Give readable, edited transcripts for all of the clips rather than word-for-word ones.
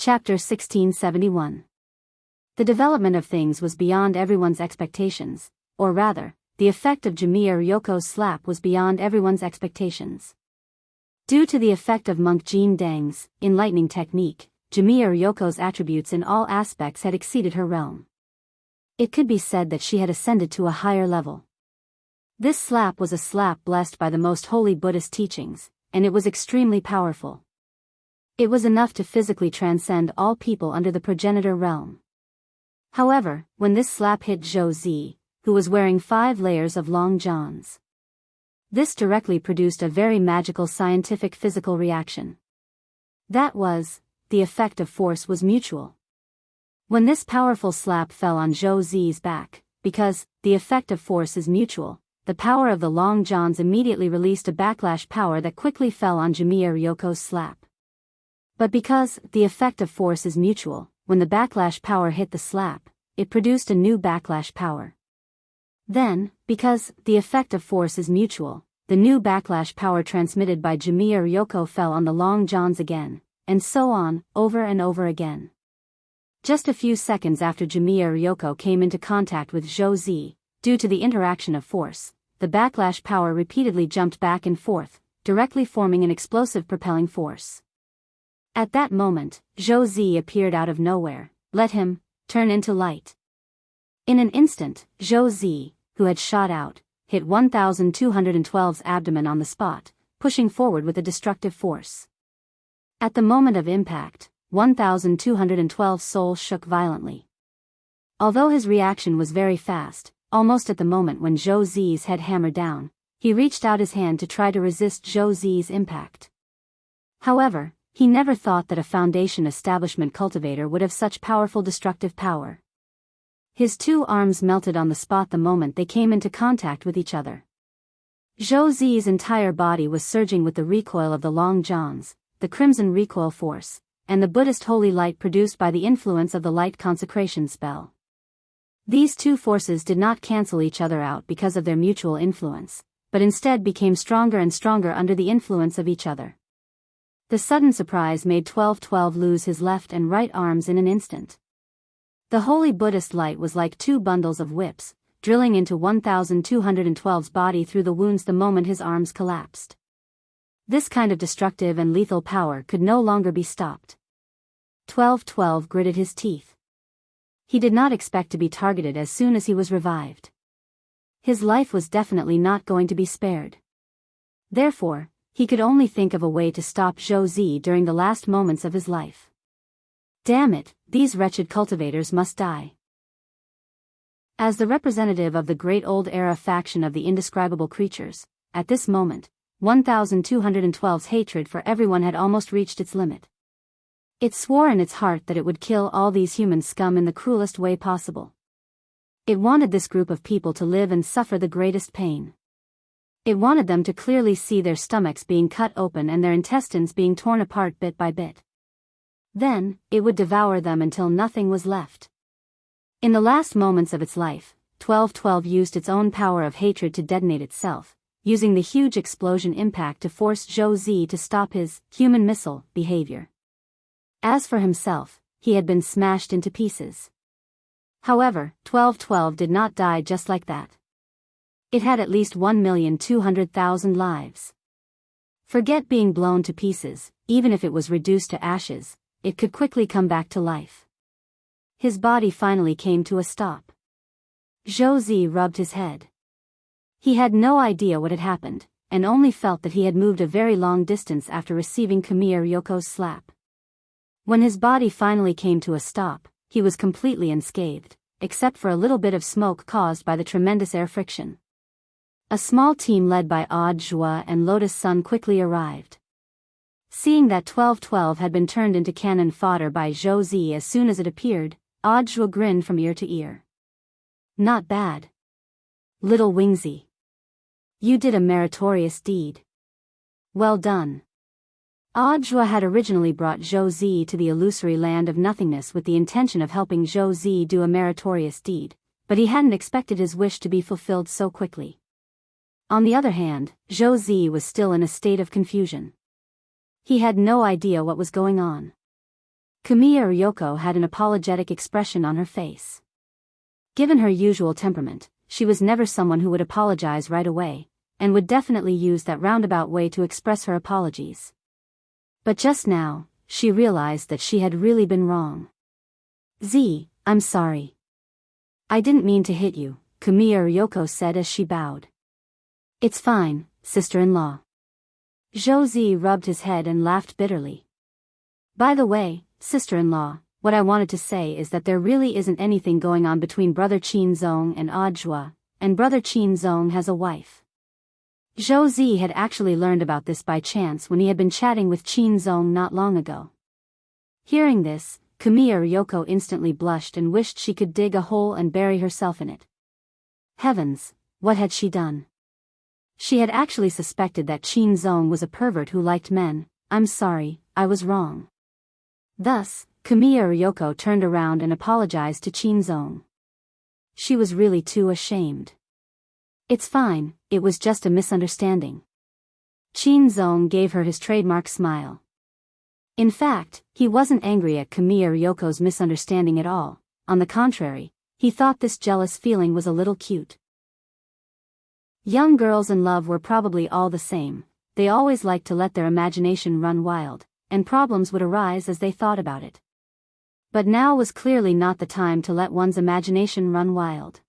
Chapter 1671. The development of things was beyond everyone's expectations, or rather, the effect of Jamiya Ryoko's slap was beyond everyone's expectations. Due to the effect of monk Jin Deng's enlightening technique, Jamiya Ryoko's attributes in all aspects had exceeded her realm. It could be said that she had ascended to a higher level. This slap was a slap blessed by the most holy Buddhist teachings, and it was extremely powerful. It was enough to physically transcend all people under the progenitor realm. However, when this slap hit Zhou Zi, who was wearing 5 layers of long johns, this directly produced a very magical scientific physical reaction. That was, the effect of force was mutual. When this powerful slap fell on Zhou Zi's back, because the effect of force is mutual, the power of the long johns immediately released a backlash power that quickly fell on Jamiya Ryoko's slap. But because the effect of force is mutual, when the backlash power hit the slap, it produced a new backlash power. Then, because the effect of force is mutual, the new backlash power transmitted by Jamiya Ryoko fell on the long johns again, and so on, over and over again. Just a few seconds after Jamiya Ryoko came into contact with Zhou Zi, due to the interaction of force, the backlash power repeatedly jumped back and forth, directly forming an explosive propelling force. At that moment, Zhou Zi appeared out of nowhere, let him turn into light. In an instant, Zhou Zi, who had shot out, hit 1212's abdomen on the spot, pushing forward with a destructive force. At the moment of impact, 1212's soul shook violently. Although his reaction was very fast, almost at the moment when Zhou Zi's head hammered down, he reached out his hand to try to resist Zhou Zi's impact. However, he never thought that a foundation establishment cultivator would have such powerful destructive power. His 2 arms melted on the spot the moment they came into contact with each other. Zhou Zi's entire body was surging with the recoil of the long johns, the crimson recoil force, and the Buddhist holy light produced by the influence of the light consecration spell. These 2 forces did not cancel each other out because of their mutual influence, but instead became stronger and stronger under the influence of each other. The sudden surprise made 1212 lose his left and right arms in an instant. The holy Buddhist light was like 2 bundles of whips, drilling into 1212's body through the wounds the moment his arms collapsed. This kind of destructive and lethal power could no longer be stopped. 1212 gritted his teeth. He did not expect to be targeted as soon as he was revived. His life was definitely not going to be spared. Therefore, he could only think of a way to stop Zhou Zi during the last moments of his life. Damn it, these wretched cultivators must die. As the representative of the great old era faction of the indescribable creatures, at this moment, 1212's hatred for everyone had almost reached its limit. It swore in its heart that it would kill all these human scum in the cruelest way possible. It wanted this group of people to live and suffer the greatest pain. It wanted them to clearly see their stomachs being cut open and their intestines being torn apart bit by bit. Then, it would devour them until nothing was left. In the last moments of its life, 1212 used its own power of hatred to detonate itself, using the huge explosion impact to force Zhou Zi to stop his human missile behavior. As for himself, he had been smashed into pieces. However, 1212 did not die just like that. It had at least 1,200,000 lives. Forget being blown to pieces, even if it was reduced to ashes, it could quickly come back to life. His body finally came to a stop. Zhou Zi rubbed his head. He had no idea what had happened, and only felt that he had moved a very long distance after receiving Jamiya Ryoko's slap. When his body finally came to a stop, he was completely unscathed, except for a little bit of smoke caused by the tremendous air friction. A small team led by Odd Zhua and Lotus Sun quickly arrived. Seeing that 1212 had been turned into cannon fodder by Zhou Zi as soon as it appeared, Odd Zhua grinned from ear to ear. Not bad. Little Wingzy. You did a meritorious deed. Well done. Odd Zhua had originally brought Zhou Zi to the illusory land of nothingness with the intention of helping Zhou Zi do a meritorious deed, but he hadn't expected his wish to be fulfilled so quickly. On the other hand, Zhou Zi was still in a state of confusion. He had no idea what was going on. Kamiya Ryoko had an apologetic expression on her face. Given her usual temperament, she was never someone who would apologize right away, and would definitely use that roundabout way to express her apologies. But just now, she realized that she had really been wrong. I'm sorry. I didn't mean to hit you, Kamiya Ryoko said as she bowed. It's fine, sister-in-law. Zhou rubbed his head and laughed bitterly. By the way, sister-in-law, what I wanted to say is that there really isn't anything going on between Brother Qin Zong and Audiobook, and Brother Qin Zong has a wife. Zhou had actually learned about this by chance when he had been chatting with Qin Zong not long ago. Hearing this, Kamiya Ryoko instantly blushed and wished she could dig a hole and bury herself in it. Heavens, what had she done? She had actually suspected that Qin Zong was a pervert who liked men. I'm sorry, I was wrong. Thus, Kamiya Ryoko turned around and apologized to Qin Zong. She was really too ashamed. It's fine, it was just a misunderstanding. Qin Zong gave her his trademark smile. In fact, he wasn't angry at Kamiya Ryoko's misunderstanding at all. On the contrary, he thought this jealous feeling was a little cute. Young girls in love were probably all the same. They always liked to let their imagination run wild, and problems would arise as they thought about it. But now was clearly not the time to let one's imagination run wild.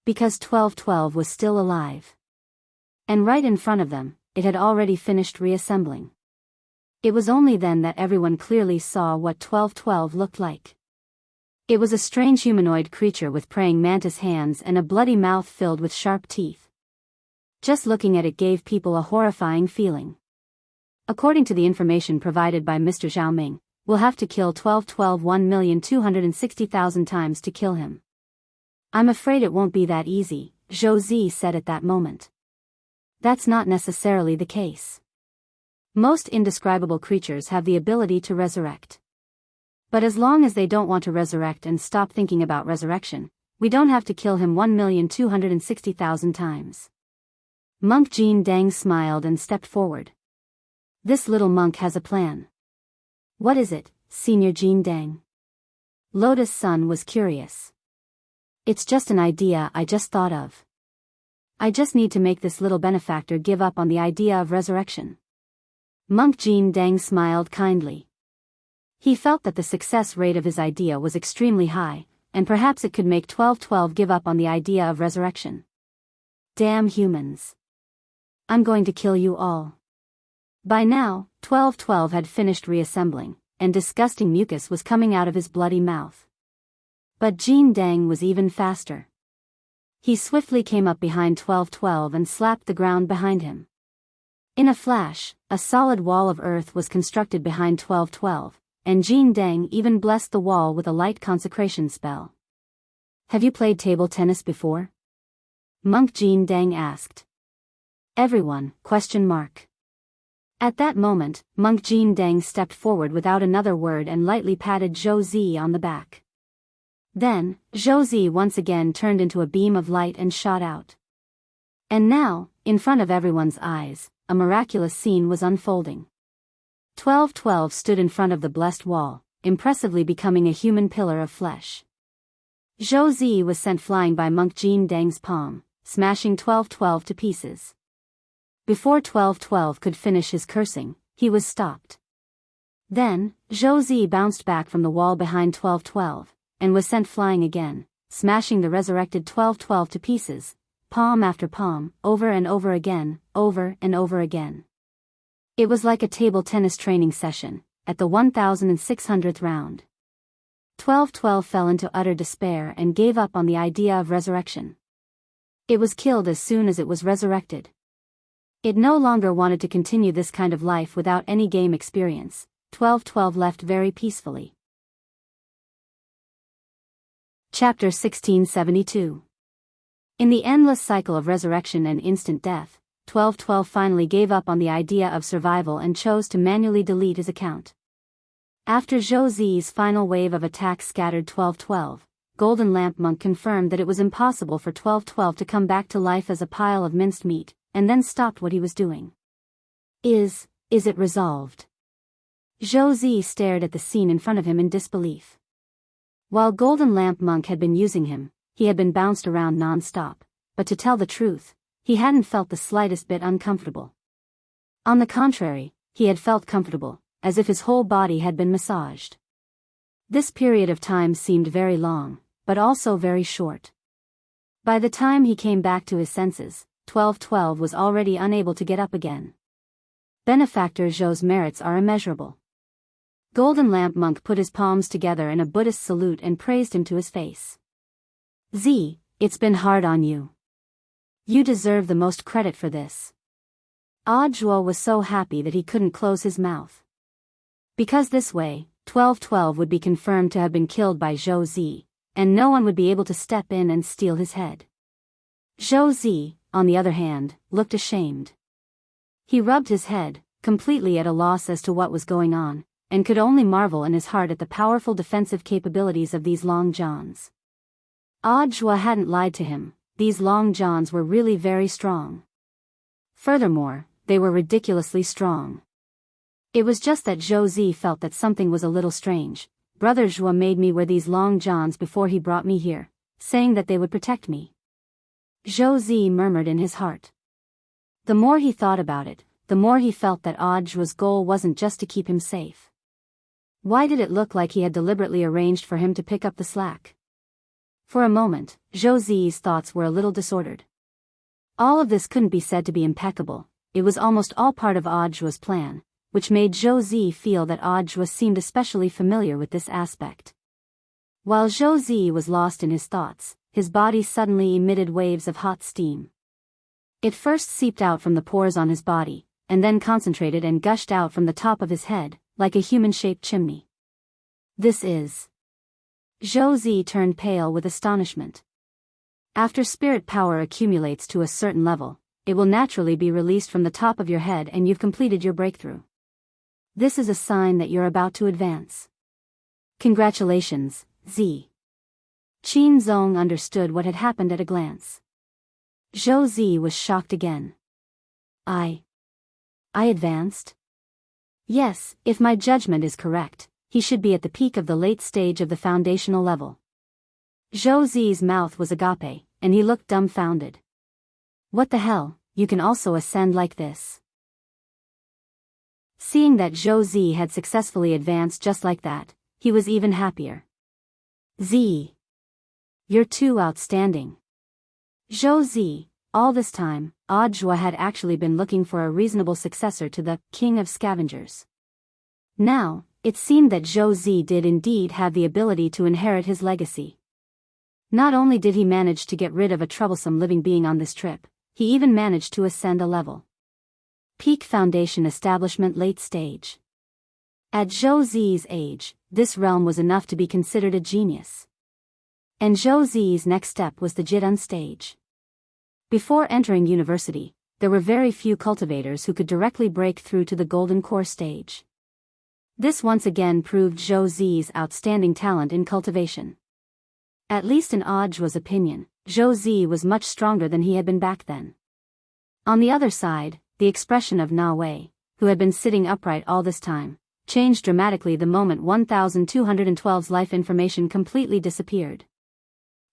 Because 1212 was still alive. And right in front of them, it had already finished reassembling. It was only then that everyone clearly saw what 1212 looked like. It was a strange humanoid creature with praying mantis hands and a bloody mouth filled with sharp teeth. Just looking at it gave people a horrifying feeling. According to the information provided by Mr. Zhaoming, we'll have to kill 1212 1,260,000 times to kill him. I'm afraid it won't be that easy, Zhou said at that moment. That's not necessarily the case. Most indescribable creatures have the ability to resurrect. But as long as they don't want to resurrect and stop thinking about resurrection, we don't have to kill him 1,260,000 times. Monk Jin Dang smiled and stepped forward. This little monk has a plan. What is it, Senior Jin Dang? Lotus Sun was curious. It's just an idea I just thought of. I just need to make this little benefactor give up on the idea of resurrection. Monk Jin Dang smiled kindly. He felt that the success rate of his idea was extremely high, and perhaps it could make 1212 give up on the idea of resurrection. Damn humans. I'm going to kill you all. By now, 1212 had finished reassembling, and disgusting mucus was coming out of his bloody mouth. But Jin Dang was even faster. He swiftly came up behind 1212 and slapped the ground behind him. In a flash, a solid wall of earth was constructed behind 1212, and Jin Dang even blessed the wall with a light consecration spell. Have you played table tennis before? Monk Jin Dang asked. Everyone, ? At that moment, Monk Jin Dang stepped forward without another word and lightly patted Zhou on the back. Then, Zhou once again turned into a beam of light and shot out. And now, in front of everyone's eyes, a miraculous scene was unfolding. 1212 stood in front of the blessed wall, impressively becoming a human pillar of flesh. Zhou was sent flying by Monk Jin Dang's palm, smashing 1212 to pieces. Before 1212 could finish his cursing, he was stopped. Then, Zhou bounced back from the wall behind 1212, and was sent flying again, smashing the resurrected 1212 to pieces, palm after palm, over and over again, over and over again. It was like a table tennis training session, at the 1600th round. 1212 fell into utter despair and gave up on the idea of resurrection. It was killed as soon as it was resurrected. It no longer wanted to continue this kind of life without any game experience. 1212 left very peacefully. Chapter 1672. In the endless cycle of resurrection and instant death, 1212 finally gave up on the idea of survival and chose to manually delete his account. After Zhou final wave of attacks scattered 1212, Golden Lamp Monk confirmed that it was impossible for 1212 to come back to life as a pile of minced meat, and then stopped what he was doing. Is it resolved? Zhou stared at the scene in front of him in disbelief. While Golden Lamp Monk had been using him, he had been bounced around non-stop, but to tell the truth, he hadn't felt the slightest bit uncomfortable. On the contrary, he had felt comfortable, as if his whole body had been massaged. This period of time seemed very long, but also very short. By the time he came back to his senses, 1212 was already unable to get up again. Benefactor Zhou's merits are immeasurable. Golden Lamp Monk put his palms together in a Buddhist salute and praised him to his face. Z, it's been hard on you. You deserve the most credit for this. Zhuo was so happy that he couldn't close his mouth. Because this way, 1212 would be confirmed to have been killed by Zhou, and no one would be able to step in and steal his head. Zhou, on the other hand, looked ashamed. He rubbed his head, completely at a loss as to what was going on, and could only marvel in his heart at the powerful defensive capabilities of these long johns. Zhuo hadn't lied to him, these long johns were really very strong. Furthermore, they were ridiculously strong. It was just that Zhou felt that something was a little strange. Brother Zhuo made me wear these long johns before he brought me here, saying that they would protect me. Zhou murmured in his heart. The more he thought about it, the more he felt that Zhuo's goal wasn't just to keep him safe. Why did it look like he had deliberately arranged for him to pick up the slack? For a moment, Zhou's thoughts were a little disordered. All of this couldn't be said to be impeccable, it was almost all part of Zhuo's plan, which made Zhou feel that Zhuo seemed especially familiar with this aspect. While Zhou was lost in his thoughts, his body suddenly emitted waves of hot steam. It first seeped out from the pores on his body, and then concentrated and gushed out from the top of his head, like a human-shaped chimney. This is... Zhou turned pale with astonishment. After spirit power accumulates to a certain level, it will naturally be released from the top of your head and you've completed your breakthrough. This is a sign that you're about to advance. Congratulations, Z. Qin Zong understood what had happened at a glance. Zhou was shocked again. I advanced? Yes, if my judgment is correct, he should be at the peak of the late stage of the foundational level. Zhou's mouth was agape, and he looked dumbfounded. What the hell, you can also ascend like this? Seeing that Zhou had successfully advanced just like that, he was even happier. Z. You're too outstanding. Zhou, all this time, Zhuo had actually been looking for a reasonable successor to the King of Scavengers. Now, it seemed that Zhou did indeed have the ability to inherit his legacy. Not only did he manage to get rid of a troublesome living being on this trip, he even managed to ascend a level. Peak Foundation Establishment Late Stage. At Zhou's age, this realm was enough to be considered a genius. And Zhou's next step was the Jidun stage. Before entering university, there were very few cultivators who could directly break through to the Golden Core stage. This once again proved Zhou's outstanding talent in cultivation. At least in Zhuo's opinion, Zhou was much stronger than he had been back then. On the other side, the expression of Na Wei, who had been sitting upright all this time, changed dramatically the moment 1212's life information completely disappeared.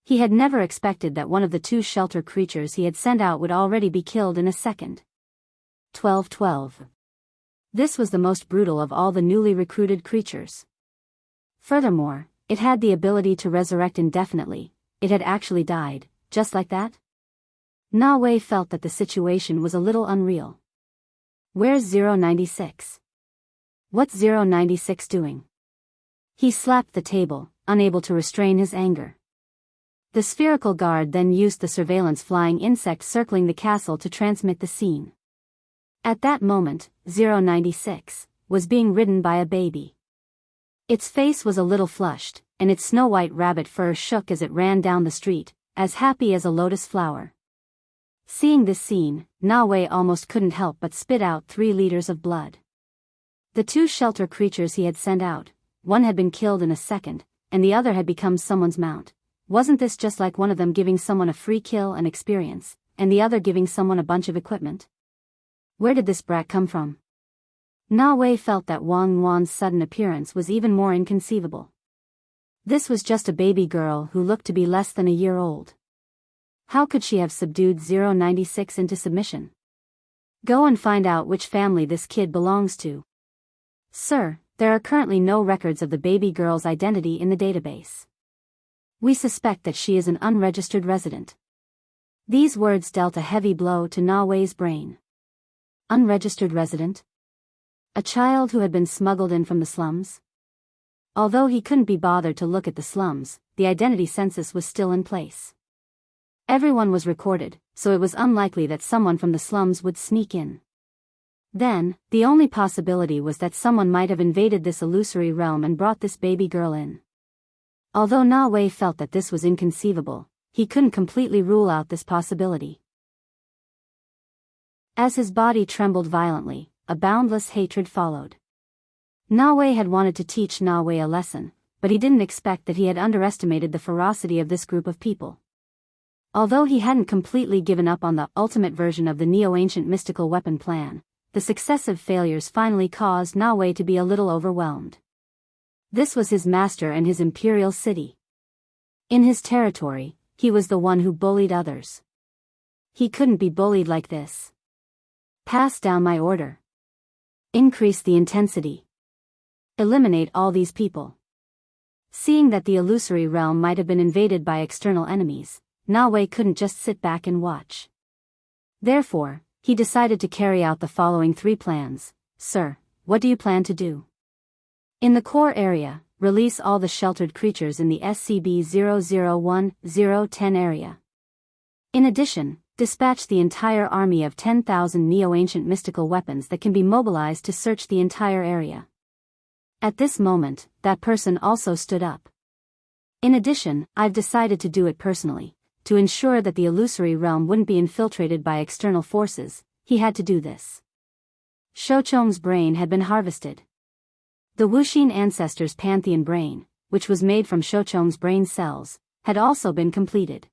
He had never expected that one of the two shelter creatures he had sent out would already be killed in a second. 1212. This was the most brutal of all the newly recruited creatures. Furthermore, it had the ability to resurrect indefinitely. It had actually died, just like that? Na Wei felt that the situation was a little unreal. Where's 096? What's 096 doing? He slapped the table, unable to restrain his anger. The spherical guard then used the surveillance flying insect circling the castle to transmit the scene. At that moment, 096 was being ridden by a baby. Its face was a little flushed, and its snow-white rabbit fur shook as it ran down the street, as happy as a lotus flower. Seeing this scene, Na Wei almost couldn't help but spit out 3 liters of blood. The two shelter creatures he had sent out, one had been killed in a second, and the other had become someone's mount. Wasn't this just like one of them giving someone a free kill and experience, and the other giving someone a bunch of equipment? Where did this brat come from? Na Wei felt that Wang Wan's sudden appearance was even more inconceivable. This was just a baby girl who looked to be less than a year old. How could she have subdued 096 into submission? Go and find out which family this kid belongs to. Sir, there are currently no records of the baby girl's identity in the database. We suspect that she is an unregistered resident. These words dealt a heavy blow to Na Wei's brain. Unregistered resident? A child who had been smuggled in from the slums? Although he couldn't be bothered to look at the slums, the identity census was still in place. Everyone was recorded, so it was unlikely that someone from the slums would sneak in. Then, the only possibility was that someone might have invaded this illusory realm and brought this baby girl in. Although Na Wei felt that this was inconceivable, he couldn't completely rule out this possibility. As his body trembled violently, a boundless hatred followed. Na Wei had wanted to teach Na Wei a lesson, but he didn't expect that he had underestimated the ferocity of this group of people. Although he hadn't completely given up on the ultimate version of the neo-ancient mystical weapon plan, the successive failures finally caused Na Wei to be a little overwhelmed. This was his master and his imperial city. In his territory, he was the one who bullied others. He couldn't be bullied like this. Pass down my order. Increase the intensity. Eliminate all these people. Seeing that the illusory realm might have been invaded by external enemies, Na Wei couldn't just sit back and watch. Therefore, he decided to carry out the following 3 plans. Sir, what do you plan to do? In the core area, release all the sheltered creatures in the SCP-001-010 area. In addition, dispatch the entire army of 10,000 neo-ancient mystical weapons that can be mobilized to search the entire area. At this moment, that person also stood up. In addition, I've decided to do it personally. To ensure that the illusory realm wouldn't be infiltrated by external forces, he had to do this. Shouchong's brain had been harvested. The Wuxin ancestors' Pantheon brain, which was made from Shouchong's brain cells, had also been completed.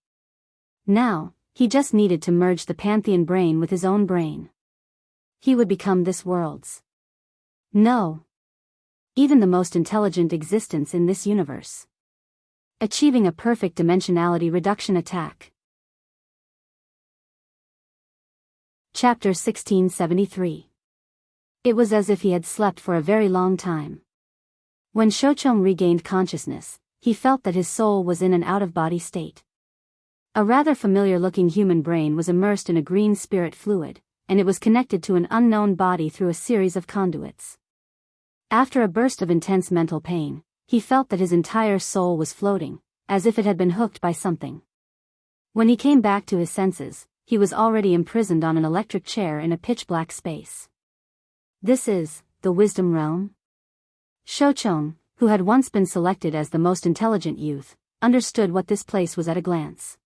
Now, he just needed to merge the Pantheon brain with his own brain. He would become this world's. No. Even the most intelligent existence in this universe. Achieving a perfect dimensionality reduction attack. Chapter 1673. It was as if he had slept for a very long time. When Shouchong regained consciousness, he felt that his soul was in an out-of-body state. A rather familiar-looking human brain was immersed in a green spirit fluid, and it was connected to an unknown body through a series of conduits. After a burst of intense mental pain, he felt that his entire soul was floating, as if it had been hooked by something. When he came back to his senses, he was already imprisoned on an electric chair in a pitch-black space. This is the Wisdom Realm? Shouchong, who had once been selected as the most intelligent youth, understood what this place was at a glance.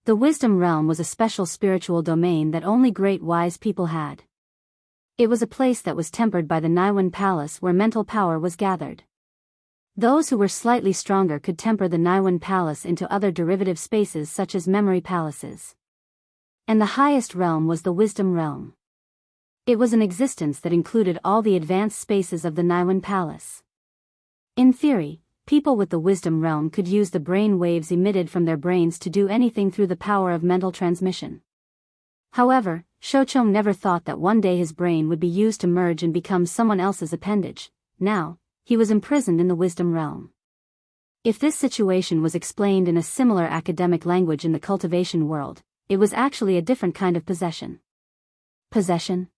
The Wisdom Realm was a special spiritual domain that only great wise people had. It was a place that was tempered by the Naiwen Palace where mental power was gathered. Those who were slightly stronger could temper the Naiwen Palace into other derivative spaces such as memory palaces. And the highest realm was the Wisdom Realm. It was an existence that included all the advanced spaces of the Naiwen Palace. In theory, people with the Wisdom Realm could use the brain waves emitted from their brains to do anything through the power of mental transmission. However, Shouchong never thought that one day his brain would be used to merge and become someone else's appendage. Now, he was imprisoned in the Wisdom Realm. If this situation was explained in a similar academic language in the cultivation world, it was actually a different kind of possession. Possession?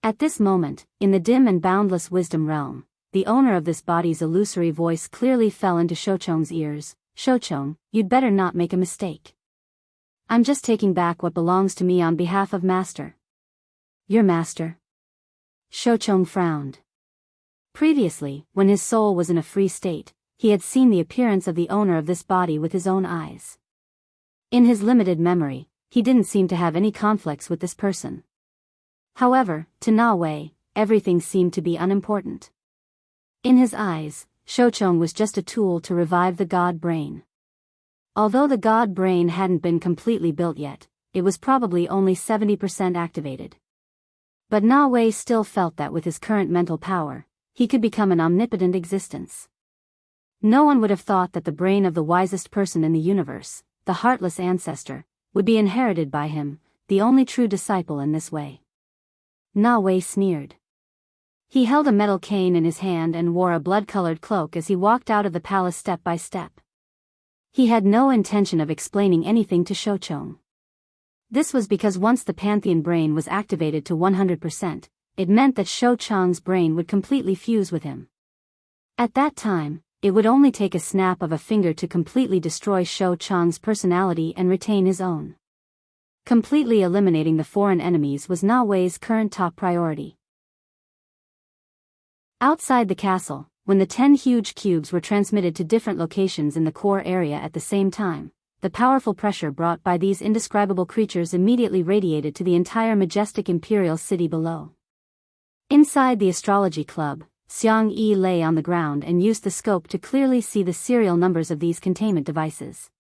At this moment, in the dim and boundless Wisdom Realm, the owner of this body's illusory voice clearly fell into Shouchong's ears. Shouchong, you'd better not make a mistake. I'm just taking back what belongs to me on behalf of Master. Your master? Shouchong frowned. Previously, when his soul was in a free state, he had seen the appearance of the owner of this body with his own eyes. In his limited memory, he didn't seem to have any conflicts with this person. However, to Na Wei, everything seemed to be unimportant. In his eyes, Shouchong was just a tool to revive the God brain. Although the God brain hadn't been completely built yet, it was probably only 70% activated. But Na Wei still felt that with his current mental power, he could become an omnipotent existence. No one would have thought that the brain of the wisest person in the universe, the heartless ancestor, would be inherited by him, the only true disciple in this way. Na Wei sneered. He held a metal cane in his hand and wore a blood-colored cloak as he walked out of the palace step by step. He had no intention of explaining anything to Shouchong. This was because once the Pantheon brain was activated to 100%, it meant that Shouchong's brain would completely fuse with him. At that time, it would only take a snap of a finger to completely destroy Shouchong's personality and retain his own. Completely eliminating the foreign enemies was Na Wei's current top priority. Outside the castle, when the 10 huge cubes were transmitted to different locations in the core area at the same time, the powerful pressure brought by these indescribable creatures immediately radiated to the entire majestic imperial city below. Inside the astrology club, Xiang Yi lay on the ground and used the scope to clearly see the serial numbers of these containment devices.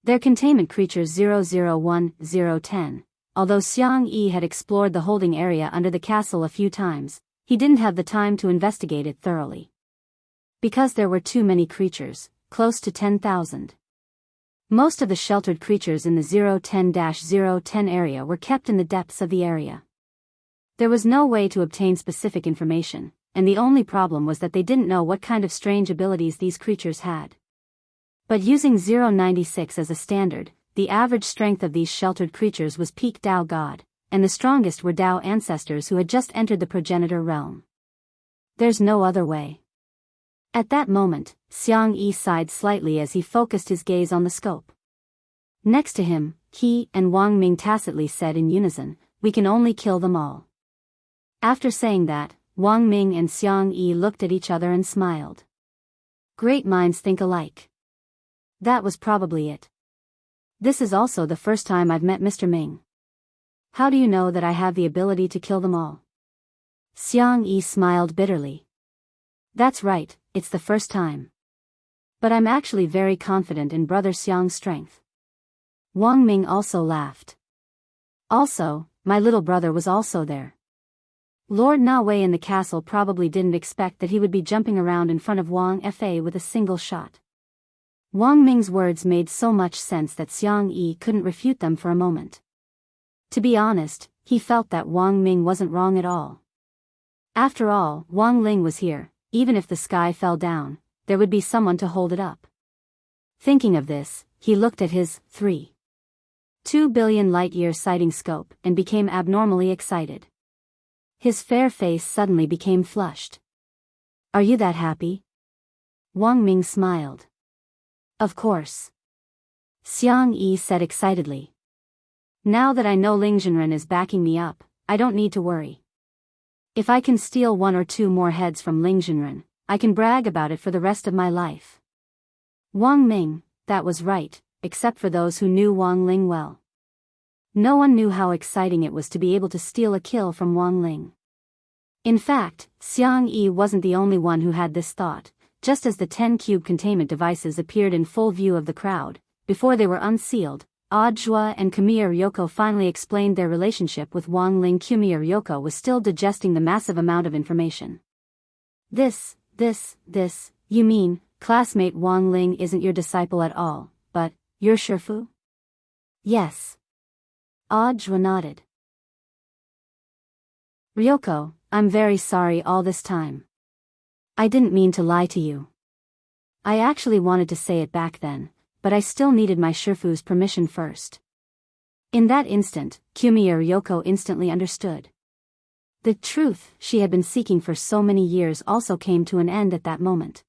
Their containment creatures 0010. Although Xiang Yi had explored the holding area under the castle a few times, he didn't have the time to investigate it thoroughly. Because there were too many creatures, close to 10,000. Most of the sheltered creatures in the 010-010 area were kept in the depths of the area. There was no way to obtain specific information, and the only problem was that they didn't know what kind of strange abilities these creatures had. But using 096 as a standard, the average strength of these sheltered creatures was peak Dao God, and the strongest were Dao ancestors who had just entered the progenitor realm. There's no other way. At that moment, Xiang Yi sighed slightly as he focused his gaze on the scope. Next to him, he and Wang Ming tacitly said in unison, "We can only kill them all." After saying that, Wang Ming and Xiang Yi looked at each other and smiled. Great minds think alike. That was probably it. This is also the first time I've met Mr. Ming. How do you know that I have the ability to kill them all? Xiang Yi smiled bitterly. That's right, it's the first time. But I'm actually very confident in Brother Xiang's strength. Wang Ming also laughed. Also, my little brother was also there. Lord Na Wei in the castle probably didn't expect that he would be jumping around in front of Wang Fa with a single shot. Wang Ming's words made so much sense that Xiang Yi couldn't refute them for a moment. To be honest, he felt that Wang Ming wasn't wrong at all. After all, Wang Ling was here. Even if the sky fell down, there would be someone to hold it up. Thinking of this, he looked at his 3.2 billion light-year sighting scope and became abnormally excited. His fair face suddenly became flushed. Are you that happy? Wang Ming smiled. Of course. Xiang Yi said excitedly. Now that I know Ling Zhenren is backing me up, I don't need to worry. If I can steal 1 or 2 more heads from Ling Zhenren, I can brag about it for the rest of my life. Wang Ming, that was right, except for those who knew Wang Ling well. No one knew how exciting it was to be able to steal a kill from Wang Ling. In fact, Xiang Yi wasn't the only one who had this thought. Just as the 10 cube containment devices appeared in full view of the crowd, before they were unsealed, Audiobook and Kumiya Ryoko finally explained their relationship with Wang Ling. Kumiya Ryoko was still digesting the massive amount of information. This, you mean, classmate Wang Ling isn't your disciple at all, but, your Shifu? Yes. Audiobook nodded. Ryoko, I'm very sorry all this time. I didn't mean to lie to you. I actually wanted to say it back then, but I still needed my Shifu's permission first. In that instant, Kumiya Ryoko instantly understood. The truth she had been seeking for so many years also came to an end at that moment.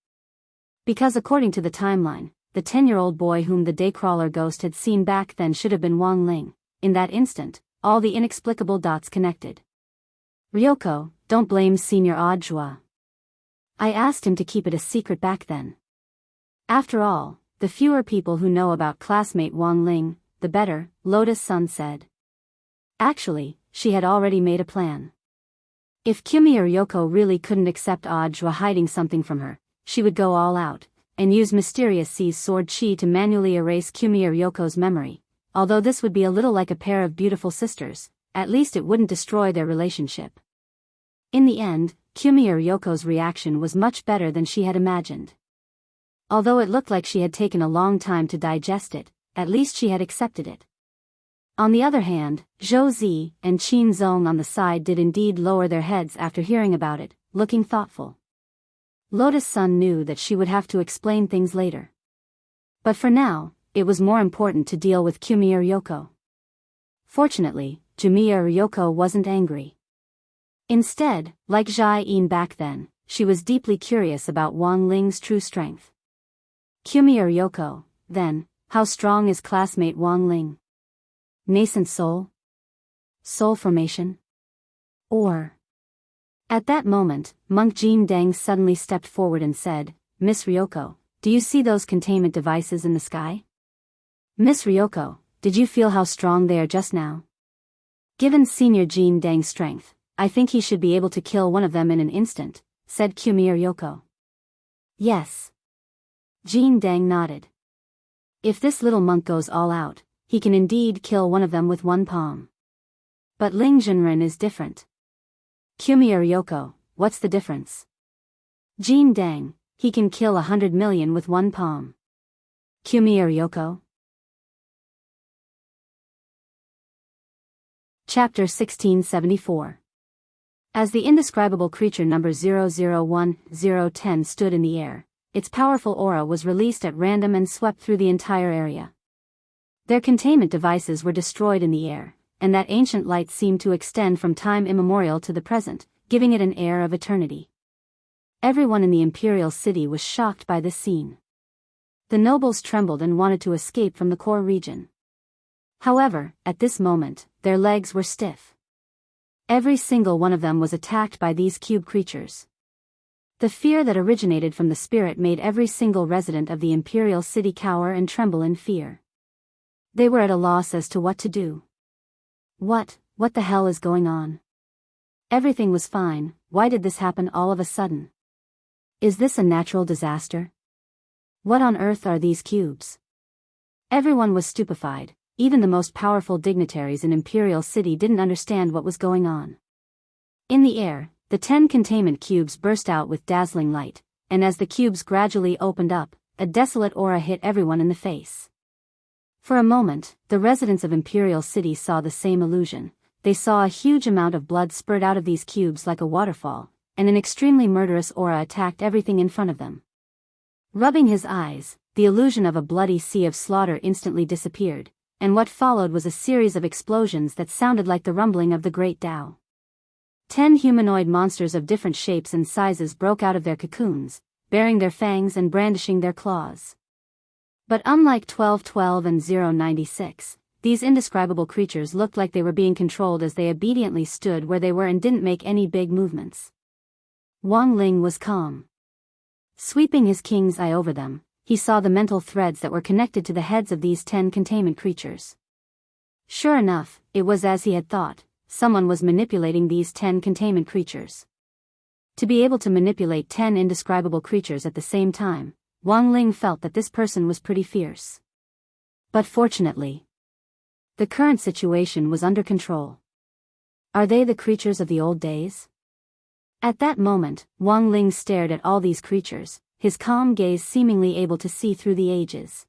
Because according to the timeline, the 10-year-old boy whom the Daycrawler ghost had seen back then should have been Wang Ling. In that instant, all the inexplicable dots connected. Ryoko, don't blame Senior Audiobook. I asked him to keep it a secret back then. After all, the fewer people who know about classmate Wang Ling, the better, Lotus-san said. Actually, she had already made a plan. If Kumiya Ryoko really couldn't accept Audiobook hiding something from her, she would go all out, and use Mysterious Sea's sword chi to manually erase Kumiya Ryoko's memory. Although this would be a little like a pair of beautiful sisters, at least it wouldn't destroy their relationship. In the end, Kumiya Ryoko's reaction was much better than she had imagined. Although it looked like she had taken a long time to digest it, at least she had accepted it. On the other hand, Zhou Zi and Qin Zong on the side did indeed lower their heads after hearing about it, looking thoughtful. Lotus Sun knew that she would have to explain things later. But for now, it was more important to deal with Kumiya Ryoko. Fortunately, Kumiya Ryoko wasn't angry. Instead, like Jai Yin back then, she was deeply curious about Wang Ling's true strength. Kumiya Ryoko, then, how strong is classmate Wang Ling? Nascent soul? Soul formation? Or... At that moment, Monk Jin Deng suddenly stepped forward and said, "Miss Ryoko, do you see those containment devices in the sky? Miss Ryoko, did you feel how strong they are just now? Given Senior Jin Deng's strength, I think he should be able to kill one of them in an instant," said Kumiya Ryoko. Yes. Jin Deng nodded. If this little monk goes all out, he can indeed kill one of them with one palm. But Ling Junren is different. Kumiya Ryoko, what's the difference? Jin Deng, he can kill 100 million with one palm. Kumiya Ryoko. Chapter 1674. As the indescribable creature number 001010 stood in the air, its powerful aura was released at random and swept through the entire area. Their containment devices were destroyed in the air, and that ancient light seemed to extend from time immemorial to the present, giving it an air of eternity. Everyone in the imperial city was shocked by this scene. The nobles trembled and wanted to escape from the core region. However, at this moment, their legs were stiff. Every single one of them was attacked by these cube creatures. The fear that originated from the spirit made every single resident of the imperial city cower and tremble in fear. They were at a loss as to what to do. What the hell is going on? Everything was fine, why did this happen all of a sudden? Is this a natural disaster? What on earth are these cubes? Everyone was stupefied, even the most powerful dignitaries in Imperial City didn't understand what was going on. In the air, the 10 containment cubes burst out with dazzling light, and as the cubes gradually opened up, a desolate aura hit everyone in the face. For a moment, the residents of Imperial City saw the same illusion. They saw a huge amount of blood spurt out of these cubes like a waterfall, and an extremely murderous aura attacked everything in front of them. Rubbing his eyes, the illusion of a bloody sea of slaughter instantly disappeared, and what followed was a series of explosions that sounded like the rumbling of the Great Tao. 10 humanoid monsters of different shapes and sizes broke out of their cocoons, baring their fangs and brandishing their claws. But unlike 1212 and 096, these indescribable creatures looked like they were being controlled as they obediently stood where they were and didn't make any big movements. Wang Ling was calm. Sweeping his king's eye over them, he saw the mental threads that were connected to the heads of these 10 containment creatures. Sure enough, it was as he had thought, someone was manipulating these 10 containment creatures. To be able to manipulate 10 indescribable creatures at the same time, Wang Ling felt that this person was pretty fierce. But fortunately, the current situation was under control. Are they the creatures of the old days? At that moment, Wang Ling stared at all these creatures, his calm gaze seemingly able to see through the ages.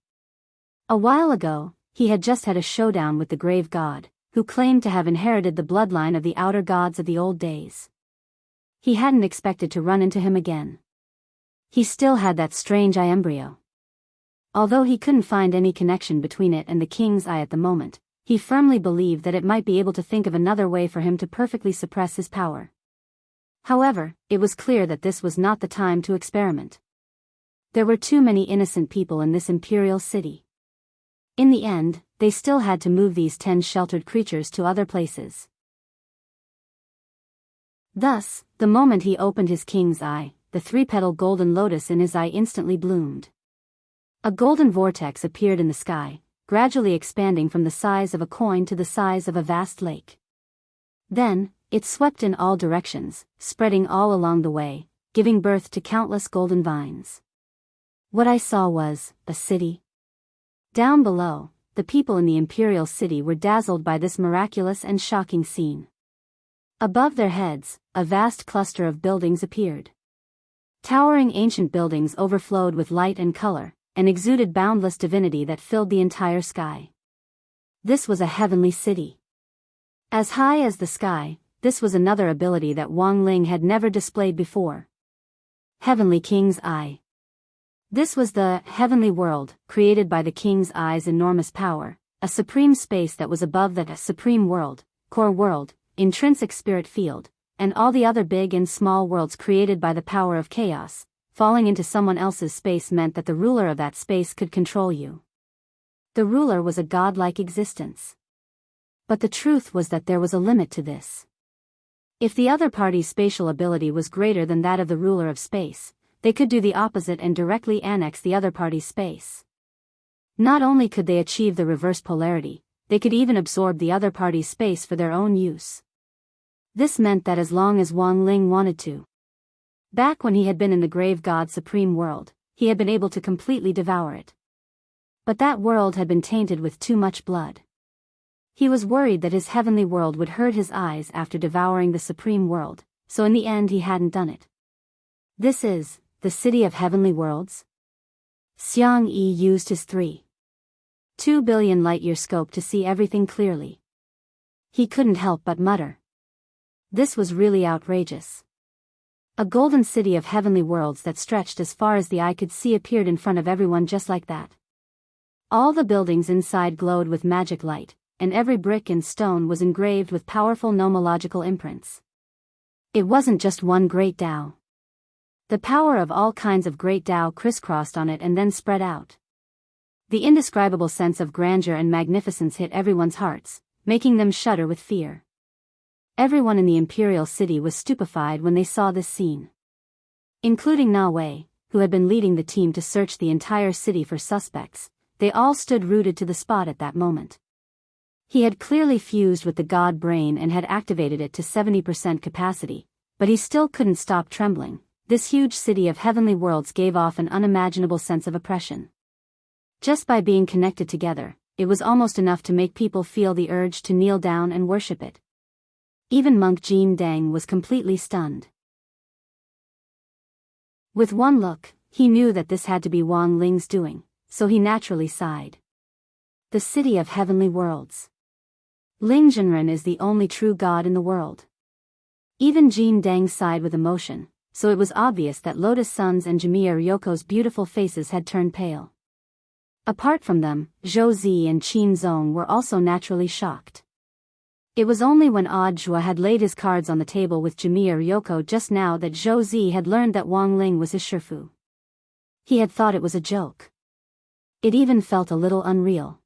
A while ago, he had just had a showdown with the grave god, who claimed to have inherited the bloodline of the outer gods of the old days. He hadn't expected to run into him again. He still had that strange eye embryo. Although he couldn't find any connection between it and the king's eye at the moment, he firmly believed that it might be able to think of another way for him to perfectly suppress his power. However, it was clear that this was not the time to experiment. There were too many innocent people in this imperial city. In the end, they still had to move these 10 sheltered creatures to other places. Thus, the moment he opened his king's eye, the 3-petal golden lotus in his eye instantly bloomed. A golden vortex appeared in the sky, gradually expanding from the size of a coin to the size of a vast lake. Then, it swept in all directions, spreading all along the way, giving birth to countless golden vines. What I saw was a city. Down below, the people in the imperial city were dazzled by this miraculous and shocking scene. Above their heads, a vast cluster of buildings appeared. Towering ancient buildings overflowed with light and color, and exuded boundless divinity that filled the entire sky. This was a heavenly city. As high as the sky, this was another ability that Wang Ling had never displayed before. Heavenly King's Eye. This was the heavenly world, created by the King's Eye's enormous power, a supreme space that was above the supreme world, core world, intrinsic spirit field, and all the other big and small worlds created by the power of chaos. Falling into someone else's space meant that the ruler of that space could control you. The ruler was a godlike existence. But the truth was that there was a limit to this. If the other party's spatial ability was greater than that of the ruler of space, they could do the opposite and directly annex the other party's space. Not only could they achieve the reverse polarity, they could even absorb the other party's space for their own use. This meant that as long as Wang Ling wanted to, back when he had been in the grave god's supreme world, he had been able to completely devour it. But that world had been tainted with too much blood. He was worried that his heavenly world would hurt his eyes after devouring the supreme world, so in the end he hadn't done it. This is the city of heavenly worlds? Xiang Yi used his 3.2 billion light-year scope to see everything clearly. He couldn't help but mutter. This was really outrageous. A golden city of heavenly worlds that stretched as far as the eye could see appeared in front of everyone just like that. All the buildings inside glowed with magic light, and every brick and stone was engraved with powerful nomological imprints. It wasn't just one great Tao. The power of all kinds of great Tao crisscrossed on it and then spread out. The indescribable sense of grandeur and magnificence hit everyone's hearts, making them shudder with fear. Everyone in the imperial city was stupefied when they saw this scene. Including Na Wei, who had been leading the team to search the entire city for suspects, they all stood rooted to the spot at that moment. He had clearly fused with the god brain and had activated it to 70% capacity, but he still couldn't stop trembling. This huge city of heavenly worlds gave off an unimaginable sense of oppression. Just by being connected together, it was almost enough to make people feel the urge to kneel down and worship it. Even monk Jin Deng was completely stunned. With one look, he knew that this had to be Wang Ling's doing, so he naturally sighed. The city of heavenly worlds. Ling Zhenren is the only true god in the world. Even Jin Deng sighed with emotion, so it was obvious that Lotus Sun's and Jamiya Ryoko's beautiful faces had turned pale. Apart from them, Zhou Zi and Qin Zong were also naturally shocked. It was only when Odd Zhua had laid his cards on the table with Jamiya Ryoko just now that Zhou Zi had learned that Wang Ling was his Shifu. He had thought it was a joke. It even felt a little unreal.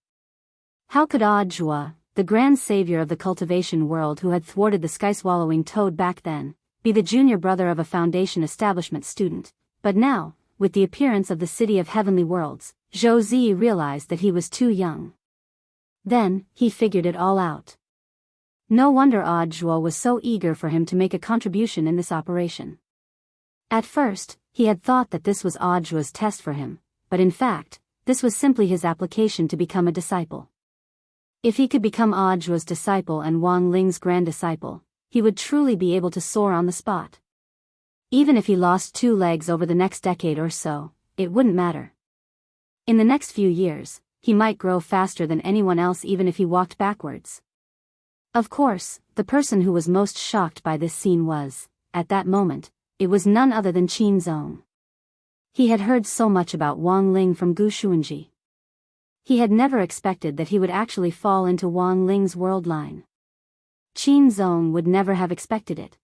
How could Odd Zhua, the grand savior of the cultivation world who had thwarted the sky-swallowing toad back then, be the junior brother of a foundation establishment student? But now, with the appearance of the city of heavenly worlds, Zhou Zi realized that he was too young. Then, he figured it all out. No wonder Odd Zhuo was so eager for him to make a contribution in this operation. At first, he had thought that this was Odd Zhuo's test for him, but in fact, this was simply his application to become a disciple. If he could become Odd Zhuo's disciple and Wang Ling's grand disciple, he would truly be able to soar on the spot. Even if he lost 2 legs over the next decade or so, it wouldn't matter. In the next few years, he might grow faster than anyone else even if he walked backwards. Of course, the person who was most shocked by this scene was, at that moment, it was none other than Qin Zong. He had heard so much about Wang Ling from Gu Xuanji. He had never expected that he would actually fall into Wang Ling's world line. Qin Zong would never have expected it.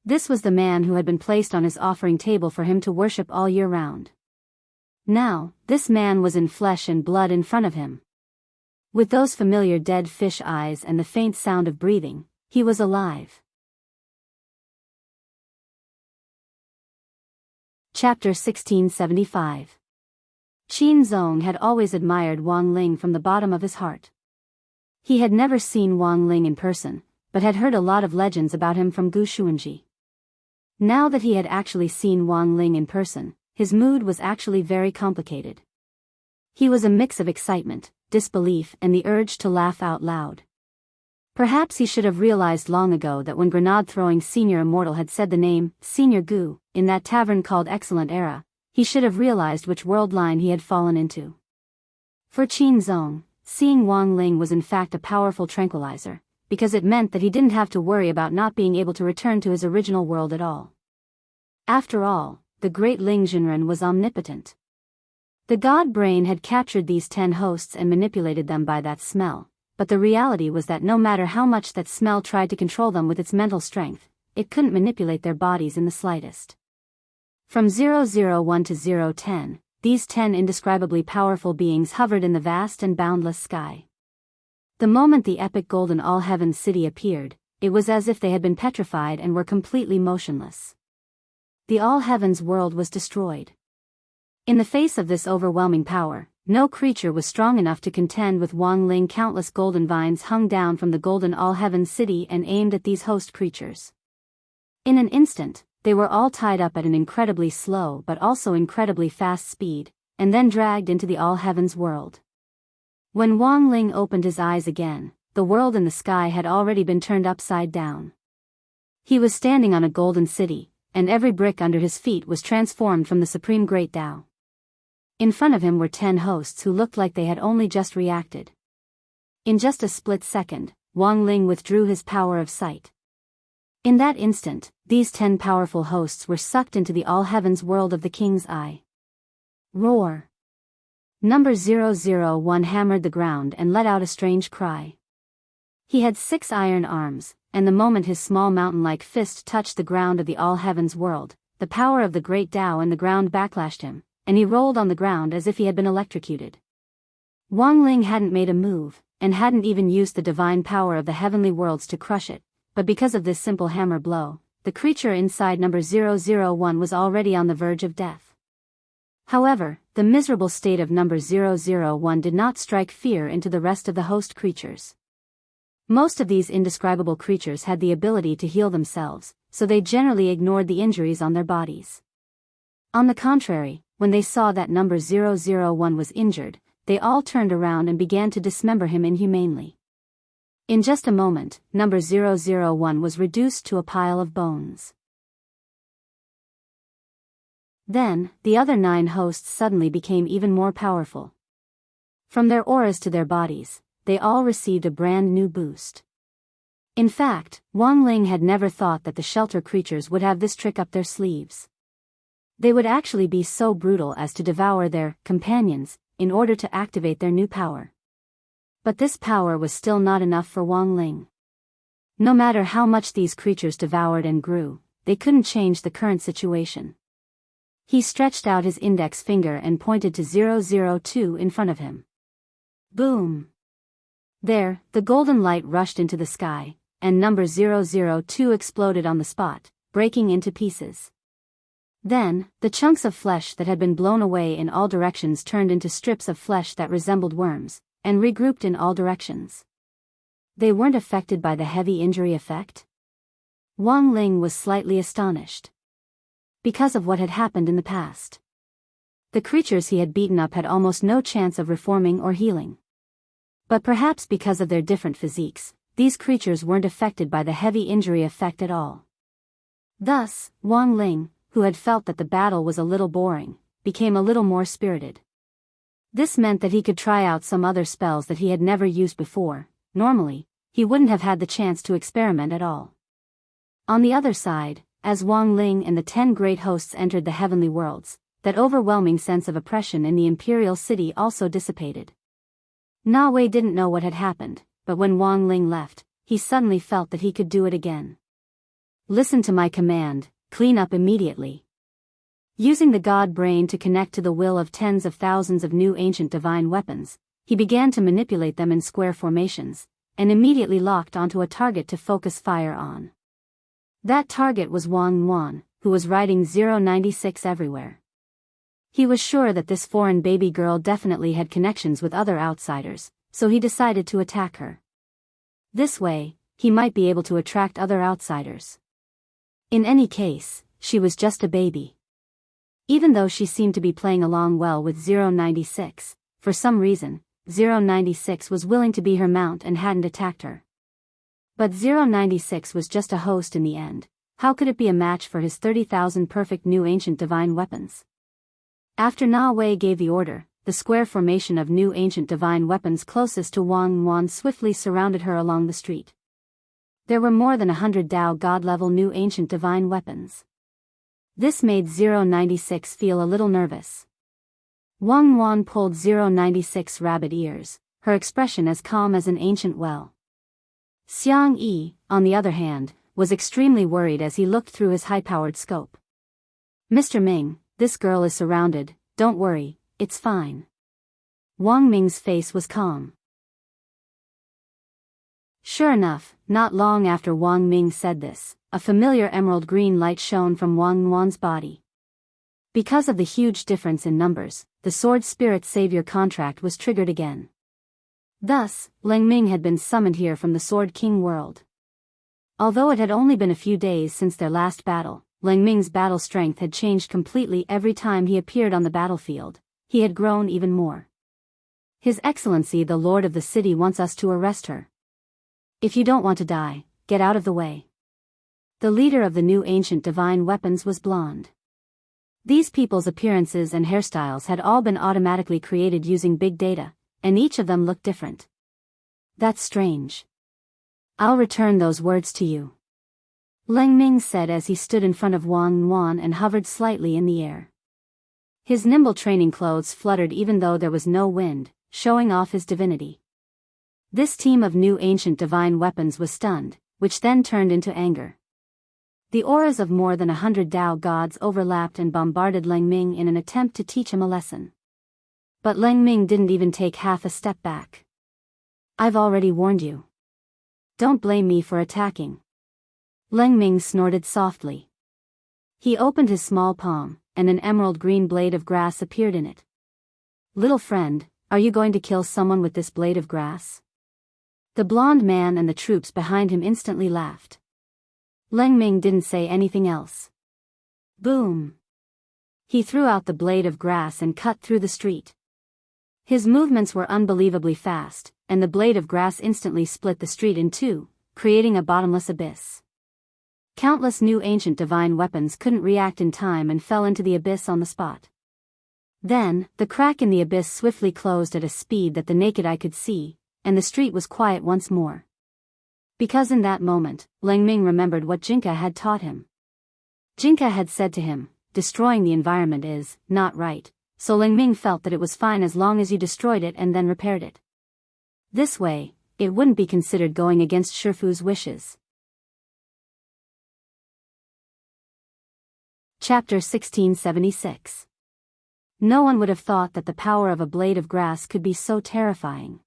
This was the man who had been placed on his offering table for him to worship all year round. Now, this man was in flesh and blood in front of him. With those familiar dead fish eyes and the faint sound of breathing, he was alive. Chapter 1675. Qin Zong had always admired Wang Ling from the bottom of his heart. He had never seen Wang Ling in person, but had heard a lot of legends about him from Gu Xuanji. Now that he had actually seen Wang Ling in person, his mood was actually very complicated. He was a mix of excitement, disbelief and the urge to laugh out loud. Perhaps he should have realized long ago that when grenade-throwing Senior Immortal had said the name, Senior Gu, in that tavern called Excellent Era, he should have realized which world line he had fallen into. For Qin Zong, seeing Wang Ling was in fact a powerful tranquilizer, because it meant that he didn't have to worry about not being able to return to his original world at all. After all, the great Ling Jinren was omnipotent. The god brain had captured these 10 hosts and manipulated them by that smell, but the reality was that no matter how much that smell tried to control them with its mental strength, it couldn't manipulate their bodies in the slightest. From 001 to 010, these 10 indescribably powerful beings hovered in the vast and boundless sky. The moment the epic golden all-heaven city appeared, it was as if they had been petrified and were completely motionless. The all-heavens world was destroyed. In the face of this overwhelming power, no creature was strong enough to contend with Wang Ling. Countless golden vines hung down from the golden all-heaven city and aimed at these host creatures. In an instant, they were all tied up at an incredibly slow but also incredibly fast speed, and then dragged into the all-heavens world. When Wang Ling opened his eyes again, the world in the sky had already been turned upside down. He was standing on a golden city, and every brick under his feet was transformed from the supreme great Tao. In front of him were 10 hosts who looked like they had only just reacted. In just a split second, Wang Ling withdrew his power of sight. In that instant, these 10 powerful hosts were sucked into the all-heavens world of the King's Eye. Roar! Number 001 hammered the ground and let out a strange cry. He had 6 iron arms, and the moment his small mountain-like fist touched the ground of the all-heavens world, the power of the great Tao and the ground backlashed him, and he rolled on the ground as if he had been electrocuted. Wang Ling hadn't made a move, and hadn't even used the divine power of the heavenly worlds to crush it, but because of this simple hammer blow, the creature inside number 001 was already on the verge of death. However, the miserable state of number 001 did not strike fear into the rest of the host creatures. Most of these indescribable creatures had the ability to heal themselves, so they generally ignored the injuries on their bodies. On the contrary, when they saw that number 001 was injured, they all turned around and began to dismember him inhumanely. In just a moment, number 001 was reduced to a pile of bones. Then, the other 9 hosts suddenly became even more powerful. From their auras to their bodies, they all received a brand new boost. In fact, Wang Ling had never thought that the shelter creatures would have this trick up their sleeves. They would actually be so brutal as to devour their companions in order to activate their new power. But this power was still not enough for Wang Ling. No matter how much these creatures devoured and grew, they couldn't change the current situation. He stretched out his index finger and pointed to 002 in front of him. Boom! There, the golden light rushed into the sky, and number 002 exploded on the spot, breaking into pieces. Then, the chunks of flesh that had been blown away in all directions turned into strips of flesh that resembled worms, and regrouped in all directions. They weren't affected by the heavy injury effect? Wang Ling was slightly astonished. Because of what had happened in the past. The creatures he had beaten up had almost no chance of reforming or healing. But perhaps because of their different physiques, these creatures weren't affected by the heavy injury effect at all. Thus, Wang Ling, who had felt that the battle was a little boring, became a little more spirited. This meant that he could try out some other spells that he had never used before. Normally, he wouldn't have had the chance to experiment at all. On the other side, as Wang Ling and the 10 great hosts entered the heavenly worlds, that overwhelming sense of oppression in the imperial city also dissipated. Na Wei didn't know what had happened, but when Wang Ling left, he suddenly felt that he could do it again. Listen to my command, clean up immediately. Using the god brain to connect to the will of tens of thousands of new ancient divine weapons, he began to manipulate them in square formations, and immediately locked onto a target to focus fire on. That target was Wang Yuan, who was writing 096 everywhere. He was sure that this foreign baby girl definitely had connections with other outsiders, so he decided to attack her. This way, he might be able to attract other outsiders. In any case, she was just a baby. Even though she seemed to be playing along well with 096, for some reason, 096 was willing to be her mount and hadn't attacked her. But 096 was just a host in the end. How could it be a match for his 30,000 perfect new ancient divine weapons? After Na Wei gave the order, the square formation of new ancient divine weapons closest to Wang Wan swiftly surrounded her along the street. There were more than 100 Dao God-level new ancient divine weapons. This made 096 feel a little nervous. Wang Wan pulled 096 rabbit ears, her expression as calm as an ancient well. Xiang Yi, on the other hand, was extremely worried as he looked through his high-powered scope. "Mr. Ming, this girl is surrounded, don't worry, it's fine." Wang Ming's face was calm. Sure enough, not long after Wang Ming said this, a familiar emerald green light shone from Wang Wan's body. Because of the huge difference in numbers, the Sword Spirit Savior contract was triggered again. Thus, Leng Ming had been summoned here from the Sword King world. Although it had only been a few days since their last battle, Leng Ming's battle strength had changed completely every time he appeared on the battlefield. He had grown even more. "His Excellency the Lord of the City wants us to arrest her. If you don't want to die, get out of the way." The leader of the new ancient divine weapons was blonde. These people's appearances and hairstyles had all been automatically created using big data, and each of them looked different. "That's strange. I'll return those words to you," Leng Ming said as he stood in front of Wang Wan and hovered slightly in the air. His nimble training clothes fluttered even though there was no wind, showing off his divinity. This team of new ancient divine weapons was stunned, which then turned into anger. The auras of more than 100 Dao gods overlapped and bombarded Leng Ming in an attempt to teach him a lesson. But Leng Ming didn't even take half a step back. "I've already warned you. Don't blame me for attacking." Leng Ming snorted softly. He opened his small palm, and an emerald green blade of grass appeared in it. "Little friend, are you going to kill someone with this blade of grass?" The blonde man and the troops behind him instantly laughed. Leng Ming didn't say anything else. Boom! He threw out the blade of grass and cut through the street. His movements were unbelievably fast, and the blade of grass instantly split the street in two, creating a bottomless abyss. Countless new ancient divine weapons couldn't react in time and fell into the abyss on the spot. Then, the crack in the abyss swiftly closed at a speed that the naked eye could see, and the street was quiet once more. Because in that moment, Leng Ming remembered what Jinka had taught him. Jinka had said to him, "Destroying the environment is not right," so Leng Ming felt that it was fine as long as you destroyed it and then repaired it. This way, it wouldn't be considered going against Shifu's wishes. Chapter 1676. No one would have thought that the power of a blade of grass could be so terrifying.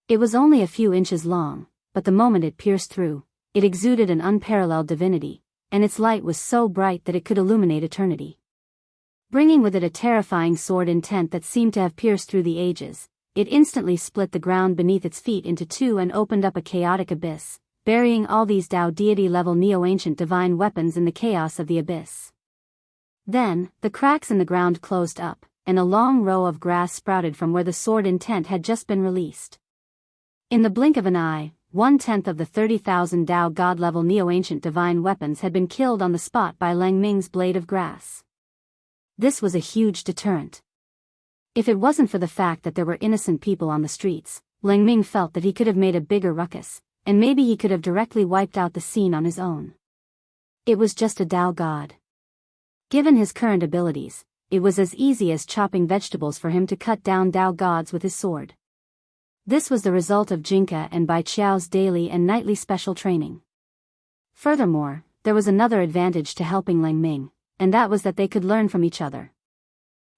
It was only a few inches long, but the moment it pierced through, it exuded an unparalleled divinity, and its light was so bright that it could illuminate eternity. Bringing with it a terrifying sword intent that seemed to have pierced through the ages, it instantly split the ground beneath its feet into two and opened up a chaotic abyss, burying all these Dao deity-level neo-ancient divine weapons in the chaos of the abyss. Then, the cracks in the ground closed up, and a long row of grass sprouted from where the sword intent had just been released. In the blink of an eye, 1/10 of the 30,000 Dao God-level neo-ancient divine weapons had been killed on the spot by Leng Ming's blade of grass. This was a huge deterrent. If it wasn't for the fact that there were innocent people on the streets, Leng Ming felt that he could have made a bigger ruckus, and maybe he could have directly wiped out the scene on his own. It was just a Dao god. Given his current abilities, it was as easy as chopping vegetables for him to cut down Dao gods with his sword. This was the result of Jinka and Bai Qiao's daily and nightly special training. Furthermore, there was another advantage to helping Leng Ming, and that was that they could learn from each other.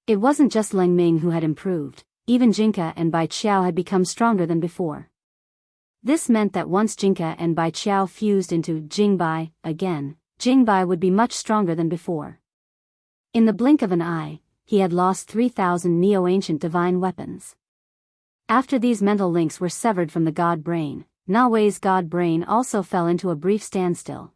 It wasn't just Leng Ming who had improved, even Jinka and Bai Qiao had become stronger than before. This meant that once Jinka and Bai Qiao fused into Jingbai again, Jingbai would be much stronger than before. In the blink of an eye, he had lost 3,000 neo-ancient divine weapons. After these mental links were severed from the god brain, Na Wei's god brain also fell into a brief standstill.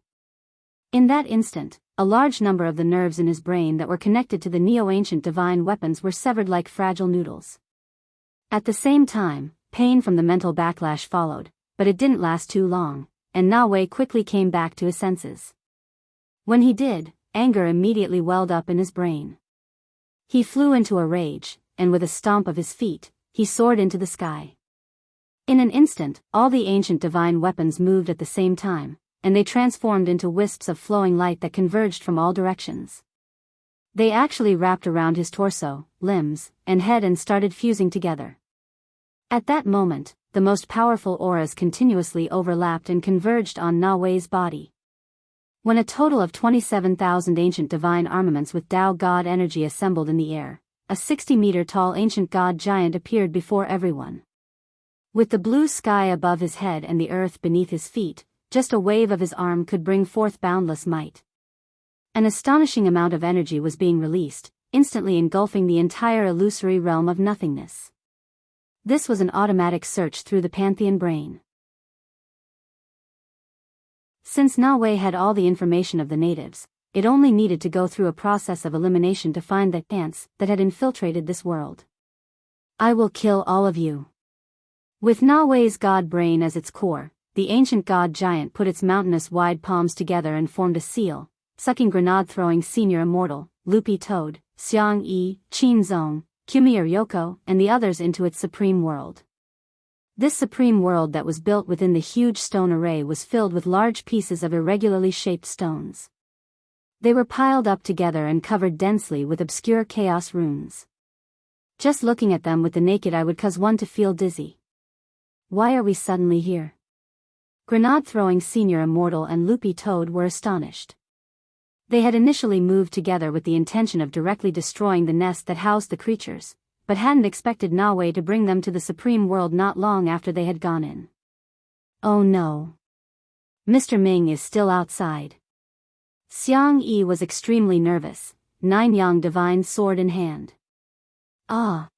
In that instant, a large number of the nerves in his brain that were connected to the neo-ancient divine weapons were severed like fragile noodles. At the same time, pain from the mental backlash followed, but it didn't last too long, and Na Wei quickly came back to his senses. When he did, anger immediately welled up in his brain. He flew into a rage, and with a stomp of his feet, he soared into the sky. In an instant, all the ancient divine weapons moved at the same time, and they transformed into wisps of flowing light that converged from all directions. They actually wrapped around his torso, limbs, and head and started fusing together. At that moment, the most powerful auras continuously overlapped and converged on Na Wei's body. When a total of 27,000 ancient divine armaments with Tao God energy assembled in the air, a 60-meter-tall ancient god giant appeared before everyone. With the blue sky above his head and the earth beneath his feet, just a wave of his arm could bring forth boundless might. An astonishing amount of energy was being released, instantly engulfing the entire illusory realm of nothingness. This was an automatic search through the Pantheon brain. Since Na Wei had all the information of the natives, it only needed to go through a process of elimination to find the ants that had infiltrated this world. I will kill all of you. With Na Wei's god brain as its core, the ancient god giant put its mountainous wide palms together and formed a seal, sucking grenade-throwing senior immortal, Loopy Toad, Xiang Yi, Qin Zong, Kumir Yoko, and the others into its supreme world. This supreme world that was built within the huge stone array was filled with large pieces of irregularly shaped stones. They were piled up together and covered densely with obscure chaos runes. Just looking at them with the naked eye would cause one to feel dizzy. Why are we suddenly here? Grenade-throwing senior immortal and Loopy Toad were astonished. They had initially moved together with the intention of directly destroying the nest that housed the creatures, but hadn't expected Na Wei to bring them to the supreme world not long after they had gone in. Oh no. Mr. Ming is still outside. Xiang Yi was extremely nervous, nine-yang divine sword in hand. Ah!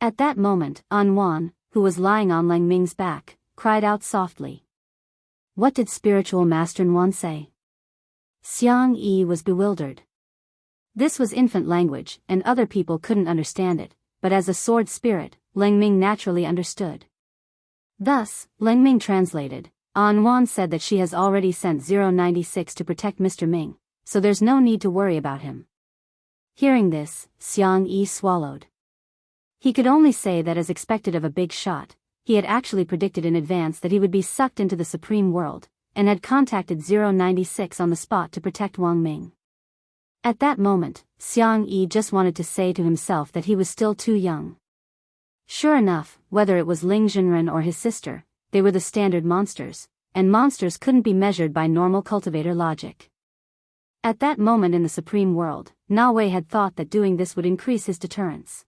At that moment, An Wan, who was lying on Lang Ming's back, cried out softly. What did spiritual Master Wan say? Xiang Yi was bewildered. This was infant language, and other people couldn't understand it, but as a sword spirit, Lang Ming naturally understood. Thus, Lang Ming translated, An Wan said that she has already sent 096 to protect Mr. Ming, so there's no need to worry about him. Hearing this, Xiang Yi swallowed. He could only say that as expected of a big shot, he had actually predicted in advance that he would be sucked into the supreme world, and had contacted 096 on the spot to protect Wang Ming. At that moment, Xiang Yi just wanted to say to himself that he was still too young. Sure enough, whether it was Ling Zhenren or his sister, they were the standard monsters, and monsters couldn't be measured by normal cultivator logic. At that moment in the supreme world, Na Wei had thought that doing this would increase his deterrence.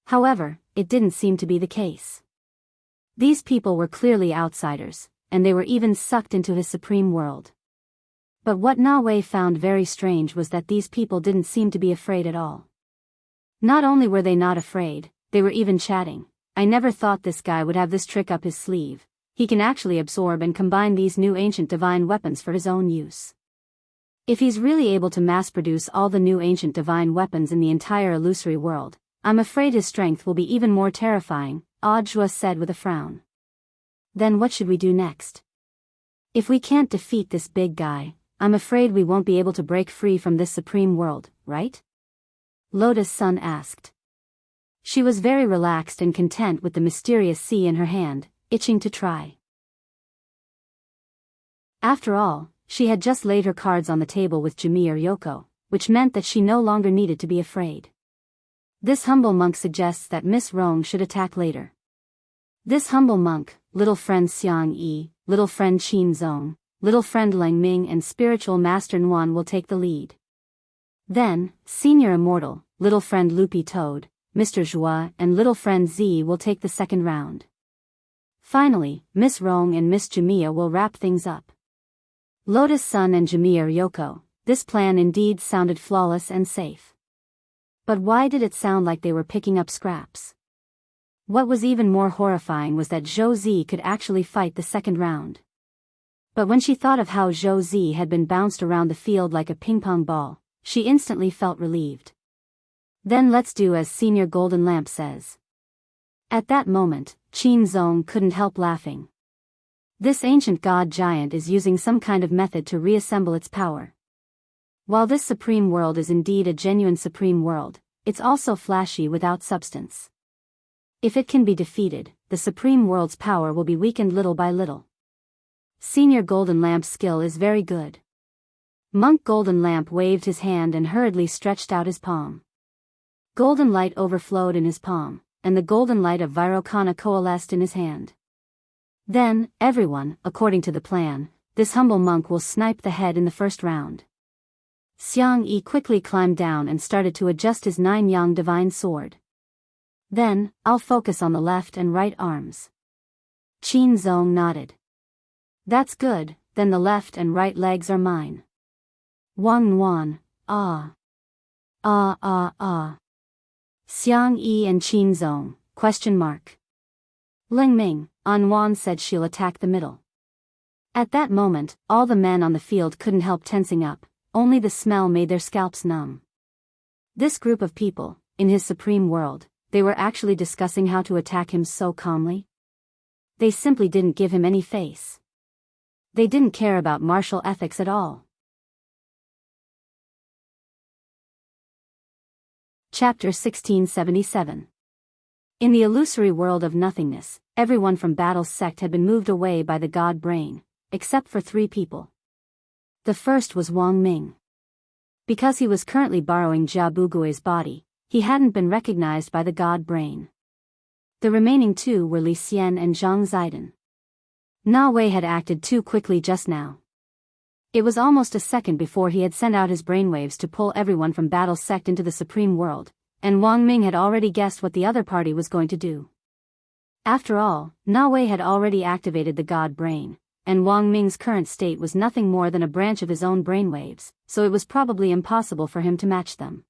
However, it didn't seem to be the case. These people were clearly outsiders, and they were even sucked into his supreme world. But what Na Wei found very strange was that these people didn't seem to be afraid at all. Not only were they not afraid, they were even chatting. I never thought this guy would have this trick up his sleeve. He can actually absorb and combine these new ancient divine weapons for his own use. If he's really able to mass-produce all the new ancient divine weapons in the entire illusory world, I'm afraid his strength will be even more terrifying, Audiobook said with a frown. Then what should we do next? If we can't defeat this big guy, I'm afraid we won't be able to break free from this supreme world, right? Lotus Sun asked. She was very relaxed and content with the mysterious sea in her hand, itching to try. After all, she had just laid her cards on the table with Jamir Yoko, which meant that she no longer needed to be afraid. This humble monk suggests that Miss Rong should attack later. This humble monk, little friend Xiang Yi, little friend Qin Zong, little friend Lang Ming and spiritual master Nuan will take the lead. Then, senior immortal, little friend Loopy Toad, Mr. Zhua and little friend Z will take the second round. Finally, Miss Rong and Miss Jamia will wrap things up. Lotus Sun and Jamia Yoko, this plan indeed sounded flawless and safe. But why did it sound like they were picking up scraps? What was even more horrifying was that Zhou Zi could actually fight the second round. But when she thought of how Zhou Zi had been bounced around the field like a ping-pong ball, she instantly felt relieved. Then let's do as Senior Golden Lamp says. At that moment, Qin Zong couldn't help laughing. This ancient god giant is using some kind of method to reassemble its power. While this supreme world is indeed a genuine supreme world, it's also flashy without substance. If it can be defeated, the supreme world's power will be weakened little by little. Senior Golden Lamp's skill is very good. Monk Golden Lamp waved his hand and hurriedly stretched out his palm. Golden light overflowed in his palm, and the golden light of Vairocana coalesced in his hand. Then, everyone, according to the plan, this humble monk will snipe the head in the first round. Xiang Yi quickly climbed down and started to adjust his 9-yang divine sword. Then, I'll focus on the left and right arms. Qin Zong nodded. That's good, then the left and right legs are mine. Wang Nuan, ah. Ah ah ah. Xiang Yi and Qin Zong, question mark. Ling Ming, An Wan said she'll attack the middle. At that moment, all the men on the field couldn't help tensing up, only the smell made their scalps numb. This group of people, in his supreme world, they were actually discussing how to attack him so calmly. They simply didn't give him any face. They didn't care about martial ethics at all. Chapter 1677. In the illusory world of nothingness, everyone from Battle's sect had been moved away by the god brain, except for 3 people. The first was Wang Ming. Because he was currently borrowing Jia Bugui's body, he hadn't been recognized by the god brain. The remaining 2 were Li Xian and Zhang Zidong. Na Wei had acted too quickly just now. It was almost a second before he had sent out his brainwaves to pull everyone from Battle's sect into the supreme world, and Wang Ming had already guessed what the other party was going to do. After all, Na Wei had already activated the god brain, and Wang Ming's current state was nothing more than a branch of his own brainwaves, so it was probably impossible for him to match them.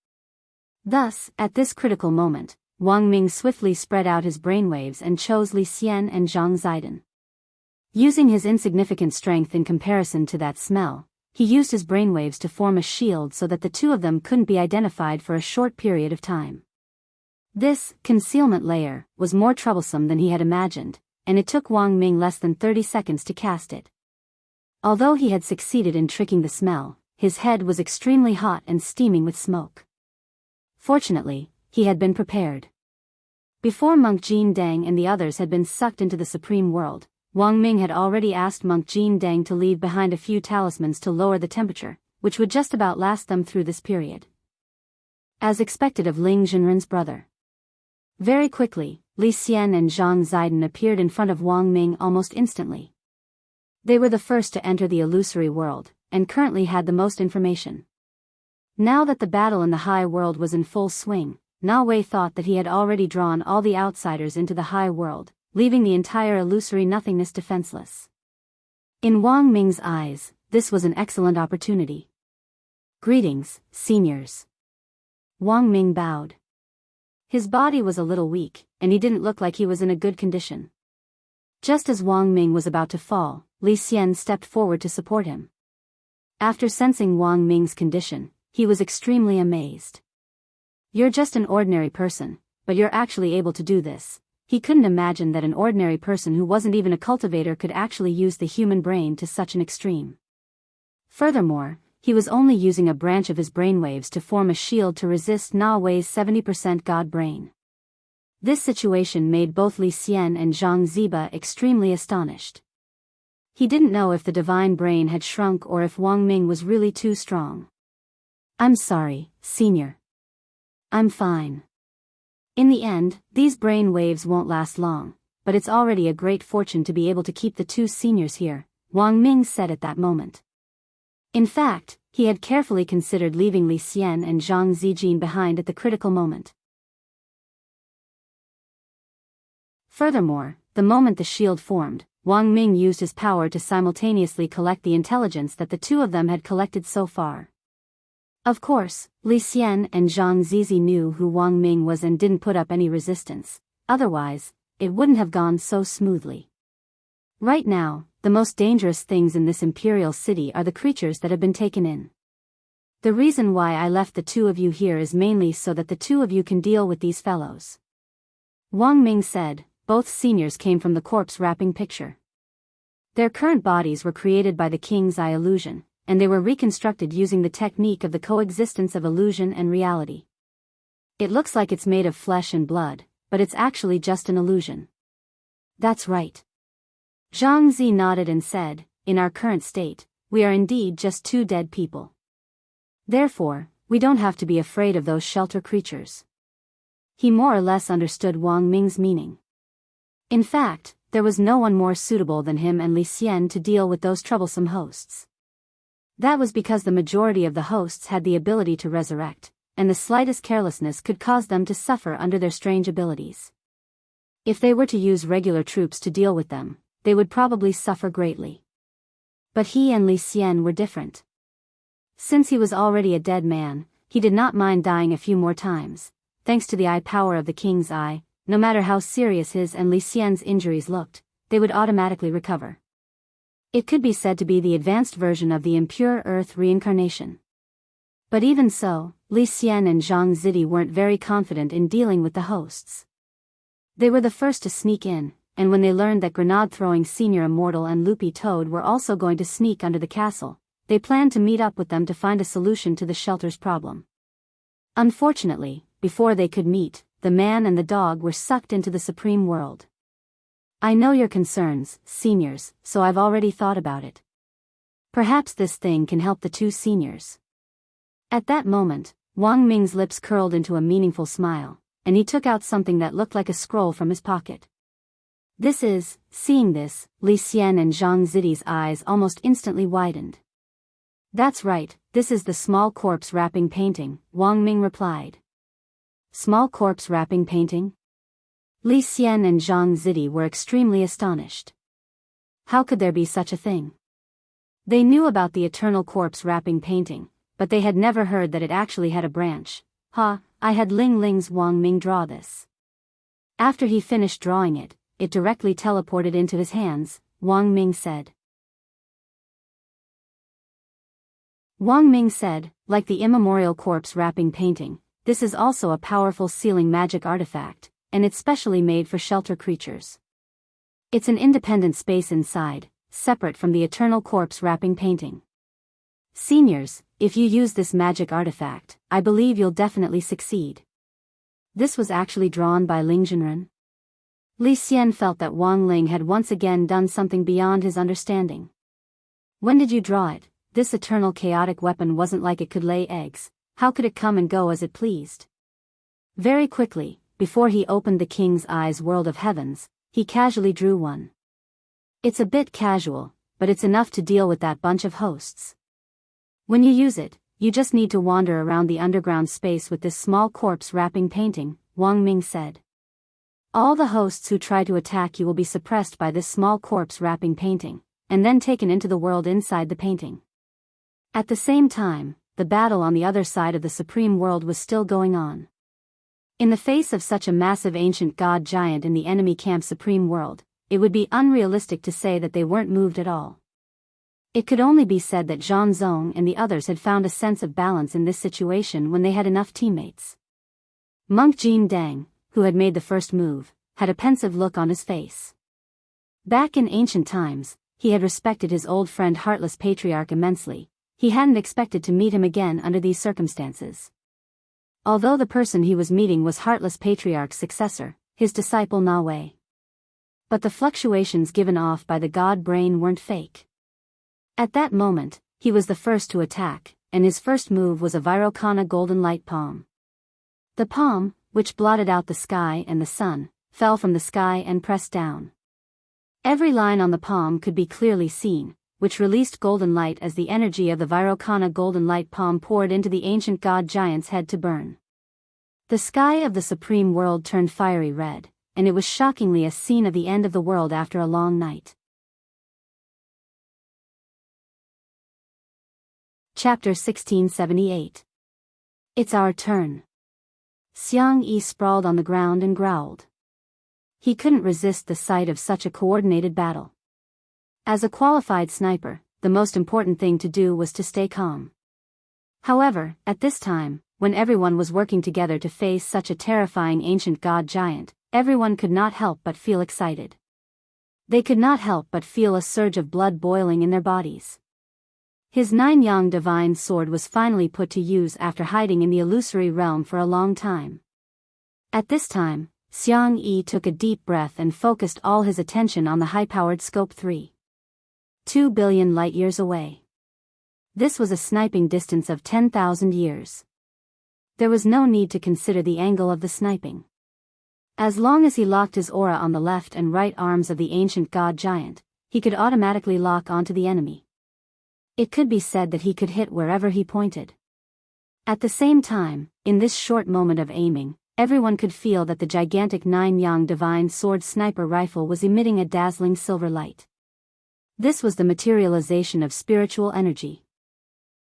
Thus, at this critical moment, Wang Ming swiftly spread out his brainwaves and chose Li Xian and Zhang Zidong. Using his insignificant strength in comparison to that smell, he used his brainwaves to form a shield so that the 2 of them couldn't be identified for a short period of time. This concealment layer was more troublesome than he had imagined, and it took Wang Ming less than 30 seconds to cast it. Although he had succeeded in tricking the smell, his head was extremely hot and steaming with smoke. Fortunately, he had been prepared. Before Monk Jin Dang and the others had been sucked into the supreme world, Wang Ming had already asked Monk Jin Dang to leave behind a few talismans to lower the temperature, which would just about last them through this period. As expected of Ling Zhenren's brother. Very quickly, Li Xian and Zhang Zidong appeared in front of Wang Ming almost instantly. They were the first to enter the illusory world, and currently had the most information. Now that the battle in the high world was in full swing, Na Wei thought that he had already drawn all the outsiders into the high world, leaving the entire illusory nothingness defenseless. In Wang Ming's eyes, this was an excellent opportunity. Greetings, seniors. Wang Ming bowed. His body was a little weak, and he didn't look like he was in a good condition. Just as Wang Ming was about to fall, Li Xian stepped forward to support him. After sensing Wang Ming's condition, he was extremely amazed. You're just an ordinary person, but you're actually able to do this. He couldn't imagine that an ordinary person who wasn't even a cultivator could actually use the human brain to such an extreme. Furthermore, he was only using a branch of his brainwaves to form a shield to resist Na Wei's 70% god brain. This situation made both Li Xian and Zhang Ziba extremely astonished. He didn't know if the divine brain had shrunk or if Wang Ming was really too strong. I'm sorry, senior. I'm fine. In the end, these brain waves won't last long, but it's already a great fortune to be able to keep the 2 seniors here, Wang Ming said at that moment. In fact, he had carefully considered leaving Li Xian and Zhang Zijin behind at the critical moment. Furthermore, the moment the shield formed, Wang Ming used his power to simultaneously collect the intelligence that the 2 of them had collected so far. Of course, Li Xian and Zhang Zizi knew who Wang Ming was and didn't put up any resistance, otherwise, it wouldn't have gone so smoothly. Right now, the most dangerous things in this imperial city are the creatures that have been taken in. The reason why I left the 2 of you here is mainly so that the 2 of you can deal with these fellows. Wang Ming said. Both seniors came from the corpse wrapping picture. Their current bodies were created by the King's Eye illusion, and they were reconstructed using the technique of the coexistence of illusion and reality. It looks like it's made of flesh and blood, but it's actually just an illusion. That's right. Zhang Zi nodded and said, in our current state, we are indeed just two dead people. Therefore, we don't have to be afraid of those shelter creatures. He more or less understood Wang Ming's meaning. In fact, there was no one more suitable than him and Li Xian to deal with those troublesome hosts. That was because the majority of the hosts had the ability to resurrect, and the slightest carelessness could cause them to suffer under their strange abilities. If they were to use regular troops to deal with them, they would probably suffer greatly. But he and Li Xian were different. Since he was already a dead man, he did not mind dying a few more times, thanks to the eye power of the King's Eye. No matter how serious his and Li Xian's injuries looked, they would automatically recover. It could be said to be the advanced version of the impure earth reincarnation. But even so, Li Xian and Zhang Zidi weren't very confident in dealing with the hosts. They were the first to sneak in, and when they learned that grenade-throwing Senior Immortal and Loopy Toad were also going to sneak under the castle, they planned to meet up with them to find a solution to the shelter's problem. Unfortunately, before they could meet, the man and the dog were sucked into the supreme world. I know your concerns, seniors, so I've already thought about it. Perhaps this thing can help the two seniors. At that moment, Wang Ming's lips curled into a meaningful smile, and he took out something that looked like a scroll from his pocket. Seeing this, Li Xian and Zhang Zidi's eyes almost instantly widened. That's right, this is the small corpse wrapping painting, Wang Ming replied. Small corpse wrapping painting? Li Xian and Zhang Zidi were extremely astonished. How could there be such a thing? They knew about the eternal corpse wrapping painting, but they had never heard that it actually had a branch. I had Ling Ling's Wang Ming draw this. After he finished drawing it, it directly teleported into his hands, Wang Ming said. Wang Ming said, like the immemorial corpse wrapping painting, this is also a powerful sealing magic artifact, and it's specially made for shelter creatures. It's an independent space inside, separate from the eternal corpse wrapping painting. Seniors, if you use this magic artifact, I believe you'll definitely succeed. This was actually drawn by Ling Zhenren. Li Xian felt that Wang Ling had once again done something beyond his understanding. When did you draw it? This eternal chaotic weapon wasn't like it could lay eggs. How could it come and go as it pleased? Very quickly, before he opened the King's Eye's world of heavens, he casually drew one. It's a bit casual, but it's enough to deal with that bunch of hosts. When you use it, you just need to wander around the underground space with this small corpse wrapping painting, Wang Ming said. All the hosts who try to attack you will be suppressed by this small corpse wrapping painting, and then taken into the world inside the painting. At the same time, the battle on the other side of the supreme world was still going on. In the face of such a massive ancient god giant in the enemy camp's supreme world, it would be unrealistic to say that they weren't moved at all. It could only be said that Zhang Zong and the others had found a sense of balance in this situation when they had enough teammates. Monk Jin Dang, who had made the first move, had a pensive look on his face. Back in ancient times, he had respected his old friend Heartless Patriarch immensely. He hadn't expected to meet him again under these circumstances. Although the person he was meeting was Heartless Patriarch's successor, his disciple Na Wei. But the fluctuations given off by the god brain weren't fake. At that moment, he was the first to attack, and his first move was a Virokana golden light palm. The palm, which blotted out the sky and the sun, fell from the sky and pressed down. Every line on the palm could be clearly seen, which released golden light as the energy of the Virokana golden light palm poured into the ancient god giant's head to burn. The sky of the supreme world turned fiery red, and it was shockingly a scene of the end of the world after a long night. Chapter 1678. It's our turn. Xiang Yi sprawled on the ground and growled. He couldn't resist the sight of such a coordinated battle. As a qualified sniper, the most important thing to do was to stay calm. However, at this time, when everyone was working together to face such a terrifying ancient god giant, everyone could not help but feel excited. They could not help but feel a surge of blood boiling in their bodies. His 9-yang divine sword was finally put to use after hiding in the illusory realm for a long time. At this time, Xiang Yi took a deep breath and focused all his attention on the high-powered scope 3. 2 billion light-years away. This was a sniping distance of 10,000 years. There was no need to consider the angle of the sniping. As long as he locked his aura on the left and right arms of the ancient god giant, he could automatically lock onto the enemy. It could be said that he could hit wherever he pointed. At the same time, in this short moment of aiming, everyone could feel that the gigantic 9-yang divine sword sniper rifle was emitting a dazzling silver light. This was the materialization of spiritual energy.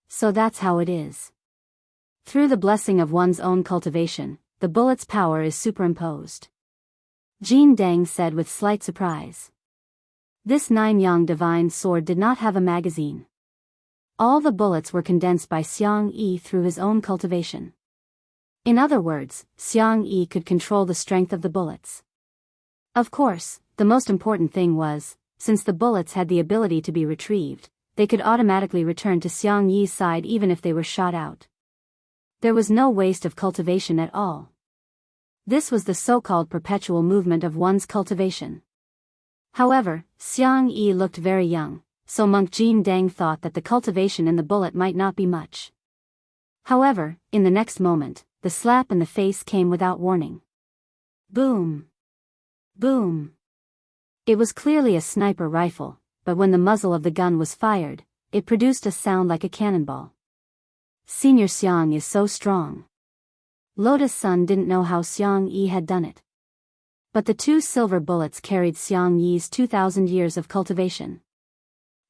So that's how it is. Through the blessing of one's own cultivation, the bullet's power is superimposed. Jin Deng said with slight surprise. This 9-yang divine sword did not have a magazine. All the bullets were condensed by Xiang Yi through his own cultivation. In other words, Xiang Yi could control the strength of the bullets. Of course, the most important thing was, since the bullets had the ability to be retrieved, they could automatically return to Xiang Yi's side even if they were shot out. There was no waste of cultivation at all. This was the so-called perpetual movement of one's cultivation. However, Xiang Yi looked very young, so monk Jin Deng thought that the cultivation in the bullet might not be much. However, in the next moment, the slap in the face came without warning. Boom! Boom! It was clearly a sniper rifle, but when the muzzle of the gun was fired, it produced a sound like a cannonball. Senior Xiang is so strong. Lotus Sun didn't know how Xiang Yi had done it. But the 2 silver bullets carried Xiang Yi's 2,000 years of cultivation.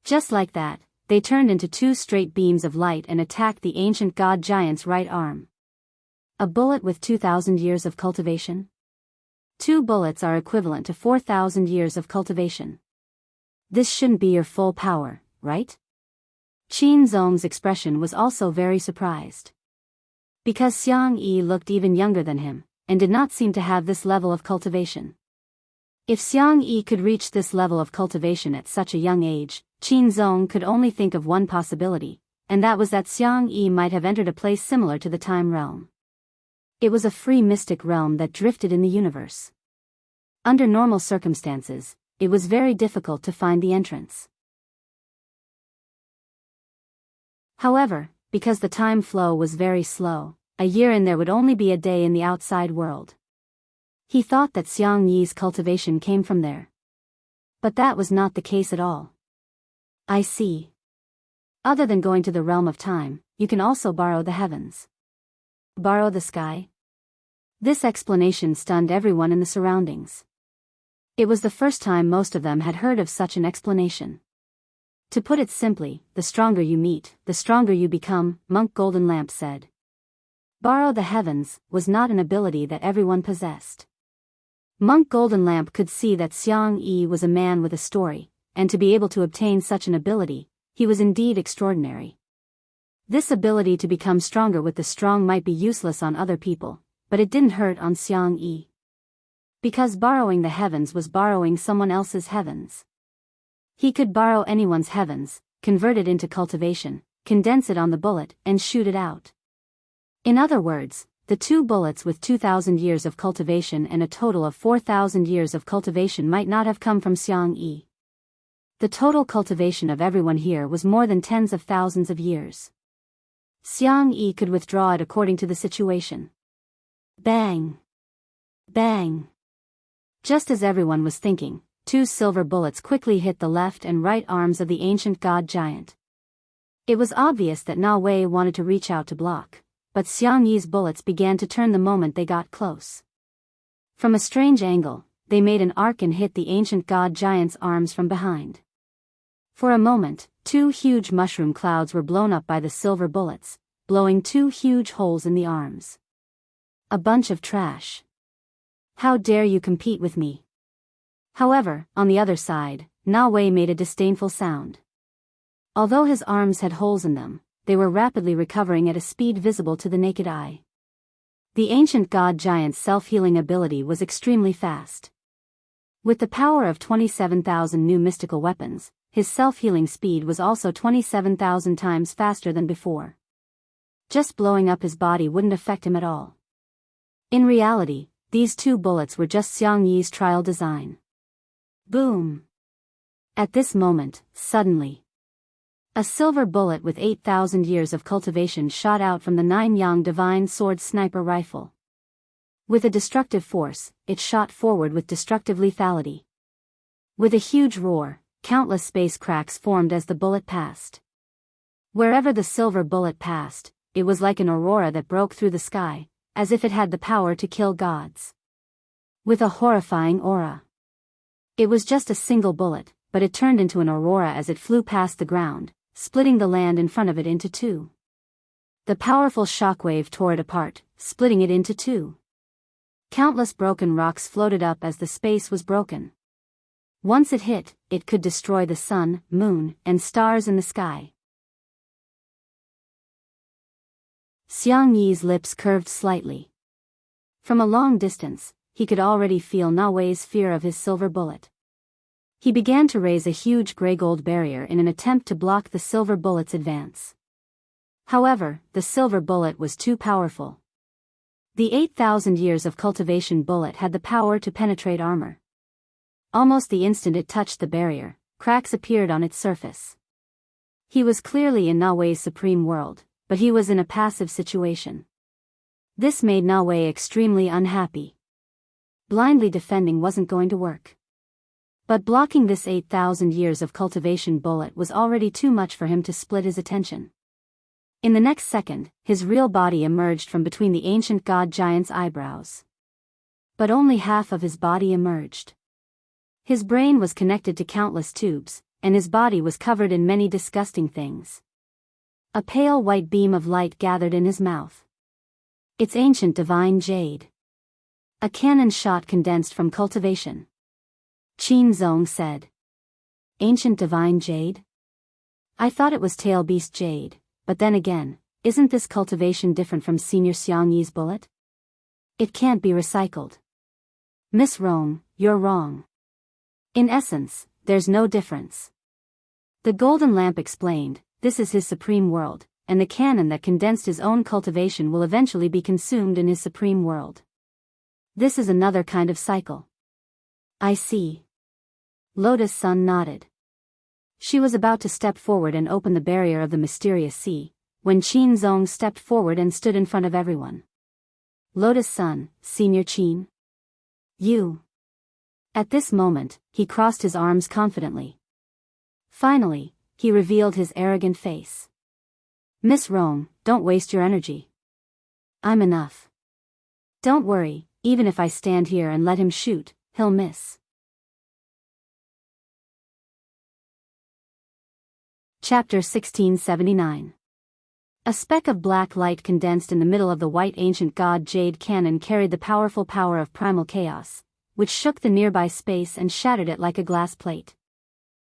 Just like that, they turned into 2 straight beams of light and attacked the ancient god giant's right arm. A bullet with 2,000 years of cultivation? 2 bullets are equivalent to 4,000 years of cultivation. This shouldn't be your full power, right? Qin Zong's expression was also very surprised. Because Xiang Yi looked even younger than him, and did not seem to have this level of cultivation. If Xiang Yi could reach this level of cultivation at such a young age, Qin Zong could only think of one possibility, and that was that Xiang Yi might have entered a place similar to the time realm. It was a free mystic realm that drifted in the universe. Under normal circumstances, it was very difficult to find the entrance. However, because the time flow was very slow, a year in there would only be a day in the outside world. He thought that Xiang Yi's cultivation came from there. But that was not the case at all. I see. Other than going to the realm of time, you can also borrow the heavens. Borrow the sky? This explanation stunned everyone in the surroundings. It was the first time most of them had heard of such an explanation. To put it simply, the stronger you meet, the stronger you become, Monk Golden Lamp said. Borrow the heavens was not an ability that everyone possessed. Monk Golden Lamp could see that Xiang Yi was a man with a story, and to be able to obtain such an ability, he was indeed extraordinary. This ability to become stronger with the strong might be useless on other people, but it didn't hurt on Xiang Yi. Because borrowing the heavens was borrowing someone else's heavens. He could borrow anyone's heavens, convert it into cultivation, condense it on the bullet, and shoot it out. In other words, the 2 bullets with 2,000 years of cultivation and a total of 4,000 years of cultivation might not have come from Xiang Yi. The total cultivation of everyone here was more than tens of thousands of years. Xiang Yi could withdraw it according to the situation. Bang! Bang! Just as everyone was thinking, 2 silver bullets quickly hit the left and right arms of the ancient god giant. It was obvious that Na Wei wanted to reach out to block, but Xiang Yi's bullets began to turn the moment they got close. From a strange angle, they made an arc and hit the ancient god giant's arms from behind. For a moment, 2 huge mushroom clouds were blown up by the silver bullets, blowing 2 huge holes in the arms. A bunch of trash. How dare you compete with me? However, on the other side, Na Wei made a disdainful sound. Although his arms had holes in them, they were rapidly recovering at a speed visible to the naked eye. The ancient god giant's self-healing ability was extremely fast. With the power of 27,000 new mystical weapons, his self-healing speed was also 27,000 times faster than before. Just blowing up his body wouldn't affect him at all. In reality, these 2 bullets were just Xiang Yi's trial design. Boom! At this moment, suddenly, a silver bullet with 8,000 years of cultivation shot out from the 9-yang divine sword sniper rifle. With a destructive force, it shot forward with destructive lethality. With a huge roar, countless space cracks formed as the bullet passed. Wherever the silver bullet passed, it was like an aurora that broke through the sky, as if it had the power to kill gods. With a horrifying aura. It was just a single bullet, but it turned into an aurora as it flew past the ground, splitting the land in front of it into 2. The powerful shockwave tore it apart, splitting it into 2. Countless broken rocks floated up as the space was broken. Once it hit, it could destroy the sun, moon, and stars in the sky. Xiang Yi's lips curved slightly. From a long distance, he could already feel Na Wei's fear of his silver bullet. He began to raise a huge gray-gold barrier in an attempt to block the silver bullet's advance. However, the silver bullet was too powerful. The 8,000 years of cultivation bullet had the power to penetrate armor. Almost the instant it touched the barrier, cracks appeared on its surface. He was clearly in Na Wei's supreme world, but he was in a passive situation. This made Na Wei extremely unhappy. Blindly defending wasn't going to work. But blocking this 8,000 years of cultivation bullet was already too much for him to split his attention. In the next second, his real body emerged from between the ancient god giant's eyebrows. But only half of his body emerged. His brain was connected to countless tubes, and his body was covered in many disgusting things. A pale white beam of light gathered in his mouth. It's ancient divine jade. A cannon shot condensed from cultivation. Qin Zong said. Ancient divine jade? I thought it was tail beast jade, but then again, isn't this cultivation different from Senior Xiang Yi's bullet? It can't be recycled. Miss Rong, you're wrong. In essence, there's no difference. The golden lamp explained, this is his supreme world, and the cannon that condensed his own cultivation will eventually be consumed in his supreme world. This is another kind of cycle. I see. Lotus Sun nodded. She was about to step forward and open the barrier of the mysterious sea, when Qin Zong stepped forward and stood in front of everyone. Lotus Sun, Senior Qin. You. At this moment, he crossed his arms confidently. Finally, he revealed his arrogant face. Miss Rong, don't waste your energy. I'm enough. Don't worry, even if I stand here and let him shoot, he'll miss. Chapter 1679. A speck of black light condensed in the middle of the white ancient god jade cannon carried the powerful power of primal chaos, which shook the nearby space and shattered it like a glass plate.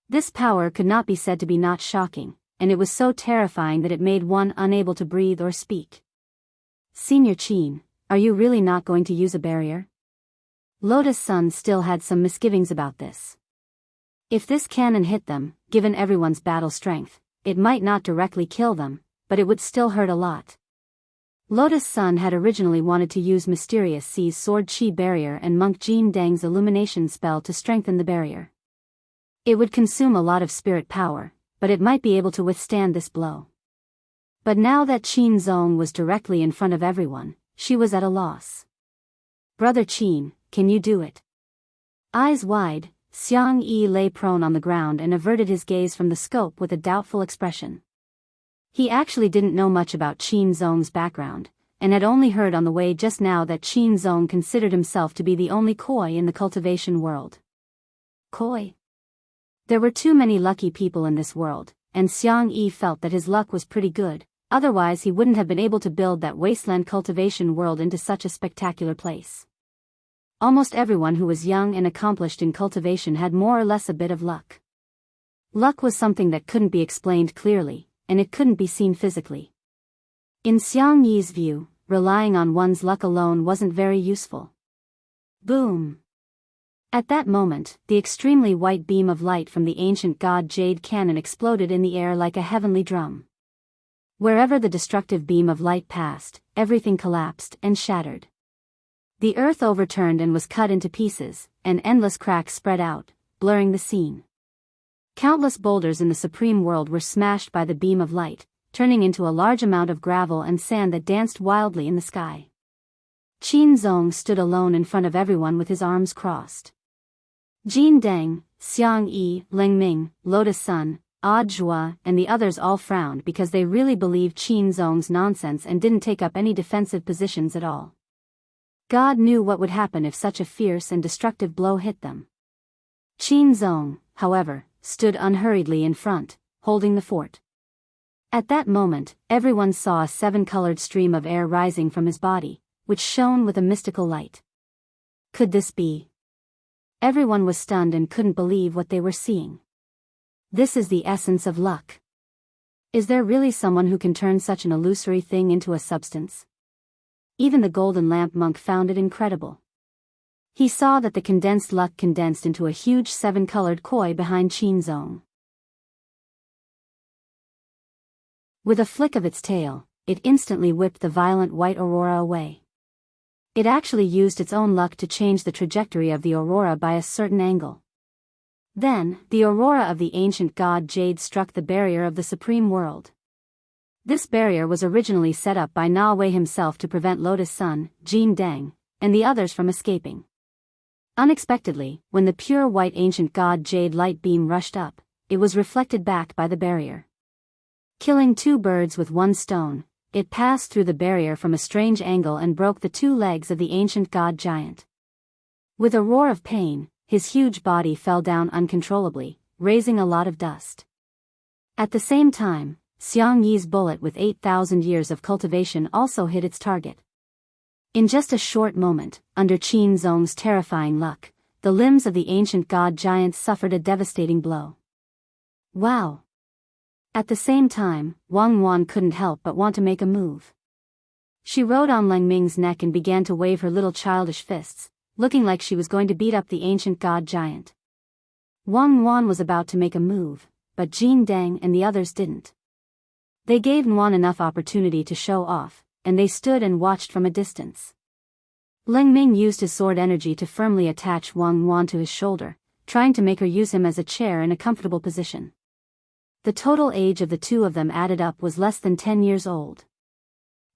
This power could not be said to be not shocking, and it was so terrifying that it made one unable to breathe or speak. Senior Qin, are you really not going to use a barrier? Lotus Sun still had some misgivings about this. If this cannon hit them, given everyone's battle strength, it might not directly kill them, but it would still hurt a lot. Lotus Sun had originally wanted to use Mysterious Sea's Sword Chi barrier and Monk Jin Deng's illumination spell to strengthen the barrier. It would consume a lot of spirit power, but it might be able to withstand this blow. But now that Qin Zong was directly in front of everyone, she was at a loss. Brother Qin, can you do it? Eyes wide, Xiang Yi lay prone on the ground and averted his gaze from the scope with a doubtful expression. He actually didn't know much about Qin Zong's background, and had only heard on the way just now that Qin Zong considered himself to be the only koi in the cultivation world. Koi? There were too many lucky people in this world, and Xiang Yi felt that his luck was pretty good, otherwise he wouldn't have been able to build that wasteland cultivation world into such a spectacular place. Almost everyone who was young and accomplished in cultivation had more or less a bit of luck. Luck was something that couldn't be explained clearly, and it couldn't be seen physically. In Xiang Yi's view, relying on one's luck alone wasn't very useful. Boom! At that moment, the extremely white beam of light from the ancient god Jade cannon exploded in the air like a heavenly drum. Wherever the destructive beam of light passed, everything collapsed and shattered. The earth overturned and was cut into pieces, and endless cracks spread out, blurring the scene. Countless boulders in the supreme world were smashed by the beam of light, turning into a large amount of gravel and sand that danced wildly in the sky. Qin Zong stood alone in front of everyone with his arms crossed. Jin Deng, Xiang Yi, Leng Ming, Lotus Sun, Zhua, and the others all frowned because they really believed Qin Zong's nonsense and didn't take up any defensive positions at all. God knew what would happen if such a fierce and destructive blow hit them. Qin Zong, however, stood unhurriedly in front, holding the fort. At that moment, everyone saw a seven-colored stream of air rising from his body, which shone with a mystical light. Could this be? Everyone was stunned and couldn't believe what they were seeing. This is the essence of luck. Is there really someone who can turn such an illusory thing into a substance? Even the Golden Lamp monk found it incredible. He saw that the condensed luck condensed into a huge seven-colored koi behind Qin Zong. With a flick of its tail, it instantly whipped the violent white aurora away. It actually used its own luck to change the trajectory of the aurora by a certain angle. Then, the aurora of the ancient god Jade struck the barrier of the supreme world. This barrier was originally set up by Na Wei himself to prevent Lotus Sun, Jin Deng, and the others from escaping. Unexpectedly, when the pure white ancient god Jade light beam rushed up, it was reflected back by the barrier. Killing two birds with one stone, it passed through the barrier from a strange angle and broke the two legs of the ancient god giant. With a roar of pain, his huge body fell down uncontrollably, raising a lot of dust. At the same time, Xiang Yi's bullet with 8,000 years of cultivation also hit its target. In just a short moment, under Qin Zong's terrifying luck, the limbs of the ancient god giant suffered a devastating blow. Wow! At the same time, Wang Wan couldn't help but want to make a move. She rode on Leng Ming's neck and began to wave her little childish fists, looking like she was going to beat up the ancient god giant. Wang Wan was about to make a move, but Jin Deng and the others didn't. They gave Wan enough opportunity to show off, and they stood and watched from a distance. Leng Ming used his sword energy to firmly attach Wang Wan to his shoulder, trying to make her use him as a chair in a comfortable position. The total age of the two of them added up was less than 10 years old.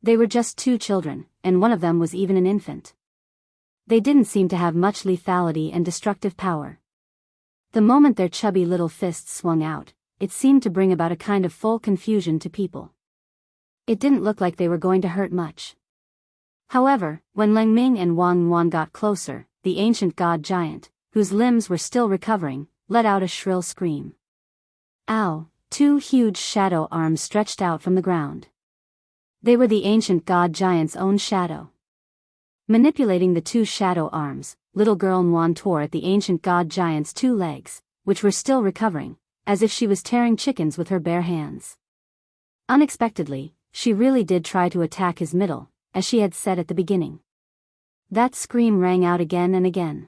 They were just two children, and one of them was even an infant. They didn't seem to have much lethality and destructive power. The moment their chubby little fists swung out, it seemed to bring about a kind of full confusion to people. It didn't look like they were going to hurt much. However, when Leng Ming and Wang Wan got closer, the ancient god giant, whose limbs were still recovering, let out a shrill scream. Ow! Two huge shadow arms stretched out from the ground. They were the ancient god giant's own shadow. Manipulating the two shadow arms, little girl Nuan tore at the ancient god giant's two legs, which were still recovering, as if she was tearing chickens with her bare hands. Unexpectedly, she really did try to attack his middle, as she had said at the beginning. That scream rang out again and again.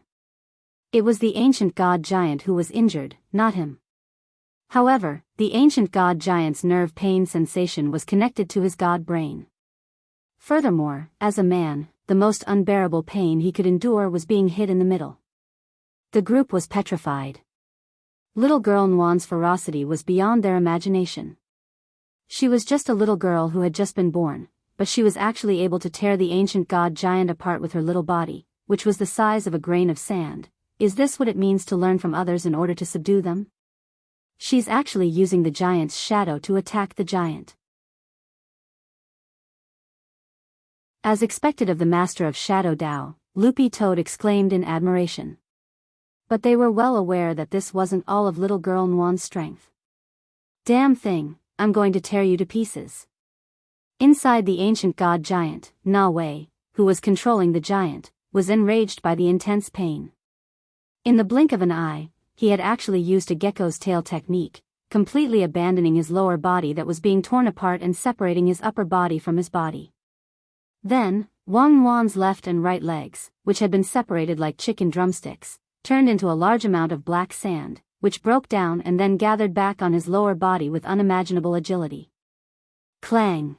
It was the ancient god giant who was injured, not him. However, the ancient god giant's nerve pain sensation was connected to his god brain. Furthermore, as a man, the most unbearable pain he could endure was being hit in the middle. The group was petrified. Little girl Nuan's ferocity was beyond their imagination. She was just a little girl who had just been born, but she was actually able to tear the ancient god giant apart with her little body, which was the size of a grain of sand. Is this what it means to learn from others in order to subdue them? She's actually using the giant's shadow to attack the giant. As expected of the master of Shadow Dao, Loopy Toad exclaimed in admiration. But they were well aware that this wasn't all of little girl Nuan's strength. Damn thing, I'm going to tear you to pieces. Inside the ancient god giant, Na Wei, who was controlling the giant, was enraged by the intense pain. In the blink of an eye, he had actually used a gecko's tail technique, completely abandoning his lower body that was being torn apart and separating his upper body from his body. Then, Wang Wan's left and right legs, which had been separated like chicken drumsticks, turned into a large amount of black sand, which broke down and then gathered back on his lower body with unimaginable agility. Clang!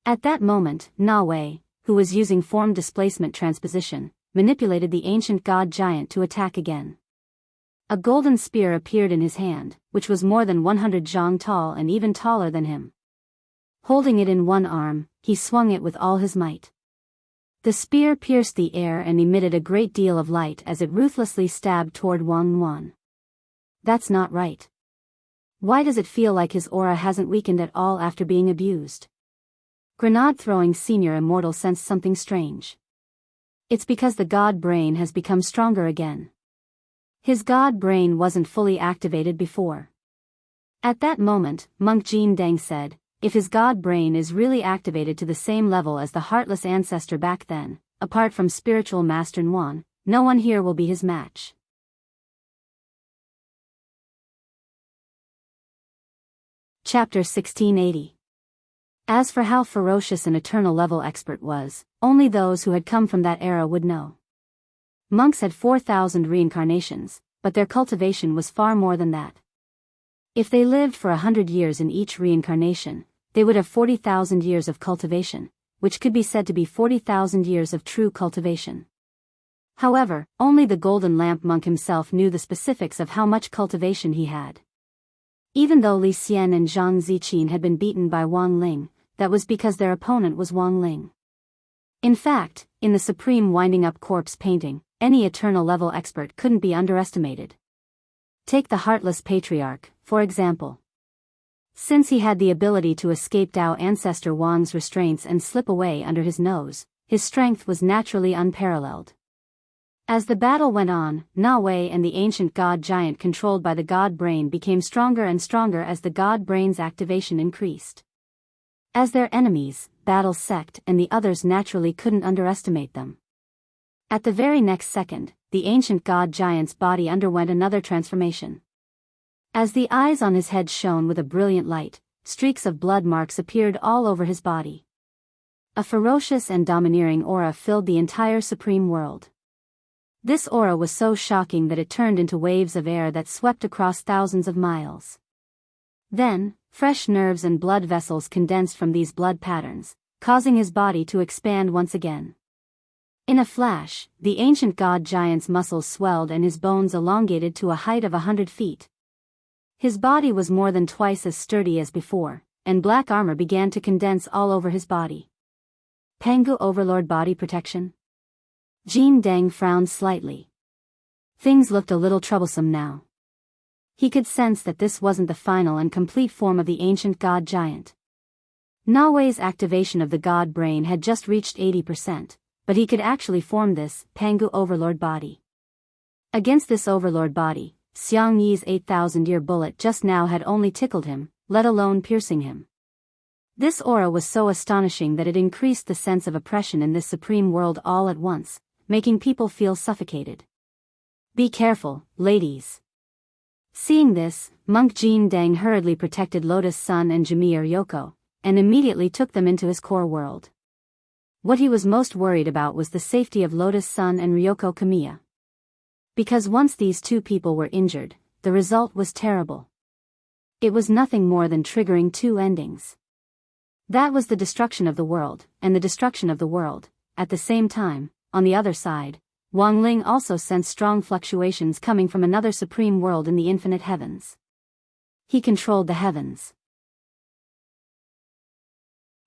At that moment, Na Wei, who was using form displacement transposition, manipulated the ancient god giant to attack again. A golden spear appeared in his hand, which was more than 100 zhang tall and even taller than him. Holding it in one arm, he swung it with all his might. The spear pierced the air and emitted a great deal of light as it ruthlessly stabbed toward Wang Wan. That's not right. Why does it feel like his aura hasn't weakened at all after being abused? Grenade-throwing senior immortal sensed something strange. It's because the god brain has become stronger again. His god brain wasn't fully activated before. At that moment, Monk Jin Deng said, if his god brain is really activated to the same level as the heartless ancestor back then, apart from spiritual master Nuan, no one here will be his match. Chapter 1680. As for how ferocious an eternal level expert was, only those who had come from that era would know. Monks had 4,000 reincarnations, but their cultivation was far more than that. If they lived for 100 years in each reincarnation, they would have 40,000 years of cultivation, which could be said to be 40,000 years of true cultivation. However, only the Golden Lamp monk himself knew the specifics of how much cultivation he had. Even though Li Xian and Zhang Ziqin had been beaten by Wang Ling, that was because their opponent was Wang Ling. In fact, in the supreme winding-up corpse painting, any eternal level expert couldn't be underestimated. Take the Heartless Patriarch, for example. Since he had the ability to escape Dao ancestor Wang's restraints and slip away under his nose, his strength was naturally unparalleled. As the battle went on, Na Wei and the ancient god giant controlled by the god brain became stronger and stronger as the god brain's activation increased. As their enemies, Battle Sect and the others naturally couldn't underestimate them. At the very next second, the ancient god giant's body underwent another transformation. As the eyes on his head shone with a brilliant light, streaks of blood marks appeared all over his body. A ferocious and domineering aura filled the entire supreme world. This aura was so shocking that it turned into waves of air that swept across thousands of miles. Then, fresh nerves and blood vessels condensed from these blood patterns, causing his body to expand once again. In a flash, the ancient god giant's muscles swelled and his bones elongated to a height of 100 feet. His body was more than twice as sturdy as before, and black armor began to condense all over his body. Pangu Overlord Body Protection? Jin Deng frowned slightly. Things looked a little troublesome now. He could sense that this wasn't the final and complete form of the ancient god giant. Na Wei's activation of the god brain had just reached 80%, but he could actually form this Pangu Overlord body. Against this overlord body, Xiang Yi's 8,000-year bullet just now had only tickled him, let alone piercing him. This aura was so astonishing that it increased the sense of oppression in this supreme world all at once, making people feel suffocated. Be careful, ladies. Seeing this, Monk Jin Deng hurriedly protected Lotus Sun and Jameer Yoko, and immediately took them into his core world. What he was most worried about was the safety of Lotus Sun and Ryoko Kamiya. Because once these two people were injured, the result was terrible. It was nothing more than triggering two endings. That was the destruction of the world, and the destruction of the world. At the same time, on the other side, Wang Ling also sensed strong fluctuations coming from another supreme world in the infinite heavens. He controlled the heavens.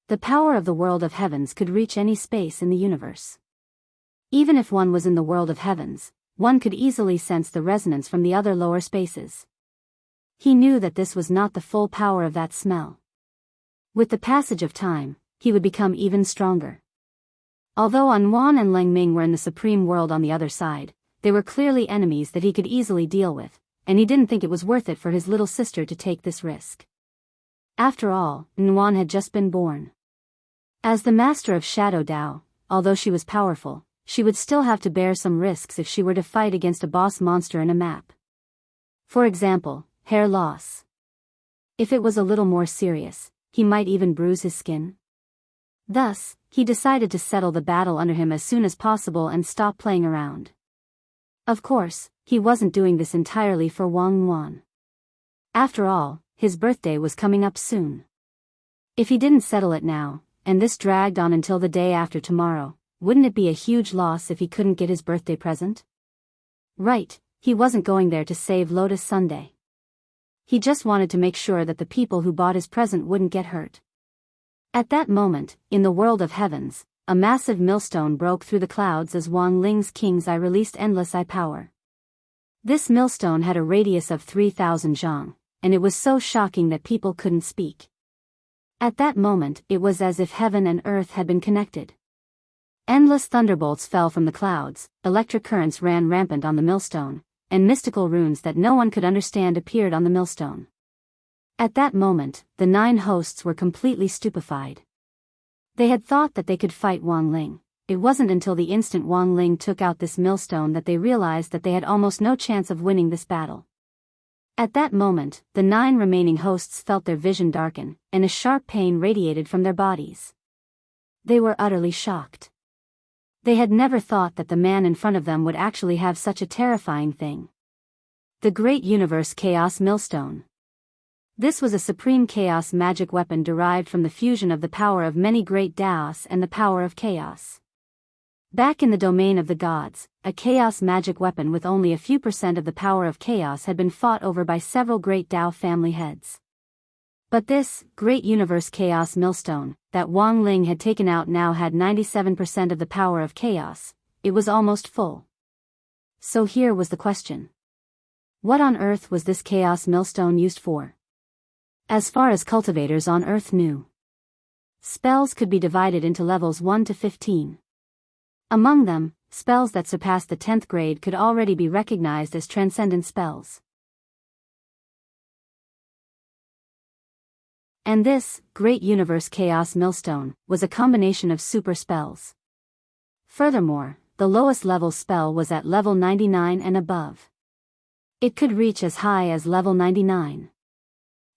The power of the world of heavens could reach any space in the universe. Even if one was in the world of heavens, one could easily sense the resonance from the other lower spaces. He knew that this was not the full power of that smell. With the passage of time, he would become even stronger. Although Anwan and Leng Ming were in the supreme world on the other side, they were clearly enemies that he could easily deal with, and he didn't think it was worth it for his little sister to take this risk. After all, Anwan had just been born. As the master of Shadow Dao, although she was powerful, she would still have to bear some risks if she were to fight against a boss monster in a map. For example, hair loss. If it was a little more serious, he might even bruise his skin. Thus, he decided to settle the battle under him as soon as possible and stop playing around. Of course, he wasn't doing this entirely for Wang Yuan. After all, his birthday was coming up soon. If he didn't settle it now, and this dragged on until the day after tomorrow, wouldn't it be a huge loss if he couldn't get his birthday present? Right, he wasn't going there to save Lotus Sunday. He just wanted to make sure that the people who bought his present wouldn't get hurt. At that moment, in the world of heavens, a massive millstone broke through the clouds as Wang Ling's king's eye released endless eye power. This millstone had a radius of 3,000 zhang, and it was so shocking that people couldn't speak. At that moment, it was as if heaven and earth had been connected. Endless thunderbolts fell from the clouds, electric currents ran rampant on the millstone, and mystical runes that no one could understand appeared on the millstone. At that moment, the 9 hosts were completely stupefied. They had thought that they could fight Wang Ling. It wasn't until the instant Wang Ling took out this millstone that they realized that they had almost no chance of winning this battle. At that moment, the 9 remaining hosts felt their vision darken, and a sharp pain radiated from their bodies. They were utterly shocked. They had never thought that the man in front of them would actually have such a terrifying thing. The Great Universe Chaos Millstone. This was a supreme chaos magic weapon derived from the fusion of the power of many great Daos and the power of chaos. Back in the domain of the gods, a chaos magic weapon with only a few % of the power of chaos had been fought over by several great Dao family heads. But this Great Universe Chaos Millstone that Wang Ling had taken out now had 97% of the power of chaos. It was almost full. So here was the question. What on earth was this chaos millstone used for? As far as cultivators on Earth knew, spells could be divided into levels 1 to 15. Among them, spells that surpassed the 10th grade could already be recognized as transcendent spells. And this Great Universe Chaos Millstone was a combination of super spells. Furthermore, the lowest level spell was at level 99 and above. It could reach as high as level 99.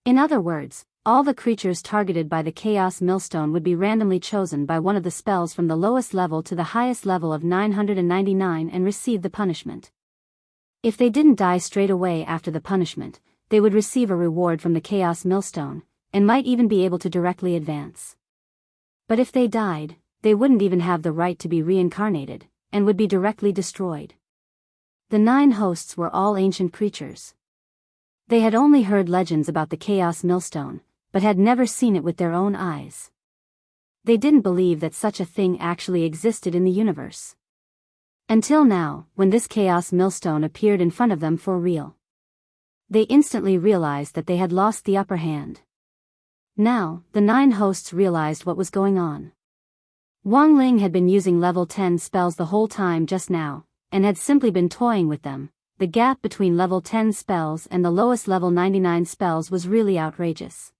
In other words, all the creatures targeted by the Chaos Millstone would be randomly chosen by one of the spells from the lowest level to the highest level of 999 and receive the punishment. If they didn't die straight away after the punishment, they would receive a reward from the Chaos Millstone, and might even be able to directly advance. But if they died, they wouldn't even have the right to be reincarnated, and would be directly destroyed. The 9 hosts were all ancient creatures. They had only heard legends about the Chaos Millstone, but had never seen it with their own eyes. They didn't believe that such a thing actually existed in the universe. Until now, when this Chaos Millstone appeared in front of them for real. They instantly realized that they had lost the upper hand. Now, the 9 hosts realized what was going on. Wang Ling had been using level 10 spells the whole time just now, and had simply been toying with them. The gap between level 10 spells and the lowest level 99 spells was really outrageous.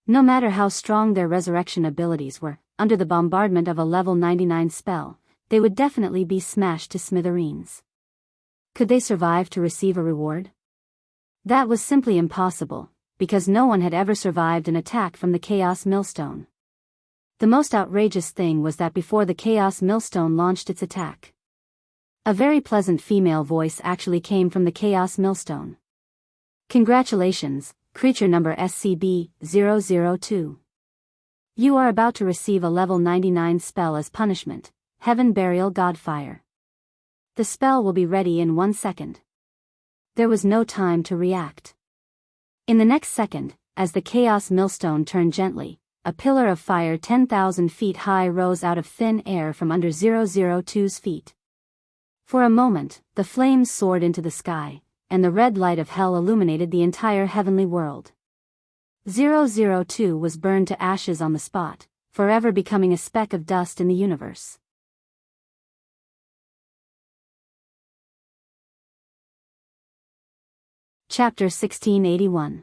No matter how strong their resurrection abilities were, under the bombardment of a level 99 spell, they would definitely be smashed to smithereens. Could they survive to receive a reward? That was simply impossible, because no one had ever survived an attack from the Chaos Millstone. The most outrageous thing was that before the Chaos Millstone launched its attack, a very pleasant female voice actually came from the Chaos Millstone. Congratulations, creature number SCB-002. You are about to receive a level 99 spell as punishment, Heaven Burial Godfire. The spell will be ready in 1 second. There was no time to react. In the next second, as the Chaos Millstone turned gently, a pillar of fire 10,000 feet high rose out of thin air from under 002's feet. For a moment, the flames soared into the sky, and the red light of hell illuminated the entire heavenly world. 002 was burned to ashes on the spot, forever becoming a speck of dust in the universe. Chapter 1681.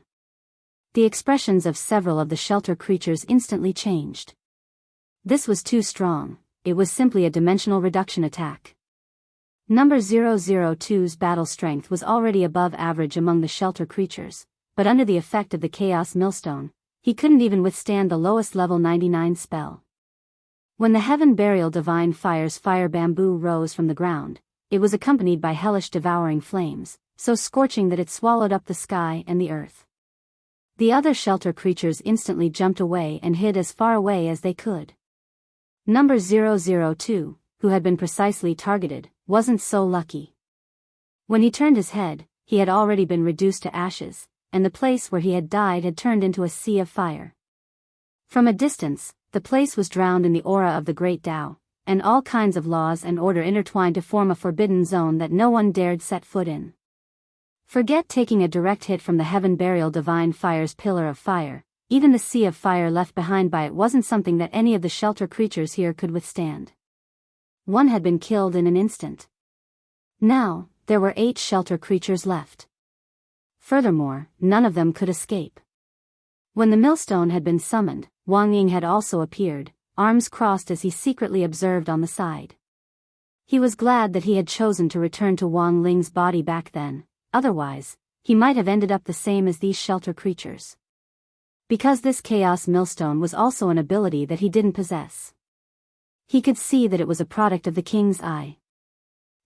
The expressions of several of the shelter creatures instantly changed. This was too strong, it was simply a dimensional reduction attack. Number 002's battle strength was already above average among the shelter creatures, but under the effect of the Chaos Millstone, he couldn't even withstand the lowest level 99 spell. When the heaven burial divine fire's fire bamboo rose from the ground, it was accompanied by hellish devouring flames, so scorching that it swallowed up the sky and the earth. The other shelter creatures instantly jumped away and hid as far away as they could. Number 002, who had been precisely targeted, wasn't so lucky. When he turned his head, he had already been reduced to ashes, and the place where he had died had turned into a sea of fire. From a distance, the place was drowned in the aura of the great Tao, and all kinds of laws and order intertwined to form a forbidden zone that no one dared set foot in. Forget taking a direct hit from the heaven burial divine fire's pillar of fire, even the sea of fire left behind by it wasn't something that any of the shelter creatures here could withstand. One had been killed in an instant. Now, there were 8 shelter creatures left. Furthermore, none of them could escape. When the millstone had been summoned, Wang Ying had also appeared, arms crossed as he secretly observed on the side. He was glad that he had chosen to return to Wang Ling's body back then, otherwise, he might have ended up the same as these shelter creatures. Because this chaos millstone was also an ability that he didn't possess. He could see that it was a product of the king's eye.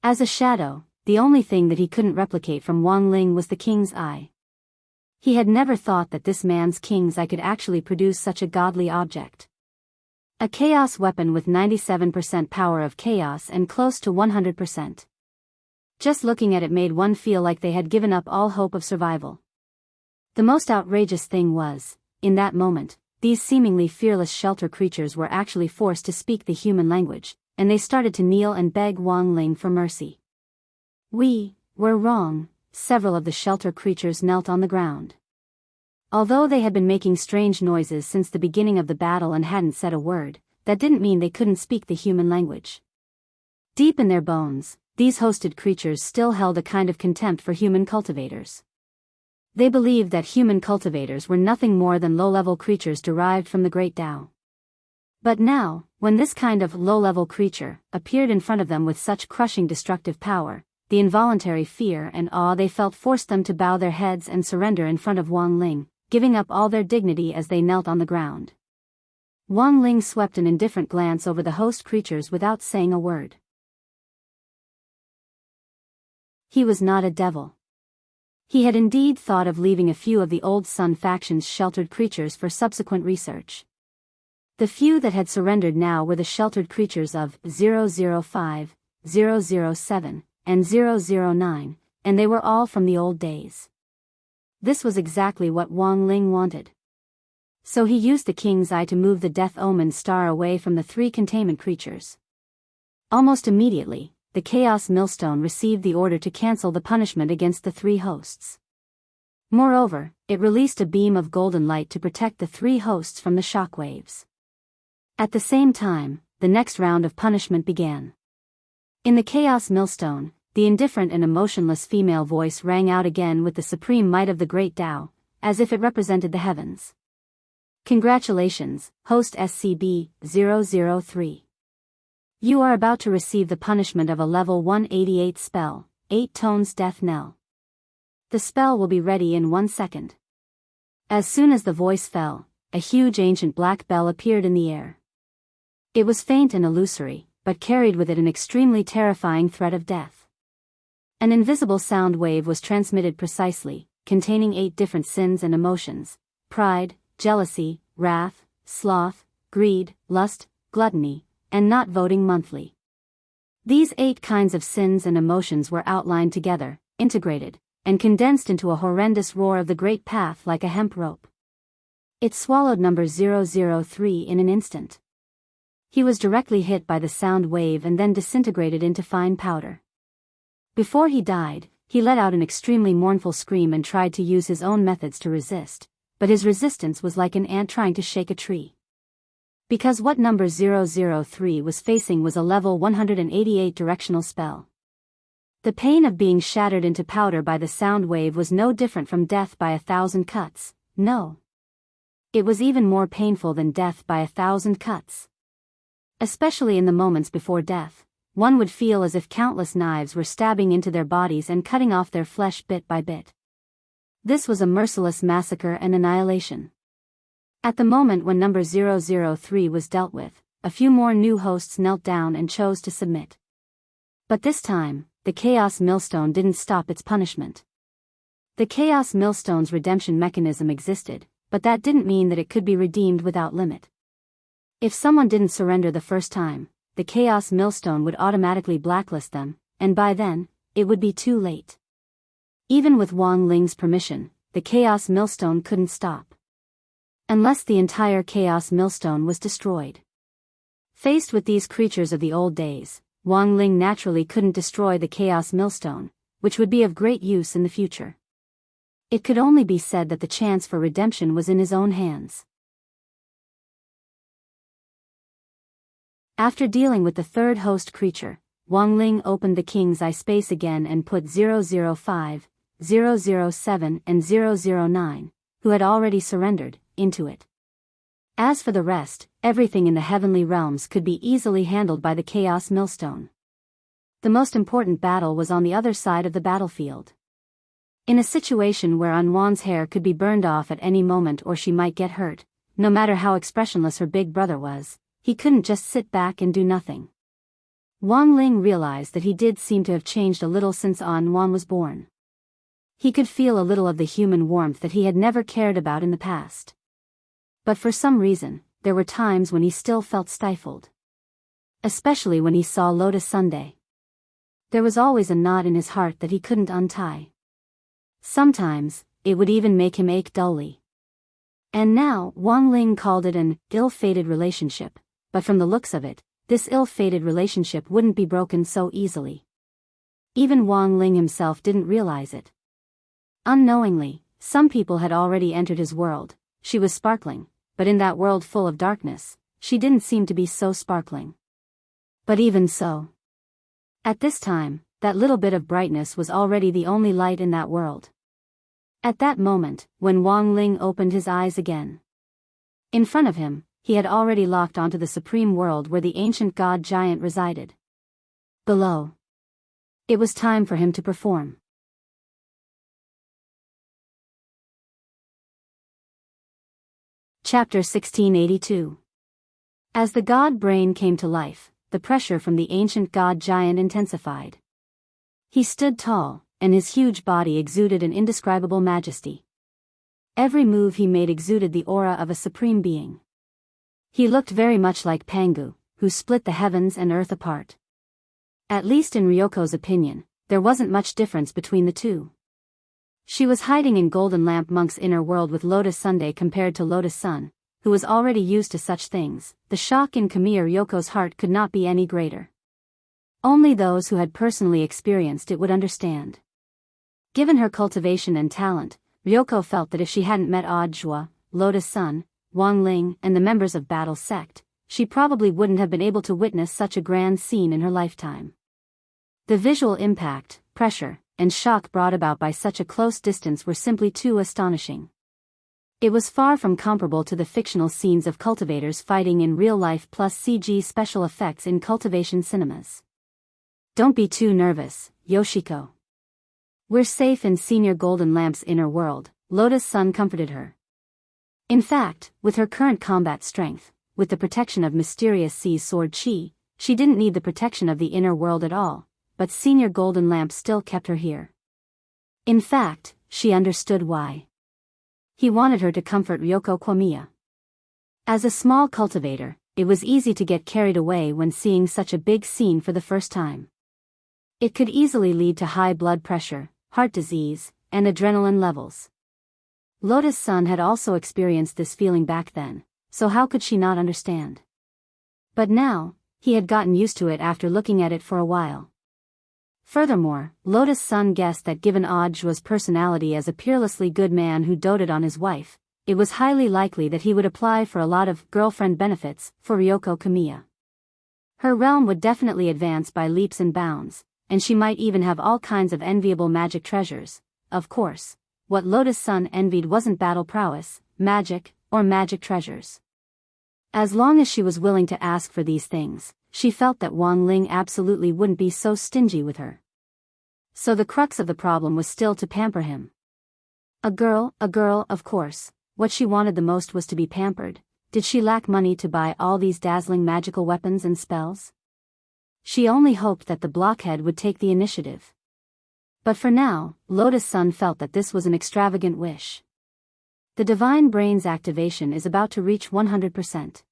As a shadow, the only thing that he couldn't replicate from Wang Ling was the king's eye. He had never thought that this man's king's eye could actually produce such a godly object. A chaos weapon with 97% power of chaos and close to 100%. Just looking at it made one feel like they had given up all hope of survival. The most outrageous thing was, in that moment, these seemingly fearless shelter creatures were actually forced to speak the human language, and they started to kneel and beg Wang Ling for mercy. "We were wrong," several of the shelter creatures knelt on the ground. Although they had been making strange noises since the beginning of the battle and hadn't said a word, that didn't mean they couldn't speak the human language. Deep in their bones, these hosted creatures still held a kind of contempt for human cultivators. They believed that human cultivators were nothing more than low-level creatures derived from the great Tao. But now, when this kind of low-level creature appeared in front of them with such crushing destructive power, the involuntary fear and awe they felt forced them to bow their heads and surrender in front of Wang Ling, giving up all their dignity as they knelt on the ground. Wang Ling swept an indifferent glance over the host creatures without saying a word. He was not a devil. He had indeed thought of leaving a few of the old Sun faction's sheltered creatures for subsequent research. The few that had surrendered now were the sheltered creatures of 005, 007, and 009, and they were all from the old days. This was exactly what Wang Ling wanted. So he used the king's eye to move the death omen star away from the 3 containment creatures. Almost immediately, the Chaos Millstone received the order to cancel the punishment against the 3 hosts. Moreover, it released a beam of golden light to protect the 3 hosts from the shockwaves. At the same time, the next round of punishment began. In the Chaos Millstone, the indifferent and emotionless female voice rang out again with the supreme might of the great Tao, as if it represented the heavens. "Congratulations, host SCB-003. You are about to receive the punishment of a level 188 spell, 8 tones death knell. The spell will be ready in 1 second." As soon as the voice fell, a huge ancient black bell appeared in the air. It was faint and illusory, but carried with it an extremely terrifying threat of death. An invisible sound wave was transmitted precisely, containing 8 different sins and emotions: pride, jealousy, wrath, sloth, greed, lust, gluttony, and not voting monthly. These 8 kinds of sins and emotions were outlined together, integrated, and condensed into a horrendous roar of the great path like a hemp rope. It swallowed number 003 in an instant. He was directly hit by the sound wave and then disintegrated into fine powder. Before he died, he let out an extremely mournful scream and tried to use his own methods to resist, but his resistance was like an ant trying to shake a tree. Because what number 003 was facing was a level 188 directional spell. The pain of being shattered into powder by the sound wave was no different from death by 1,000 cuts, no. It was even more painful than death by 1,000 cuts. Especially in the moments before death, one would feel as if countless knives were stabbing into their bodies and cutting off their flesh bit by bit. This was a merciless massacre and annihilation. At the moment when number 003 was dealt with, a few more new hosts knelt down and chose to submit. But this time, the Chaos Millstone didn't stop its punishment. The Chaos Millstone's redemption mechanism existed, but that didn't mean that it could be redeemed without limit. If someone didn't surrender the first time, the Chaos Millstone would automatically blacklist them, and by then, it would be too late. Even with Wang Ling's permission, the Chaos Millstone couldn't stop. Unless the entire Chaos Millstone was destroyed. Faced with these creatures of the old days, Wang Ling naturally couldn't destroy the Chaos Millstone, which would be of great use in the future. It could only be said that the chance for redemption was in his own hands. After dealing with the third host creature, Wang Ling opened the King's Eye space again and put 005, 007 and 009, who had already surrendered, into it. As for the rest, everything in the heavenly realms could be easily handled by the Chaos Millstone. The most important battle was on the other side of the battlefield. In a situation where Anwan's hair could be burned off at any moment or she might get hurt, no matter how expressionless her big brother was, he couldn't just sit back and do nothing. Wang Ling realized that he did seem to have changed a little since Anwan was born. He could feel a little of the human warmth that he had never cared about in the past. But for some reason, there were times when he still felt stifled. Especially when he saw Lotus Sunday. There was always a knot in his heart that he couldn't untie. Sometimes, it would even make him ache dully. And now, Wang Ling called it an ill-fated relationship, but from the looks of it, this ill-fated relationship wouldn't be broken so easily. Even Wang Ling himself didn't realize it. Unknowingly, some people had already entered his world. She was sparkling, but in that world full of darkness, she didn't seem to be so sparkling. But even so, at this time, that little bit of brightness was already the only light in that world. At that moment, when Wang Ling opened his eyes again, in front of him, he had already locked onto the supreme world where the ancient god giant resided. Below, it was time for him to perform. Chapter 1682. As the god brain came to life, the pressure from the ancient god giant intensified. He stood tall, and his huge body exuded an indescribable majesty. Every move he made exuded the aura of a supreme being. He looked very much like Pangu, who split the heavens and earth apart. At least in Ryoko's opinion, there wasn't much difference between the two. She was hiding in Golden Lamp Monk's inner world with Lotus Sunday compared to Lotus Sun, who was already used to such things. The shock in Kamiya Ryoko's heart could not be any greater. Only those who had personally experienced it would understand. Given her cultivation and talent, Ryoko felt that if she hadn't met Odd Zhua, Lotus Sun, Wang Ling, and the members of Battle Sect, she probably wouldn't have been able to witness such a grand scene in her lifetime. The visual impact, pressure, and shock brought about by such a close distance were simply too astonishing. It was far from comparable to the fictional scenes of cultivators fighting in real life plus CG special effects in cultivation cinemas. Don't be too nervous, Yoshiko. We're safe in Senior Golden Lamp's inner world, Lotus Sun comforted her. In fact, with her current combat strength, with the protection of Mysterious Sea's sword chi, she didn't need the protection of the inner world at all, but Senior Golden Lamp still kept her here. In fact, she understood why. He wanted her to comfort Ryoko Kwamiya. As a small cultivator, it was easy to get carried away when seeing such a big scene for the first time. It could easily lead to high blood pressure, heart disease, and adrenaline levels. Lotus Sun had also experienced this feeling back then, so how could she not understand? But now, he had gotten used to it after looking at it for a while. Furthermore, Lotus Sun guessed that given Odd Zhua's personality as a peerlessly good man who doted on his wife, it was highly likely that he would apply for a lot of girlfriend benefits for Ryoko Kamiya. Her realm would definitely advance by leaps and bounds, and she might even have all kinds of enviable magic treasures. Of course, what Lotus Sun envied wasn't battle prowess, magic, or magic treasures. As long as she was willing to ask for these things, she felt that Wang Ling absolutely wouldn't be so stingy with her. So the crux of the problem was still to pamper him. A girl, of course, what she wanted the most was to be pampered, did she lack money to buy all these dazzling magical weapons and spells? She only hoped that the blockhead would take the initiative. But for now, Lotus Sun felt that this was an extravagant wish. The Divine Brain's activation is about to reach 100%.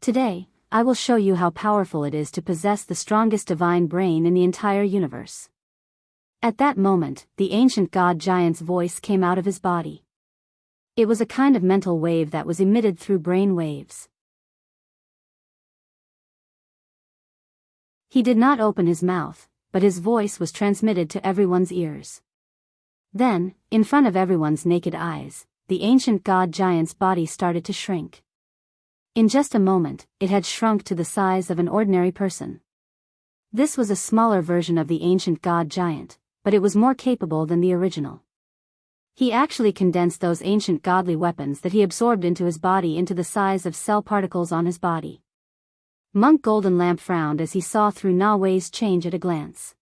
Today, I will show you how powerful it is to possess the strongest divine brain in the entire universe. At that moment, the ancient god giant's voice came out of his body. It was a kind of mental wave that was emitted through brain waves. He did not open his mouth, but his voice was transmitted to everyone's ears. Then, in front of everyone's naked eyes, the ancient god giant's body started to shrink. In just a moment, it had shrunk to the size of an ordinary person. This was a smaller version of the ancient god giant, but it was more capable than the original. He actually condensed those ancient godly weapons that he absorbed into his body into the size of cell particles on his body. Monk Golden Lamp frowned as he saw through Na Wei's change at a glance.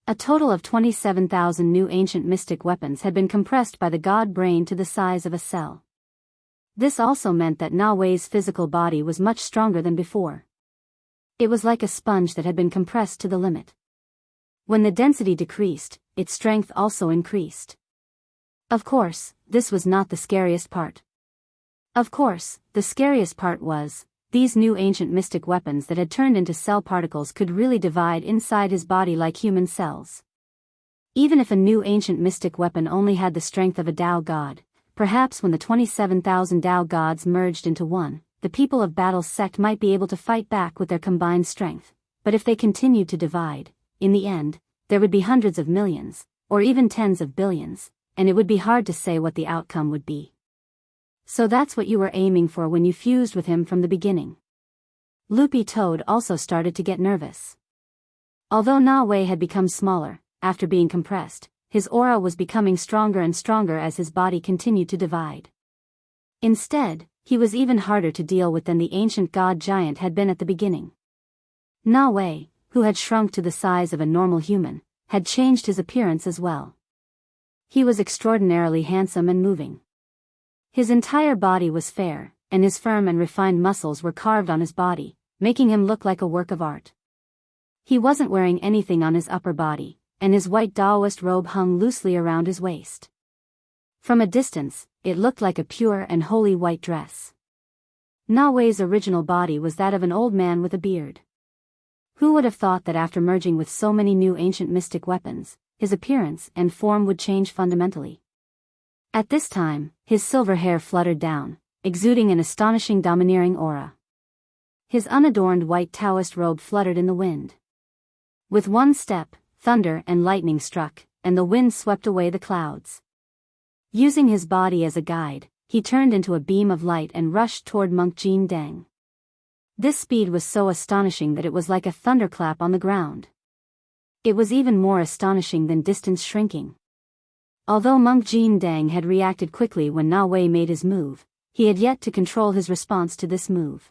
A total of 27,000 new ancient mystic weapons had been compressed by the god brain to the size of a cell. This also meant that Na Wei's physical body was much stronger than before. It was like a sponge that had been compressed to the limit. When the density decreased, its strength also increased. Of course, this was not the scariest part. Of course, the scariest part was, these new ancient mystic weapons that had turned into cell particles could really divide inside his body like human cells. Even if a new ancient mystic weapon only had the strength of a Tao god, perhaps when the 27,000 Tao gods merged into one, the people of Battle's sect might be able to fight back with their combined strength, but if they continued to divide, in the end, there would be hundreds of millions, or even tens of billions, and it would be hard to say what the outcome would be. So that's what you were aiming for when you fused with him from the beginning. Loopy Toad also started to get nervous. Although Na Wei had become smaller, after being compressed, his aura was becoming stronger and stronger as his body continued to divide. Instead, he was even harder to deal with than the ancient god giant had been at the beginning. Na Wei, who had shrunk to the size of a normal human, had changed his appearance as well. He was extraordinarily handsome and moving. His entire body was fair, and his firm and refined muscles were carved on his body, making him look like a work of art. He wasn't wearing anything on his upper body, and his white Taoist robe hung loosely around his waist. From a distance, it looked like a pure and holy white dress. Na Wei's original body was that of an old man with a beard. Who would have thought that after merging with so many new ancient mystic weapons, his appearance and form would change fundamentally? At this time, his silver hair fluttered down, exuding an astonishing domineering aura. His unadorned white Taoist robe fluttered in the wind. With one step, thunder and lightning struck, and the wind swept away the clouds. Using his body as a guide, he turned into a beam of light and rushed toward Monk Jin Deng. This speed was so astonishing that it was like a thunderclap on the ground. It was even more astonishing than distance shrinking. Although Monk Jin Deng had reacted quickly when Na Wei made his move, he had yet to control his response to this move.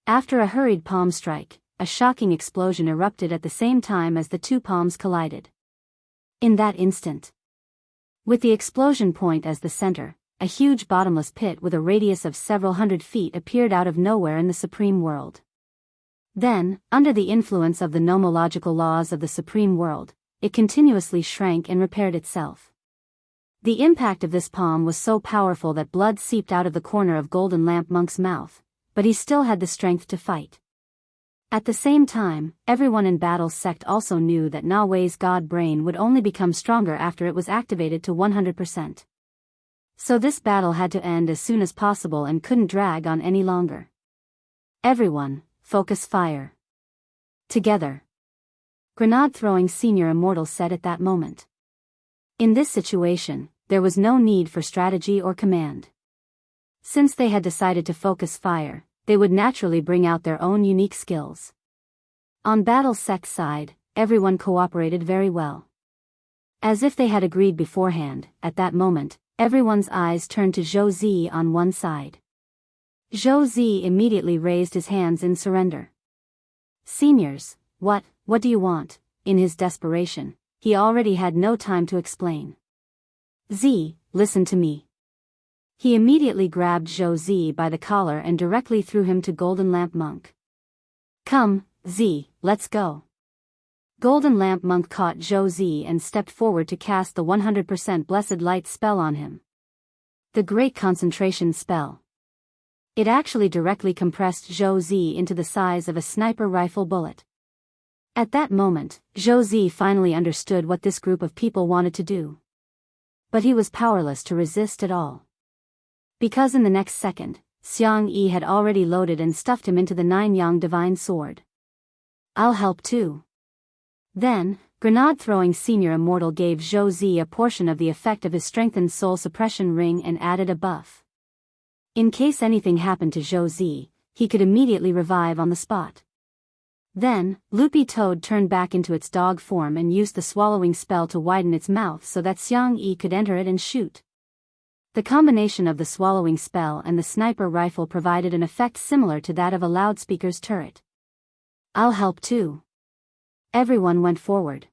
After a hurried palm strike, a shocking explosion erupted at the same time as the two palms collided. In that instant, with the explosion point as the center, a huge bottomless pit with a radius of several hundred feet appeared out of nowhere in the Supreme World. Then, under the influence of the nomological laws of the Supreme World, it continuously shrank and repaired itself. The impact of this palm was so powerful that blood seeped out of the corner of Golden Lamp Monk's mouth, but he still had the strength to fight. At the same time, everyone in Battle's sect also knew that Na Wei's god brain would only become stronger after it was activated to 100%. So this battle had to end as soon as possible and couldn't drag on any longer. Everyone, focus fire. Together. Grenade-throwing senior immortal said at that moment. In this situation, there was no need for strategy or command. Since they had decided to focus fire, they would naturally bring out their own unique skills. On Battle Sect's side, everyone cooperated very well. As if they had agreed beforehand, at that moment, everyone's eyes turned to Zhou Zi on one side. Zhou Zi immediately raised his hands in surrender. Seniors, what do you want? In his desperation, he already had no time to explain. Zi, listen to me. He immediately grabbed Zhou Zi by the collar and directly threw him to Golden Lamp Monk. "Come, Zi, let's go." Golden Lamp Monk caught Zhou Zi and stepped forward to cast the 100% Blessed Light spell on him. The Great Concentration Spell. It actually directly compressed Zhou Zi into the size of a sniper rifle bullet. At that moment, Zhou Zi finally understood what this group of people wanted to do. But he was powerless to resist at all. Because in the next second, Xiang Yi had already loaded and stuffed him into the Nine-Yang Divine Sword. "I'll help too." Then, grenade-throwing Senior Immortal gave Zhou Zi a portion of the effect of his strengthened soul suppression ring and added a buff. In case anything happened to Zhou Zi, he could immediately revive on the spot. Then, Loopy Toad turned back into its dog form and used the swallowing spell to widen its mouth so that Xiang Yi could enter it and shoot. The combination of the swallowing spell and the sniper rifle provided an effect similar to that of a loudspeaker's turret. "I'll help too." Everyone went forward.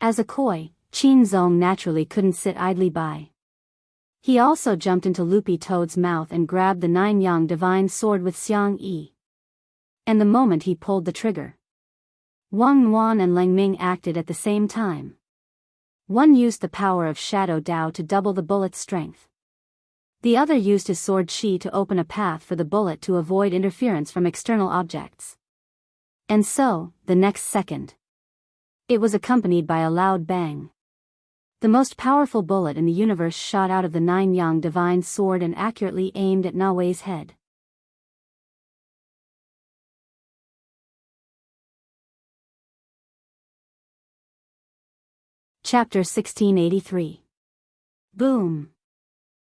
As a koi, Qin Zong naturally couldn't sit idly by. He also jumped into Loopy Toad's mouth and grabbed the Nine-Yang Divine Sword with Xiang Yi. And the moment he pulled the trigger, Wang Nuan and Leng Ming acted at the same time. One used the power of Shadow Dao to double the bullet's strength. The other used his sword Qi to open a path for the bullet to avoid interference from external objects. And so, the next second, it was accompanied by a loud bang. The most powerful bullet in the universe shot out of the Nine-Yang Divine Sword and accurately aimed at Na Wei's head. Chapter 1683. Boom.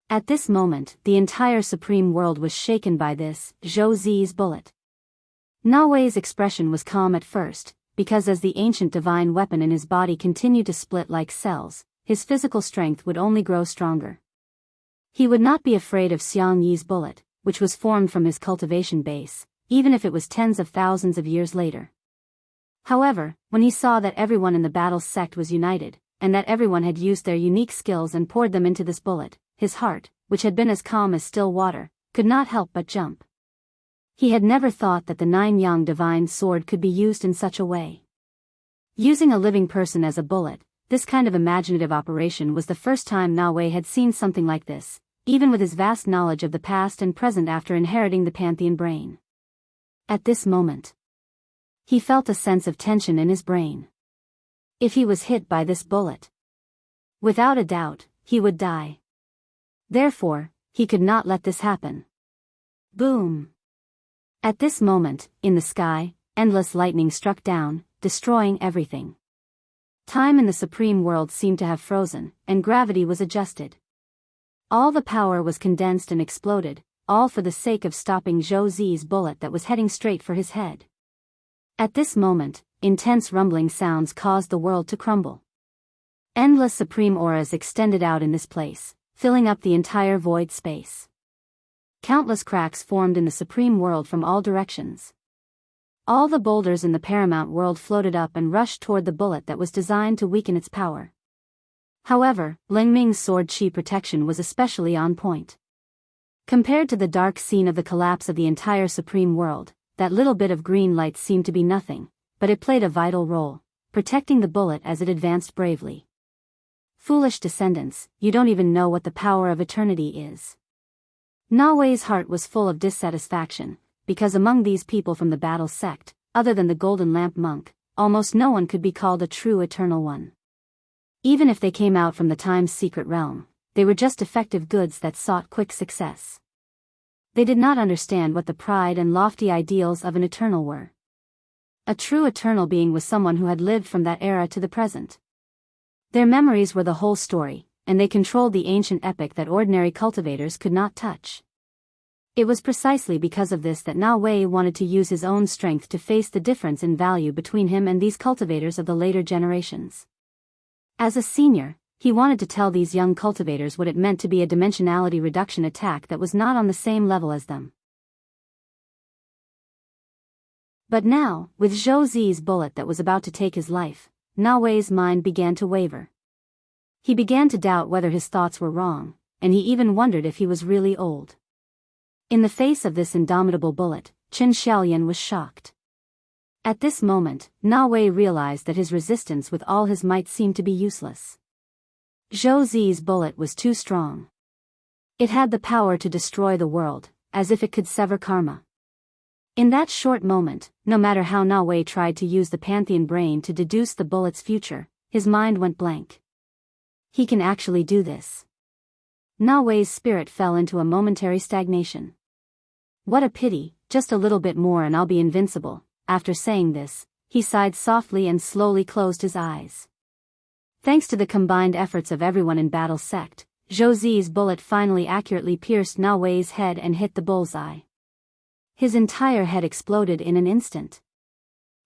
At this moment, the entire Supreme World was shaken by this, Zhou Zi's bullet. Na Wei's expression was calm at first, because as the ancient divine weapon in his body continued to split like cells, his physical strength would only grow stronger. He would not be afraid of Xiang Yi's bullet, which was formed from his cultivation base, even if it was tens of thousands of years later. However, when he saw that everyone in the battle sect was united, and that everyone had used their unique skills and poured them into this bullet, his heart, which had been as calm as still water, could not help but jump. He had never thought that the Nine-Yang Divine Sword could be used in such a way. Using a living person as a bullet, this kind of imaginative operation was the first time Na Wei had seen something like this, even with his vast knowledge of the past and present after inheriting the Pantheon brain. At this moment, he felt a sense of tension in his brain. If he was hit by this bullet, without a doubt, he would die. Therefore, he could not let this happen. Boom! At this moment, in the sky, endless lightning struck down, destroying everything. Time in the Supreme World seemed to have frozen, and gravity was adjusted. All the power was condensed and exploded, all for the sake of stopping Zhou Zi's bullet that was heading straight for his head. At this moment, intense rumbling sounds caused the world to crumble. Endless supreme auras extended out in this place, filling up the entire void space. Countless cracks formed in the Supreme World from all directions. All the boulders in the Paramount World floated up and rushed toward the bullet that was designed to weaken its power. However, Leng Ming's sword Qi protection was especially on point. Compared to the dark scene of the collapse of the entire Supreme World, that little bit of green light seemed to be nothing, but it played a vital role, protecting the bullet as it advanced bravely. Foolish descendants, you don't even know what the power of eternity is. Na Wei's heart was full of dissatisfaction, because among these people from the battle sect, other than the Golden Lamp Monk, almost no one could be called a true eternal one. Even if they came out from the Time's secret realm, they were just defective goods that sought quick success. They did not understand what the pride and lofty ideals of an eternal were. A true eternal being was someone who had lived from that era to the present. Their memories were the whole story, and they controlled the ancient epic that ordinary cultivators could not touch. It was precisely because of this that Na Wei wanted to use his own strength to face the difference in value between him and these cultivators of the later generations. As a senior, he wanted to tell these young cultivators what it meant to be a dimensionality reduction attack that was not on the same level as them. But now, with Zhou Zi's bullet that was about to take his life, Na Wei's mind began to waver. He began to doubt whether his thoughts were wrong, and he even wondered if he was really old. In the face of this indomitable bullet, Qin Xiaolian was shocked. At this moment, Na Wei realized that his resistance with all his might seemed to be useless. Zhou Zi's bullet was too strong. It had the power to destroy the world, as if it could sever karma. In that short moment, no matter how Na Wei tried to use the Pantheon brain to deduce the bullet's future, his mind went blank. He can actually do this. Na Wei's spirit fell into a momentary stagnation. What a pity, just a little bit more and I'll be invincible. After saying this, he sighed softly and slowly closed his eyes. Thanks to the combined efforts of everyone in Battle Sect, Zhou Zi's bullet finally accurately pierced Na Wei's head and hit the bullseye. His entire head exploded in an instant.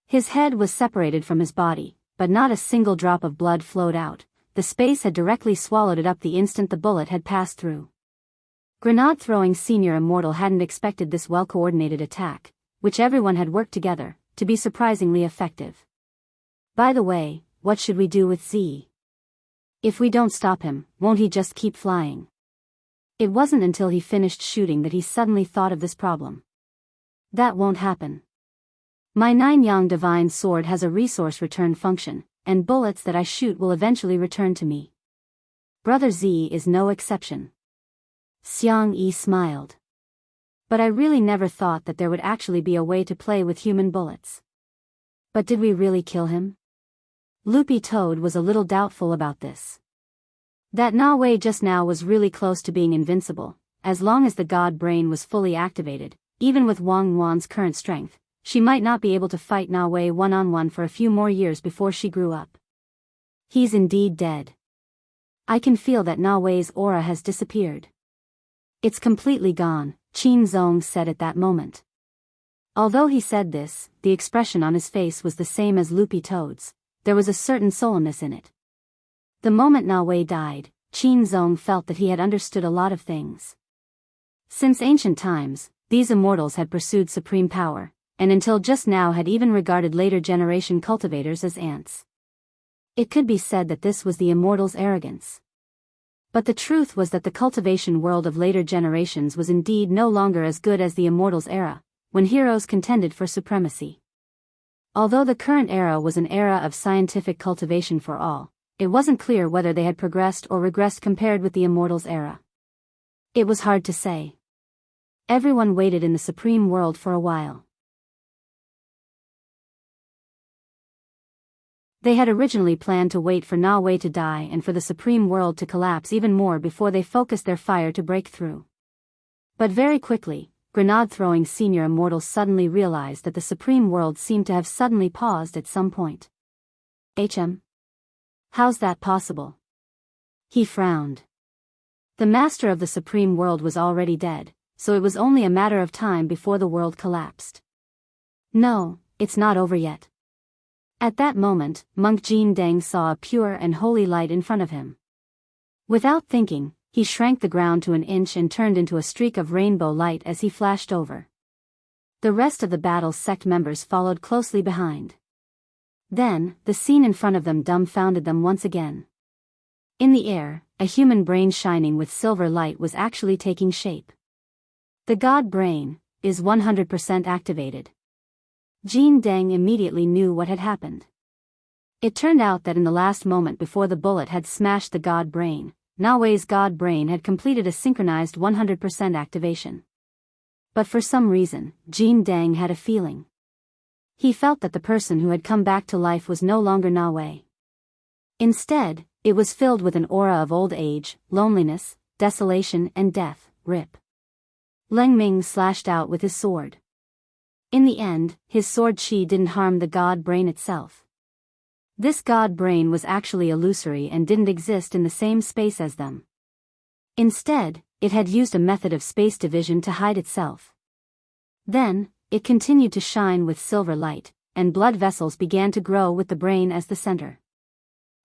His head was separated from his body, but not a single drop of blood flowed out. The space had directly swallowed it up the instant the bullet had passed through. Grenade-throwing Senior Immortal hadn't expected this well-coordinated attack, which everyone had worked together, to be surprisingly effective. By the way, what should we do with Z? If we don't stop him, won't he just keep flying? It wasn't until he finished shooting that he suddenly thought of this problem. That won't happen. My 9-yang divine sword has a resource return function, and bullets that I shoot will eventually return to me. Brother Z is no exception. Xiang Yi smiled. But I really never thought that there would actually be a way to play with human bullets. But did we really kill him? Loopy Toad was a little doubtful about this. That Na Wei just now was really close to being invincible, as long as the God Brain was fully activated. Even with Wang Wan's current strength, she might not be able to fight Na Wei one-on-one for a few more years before she grew up. He's indeed dead. I can feel that Na Wei's aura has disappeared. It's completely gone, Qin Zong said at that moment. Although he said this, the expression on his face was the same as Loopy Toad's. There was a certain solemnness in it. The moment Na Wei died, Qin Zong felt that he had understood a lot of things. Since ancient times, these immortals had pursued supreme power, and until just now had even regarded later generation cultivators as ants. It could be said that this was the immortals' arrogance. But the truth was that the cultivation world of later generations was indeed no longer as good as the immortals' era, when heroes contended for supremacy. Although the current era was an era of scientific cultivation for all, it wasn't clear whether they had progressed or regressed compared with the immortals' era. It was hard to say. Everyone waited in the supreme world for a while. They had originally planned to wait for Na Wei to die and for the supreme world to collapse even more before they focused their fire to break through. But very quickly, grenade-throwing Senior Immortals suddenly realized that the supreme world seemed to have suddenly paused at some point. How's that possible? He frowned. The master of the supreme world was already dead, so it was only a matter of time before the world collapsed. No, it's not over yet. At that moment, Monk Jin Deng saw a pure and holy light in front of him. Without thinking, he shrank the ground to an inch and turned into a streak of rainbow light as he flashed over. The rest of the battle sect members followed closely behind. Then, the scene in front of them dumbfounded them once again. In the air, a human brain shining with silver light was actually taking shape. The God Brain is 100% activated. Jin Deng immediately knew what had happened. It turned out that in the last moment before the bullet had smashed the God Brain, Na Wei's God Brain had completed a synchronized 100% activation. But for some reason, Jin Deng had a feeling. He felt that the person who had come back to life was no longer Na Wei. Instead, it was filled with an aura of old age, loneliness, desolation and death. Rip. Leng Ming slashed out with his sword. In the end, his sword chi didn't harm the God Brain itself. This God Brain was actually illusory and didn't exist in the same space as them. Instead, it had used a method of space division to hide itself. Then, it continued to shine with silver light, and blood vessels began to grow with the brain as the center.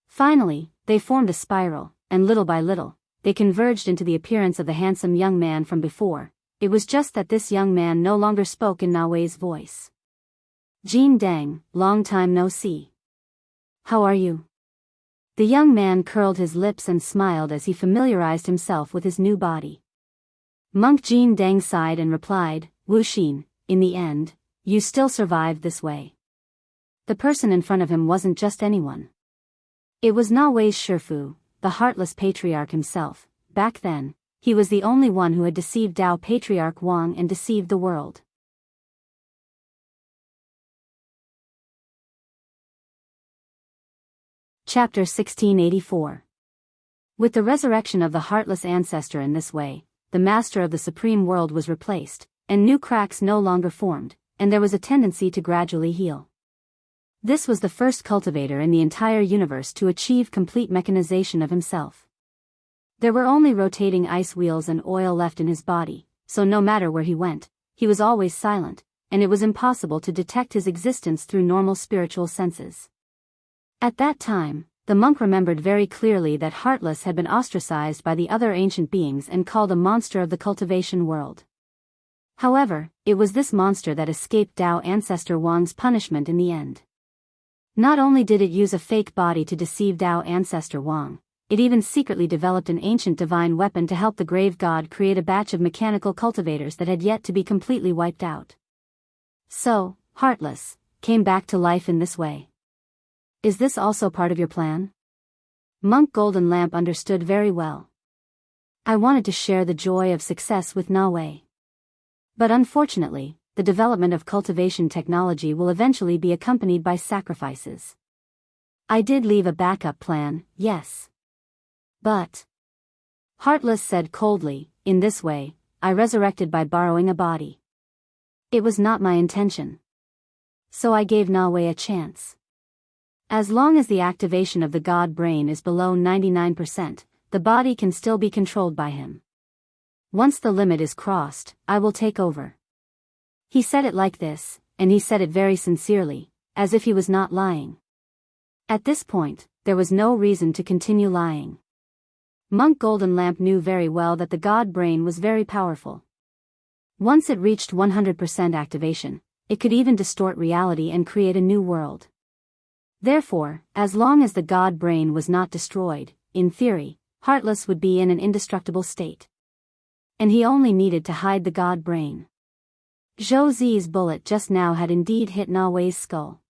Finally, they formed a spiral, and little by little, they converged into the appearance of the handsome young man from before. It was just that this young man no longer spoke in Na Wei's voice. Jin Deng, long time no see. How are you? The young man curled his lips and smiled as he familiarized himself with his new body. Monk Jin Deng sighed and replied, Wu Xin, in the end, you still survived this way. The person in front of him wasn't just anyone. It was Na Wei's Shifu, the heartless patriarch himself. Back then, he was the only one who had deceived Dao Patriarch Wang and deceived the world. Chapter 1684. With the resurrection of the heartless ancestor in this way, the master of the supreme world was replaced, and new cracks no longer formed, and there was a tendency to gradually heal. This was the first cultivator in the entire universe to achieve complete mechanization of himself. There were only rotating ice wheels and oil left in his body, so no matter where he went, he was always silent, and it was impossible to detect his existence through normal spiritual senses. At that time, the monk remembered very clearly that Heartless had been ostracized by the other ancient beings and called a monster of the cultivation world. However, it was this monster that escaped Dao Ancestor Wang's punishment in the end. Not only did it use a fake body to deceive Dao Ancestor Wang, it even secretly developed an ancient divine weapon to help the grave god create a batch of mechanical cultivators that had yet to be completely wiped out. So, Heartless came back to life in this way. Is this also part of your plan? Monk Golden Lamp understood very well. I wanted to share the joy of success with Na Wei. But unfortunately, the development of cultivation technology will eventually be accompanied by sacrifices. I did leave a backup plan, yes. But, Heartless said coldly, in this way, I resurrected by borrowing a body. It was not my intention. So I gave Na Wei a chance. As long as the activation of the god brain is below 99%, the body can still be controlled by him. Once the limit is crossed, I will take over. He said it like this, and he said it very sincerely, as if he was not lying. At this point, there was no reason to continue lying. Monk Golden Lamp knew very well that the god brain was very powerful. Once it reached 100% activation, it could even distort reality and create a new world. Therefore, as long as the god brain was not destroyed, in theory, Heartless would be in an indestructible state. And he only needed to hide the god brain. Zhou Zi's bullet just now had indeed hit Na Wei's skull.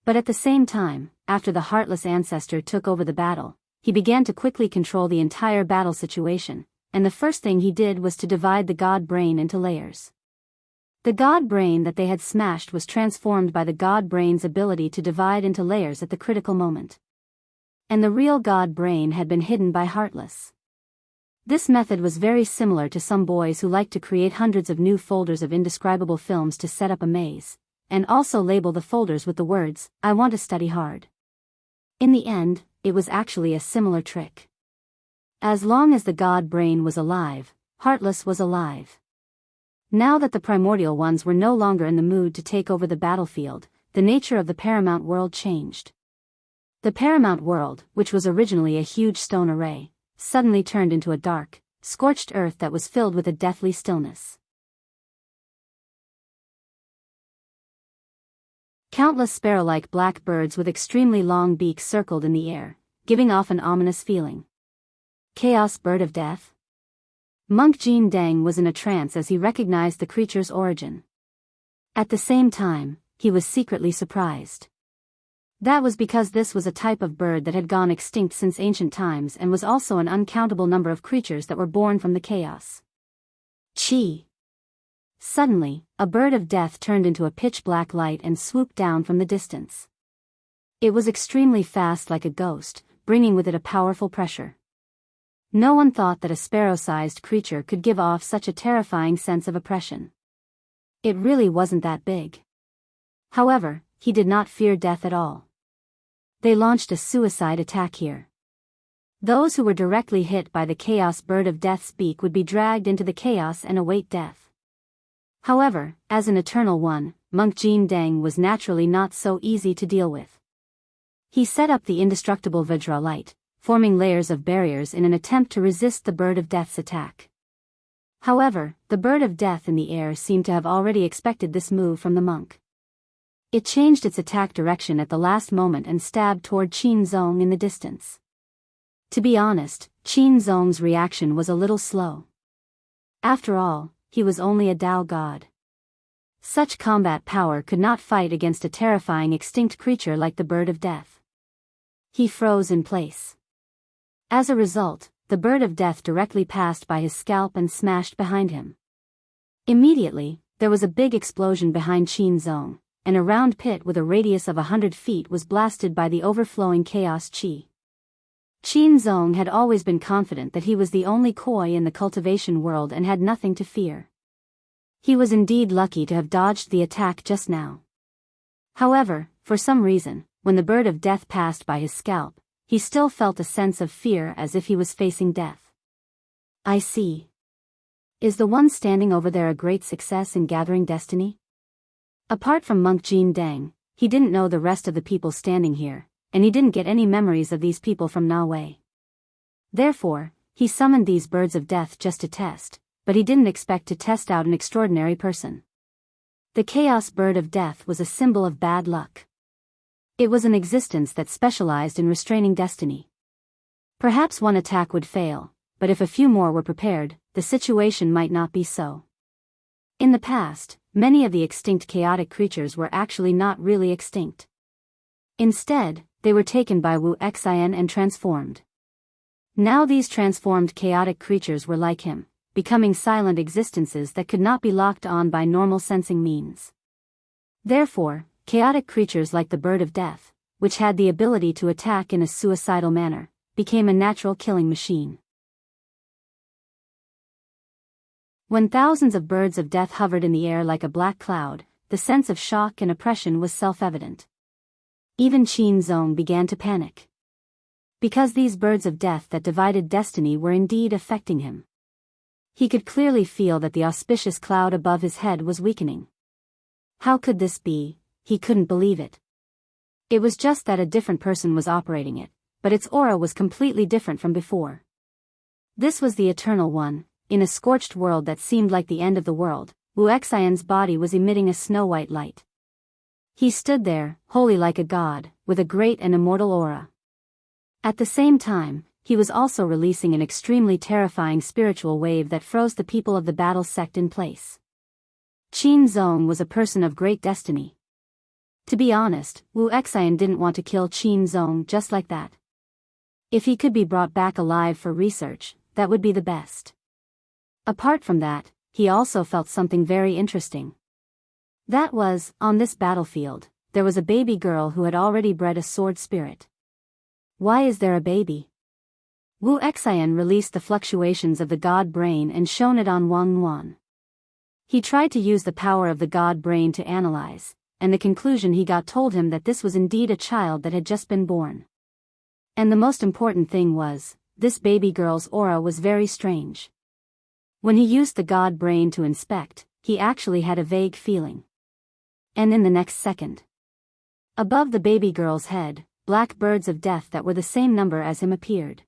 But at the same time, after the Heartless ancestor took over the battle, he began to quickly control the entire battle situation, and the first thing he did was to divide the god brain into layers. The god brain that they had smashed was transformed by the god brain's ability to divide into layers at the critical moment. And the real god brain had been hidden by Heartless. This method was very similar to some boys who like to create hundreds of new folders of indescribable films to set up a maze, and also label the folders with the words, I want to study hard. In the end, it was actually a similar trick. As long as the god brain was alive, Heartless was alive. Now that the primordial ones were no longer in the mood to take over the battlefield, the nature of the paramount world changed. The paramount world, which was originally a huge stone array, suddenly turned into a dark, scorched earth that was filled with a deathly stillness. Countless sparrow-like black birds with extremely long beaks circled in the air, giving off an ominous feeling. Chaos Bird of Death? Monk Jin Deng was in a trance as he recognized the creature's origin. At the same time, he was secretly surprised. That was because this was a type of bird that had gone extinct since ancient times and was also an uncountable number of creatures that were born from the chaos. Chi! Suddenly, a bird of death turned into a pitch-black light and swooped down from the distance. It was extremely fast like a ghost, bringing with it a powerful pressure. No one thought that a sparrow-sized creature could give off such a terrifying sense of oppression. It really wasn't that big. However, he did not fear death at all. They launched a suicide attack here. Those who were directly hit by the Chaos Bird of Death's beak would be dragged into the chaos and await death. However, as an Eternal One, Monk Jin Deng was naturally not so easy to deal with. He set up the indestructible Vajra light, forming layers of barriers in an attempt to resist the Bird of Death's attack. However, the Bird of Death in the air seemed to have already expected this move from the monk. It changed its attack direction at the last moment and stabbed toward Qin Zong in the distance. To be honest, Qin Zong's reaction was a little slow. After all, he was only a Tao god. Such combat power could not fight against a terrifying extinct creature like the Bird of Death. He froze in place. As a result, the Bird of Death directly passed by his scalp and smashed behind him. Immediately, there was a big explosion behind Qin Zong, and a round pit with a radius of 100 feet was blasted by the overflowing chaos qi. Qin Zong had always been confident that he was the only koi in the cultivation world and had nothing to fear. He was indeed lucky to have dodged the attack just now. However, for some reason, when the Bird of Death passed by his scalp, he still felt a sense of fear as if he was facing death. I see. Is the one standing over there a great success in gathering destiny? Apart from Monk Jin Deng, he didn't know the rest of the people standing here, and he didn't get any memories of these people from Na Wei. Therefore, he summoned these birds of death just to test, but he didn't expect to test out an extraordinary person. The Chaos Bird of Death was a symbol of bad luck. It was an existence that specialized in restraining destiny. Perhaps one attack would fail, but if a few more were prepared, the situation might not be so. In the past, many of the extinct chaotic creatures were actually not really extinct. Instead, they were taken by Wu Xian and transformed. Now these transformed chaotic creatures were like him, becoming silent existences that could not be locked on by normal sensing means. Therefore, chaotic creatures like the Bird of Death, which had the ability to attack in a suicidal manner, became a natural killing machine. When thousands of birds of death hovered in the air like a black cloud, the sense of shock and oppression was self-evident. Even Qin Zong began to panic. Because these birds of death that divided destiny were indeed affecting him. He could clearly feel that the auspicious cloud above his head was weakening. How could this be? He couldn't believe it. It was just that a different person was operating it, but its aura was completely different from before. This was the Eternal One. In a scorched world that seemed like the end of the world, Wu Xian's body was emitting a snow-white light. He stood there, holy like a god, with a great and immortal aura. At the same time, he was also releasing an extremely terrifying spiritual wave that froze the people of the battle sect in place. Qin Zong was a person of great destiny. To be honest, Wu Xian didn't want to kill Qin Zong just like that. If he could be brought back alive for research, that would be the best. Apart from that, he also felt something very interesting. That was, on this battlefield, there was a baby girl who had already bred a sword spirit. Why is there a baby? Wu Xian released the fluctuations of the god brain and shone it on Wang Yuan. He tried to use the power of the god brain to analyze, and the conclusion he got told him that this was indeed a child that had just been born. And the most important thing was, this baby girl's aura was very strange. When he used the god brain to inspect, he actually had a vague feeling. And in the next second, above the baby girl's head, black birds of death that were the same number as him appeared.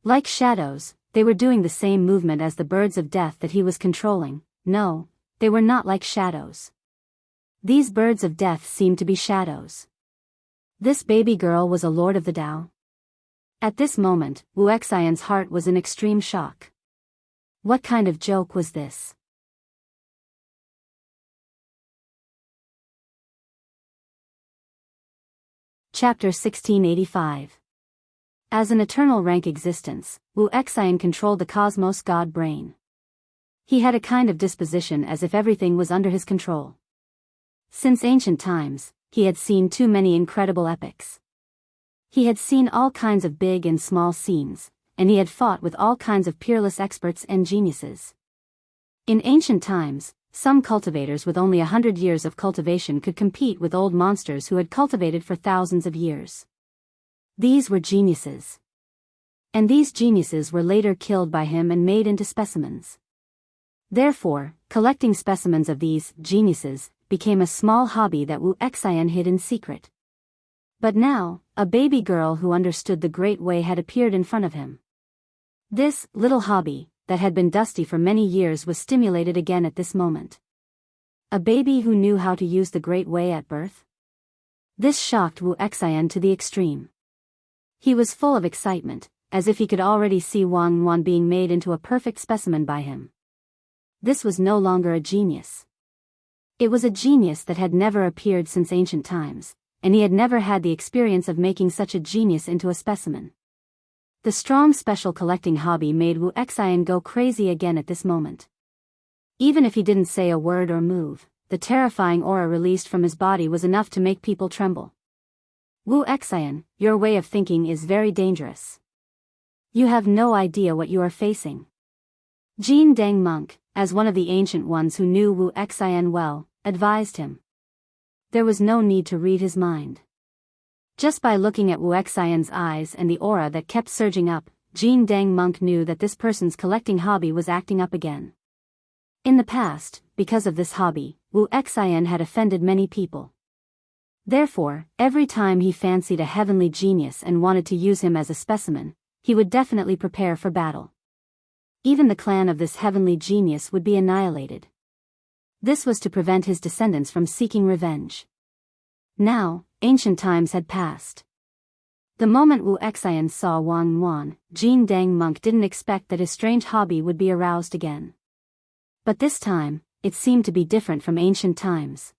Like shadows, they were doing the same movement as the birds of death that he was controlling. No, they were not like shadows. These birds of death seemed to be shadows. This baby girl was a lord of the Tao. At this moment, Wu Xian's heart was in extreme shock. What kind of joke was this? Chapter 1685. As an eternal rank existence, Wu Xian controlled the cosmos god brain. He had a kind of disposition as if everything was under his control. Since ancient times, he had seen too many incredible epics. He had seen all kinds of big and small scenes, and he had fought with all kinds of peerless experts and geniuses. In ancient times, some cultivators with only 100 years of cultivation could compete with old monsters who had cultivated for thousands of years. These were geniuses. And these geniuses were later killed by him and made into specimens. Therefore, collecting specimens of these geniuses became a small hobby that Wu Xian hid in secret. But now, a baby girl who understood the Great Way had appeared in front of him. This little hobby, that had been dusty for many years, was stimulated again at this moment. A baby who knew how to use the Great Way at birth? This shocked Wu Xian to the extreme. He was full of excitement, as if he could already see Wang Yuan being made into a perfect specimen by him. This was no longer a genius. It was a genius that had never appeared since ancient times, and he had never had the experience of making such a genius into a specimen. The strong special collecting hobby made Wu Xian go crazy again at this moment. Even if he didn't say a word or move, the terrifying aura released from his body was enough to make people tremble. Wu Xian, your way of thinking is very dangerous. You have no idea what you are facing. Jin Deng Monk, as one of the ancient ones who knew Wu Xian well, advised him. There was no need to read his mind. Just by looking at Wu Xian's eyes and the aura that kept surging up, Jin Deng Monk knew that this person's collecting hobby was acting up again. In the past, because of this hobby, Wu Xian had offended many people. Therefore, every time he fancied a heavenly genius and wanted to use him as a specimen, he would definitely prepare for battle. Even the clan of this heavenly genius would be annihilated. This was to prevent his descendants from seeking revenge. Now, ancient times had passed. The moment Wu Xian saw Wang Yuan, Jin Deng Monk didn't expect that his strange hobby would be aroused again. But this time, it seemed to be different from ancient times.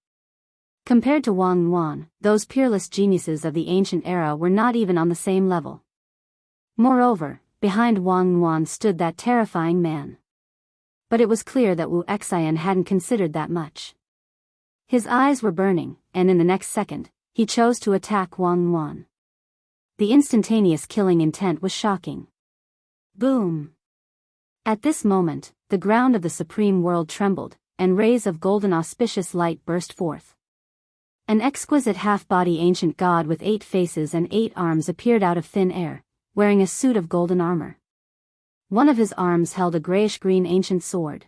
Compared to Wang Yuan, those peerless geniuses of the ancient era were not even on the same level. Moreover, behind Wang Yuan stood that terrifying man. But it was clear that Wu Xian hadn't considered that much. His eyes were burning, and in the next second, he chose to attack Wang Yuan. The instantaneous killing intent was shocking. Boom! At this moment, the ground of the supreme world trembled, and rays of golden auspicious light burst forth. An exquisite half-body ancient god with 8 faces and 8 arms appeared out of thin air, wearing a suit of golden armor. One of his arms held a grayish-green ancient sword.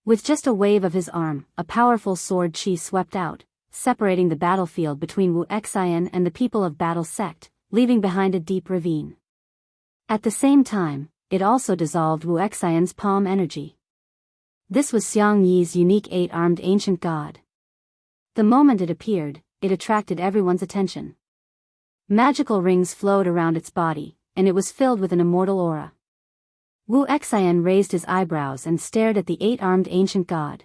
With just a wave of his arm, a powerful sword chi swept out, separating the battlefield between Wu Xian and the people of Battle Sect, leaving behind a deep ravine. At the same time, it also dissolved Wu Xian's palm energy. This was Xiang Yi's unique 8-armed ancient god. The moment it appeared, it attracted everyone's attention. Magical rings flowed around its body, and it was filled with an immortal aura. Wu Xian raised his eyebrows and stared at the 8-armed ancient god.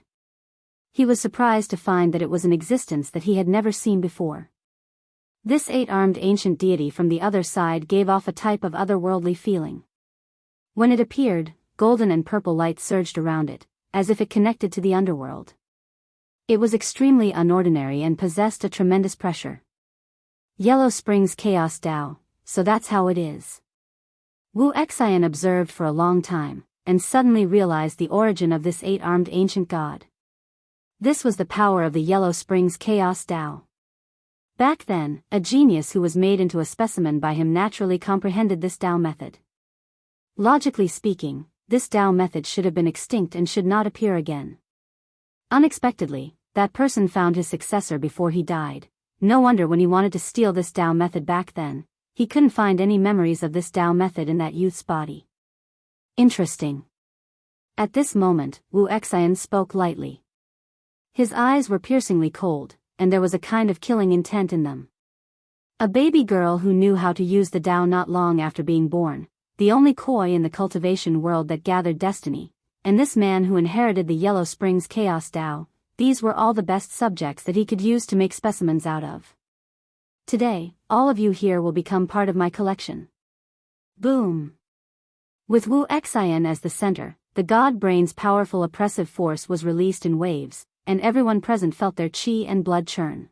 He was surprised to find that it was an existence that he had never seen before. This 8-armed ancient deity from the other side gave off a type of otherworldly feeling. When it appeared, golden and purple light surged around it, as if it connected to the underworld. It was extremely unordinary and possessed a tremendous pressure. Yellow Springs Chaos Tao, so that's how it is. Wu Xian observed for a long time, and suddenly realized the origin of this 8-armed ancient god. This was the power of the Yellow Springs Chaos Tao. Back then, a genius who was made into a specimen by him naturally comprehended this Tao method. Logically speaking, this Tao method should have been extinct and should not appear again. Unexpectedly, that person found his successor before he died. No wonder when he wanted to steal this Tao method back then, he couldn't find any memories of this Tao method in that youth's body. Interesting. At this moment, Wu Xian spoke lightly. His eyes were piercingly cold, and there was a kind of killing intent in them. A baby girl who knew how to use the Tao not long after being born, the only koi in the cultivation world that gathered destiny, and this man who inherited the Yellow Springs Chaos Tao, these were all the best subjects that he could use to make specimens out of. Today, all of you here will become part of my collection. Boom! With Wu Xian as the center, the god brain's powerful oppressive force was released in waves, and everyone present felt their chi and blood churn.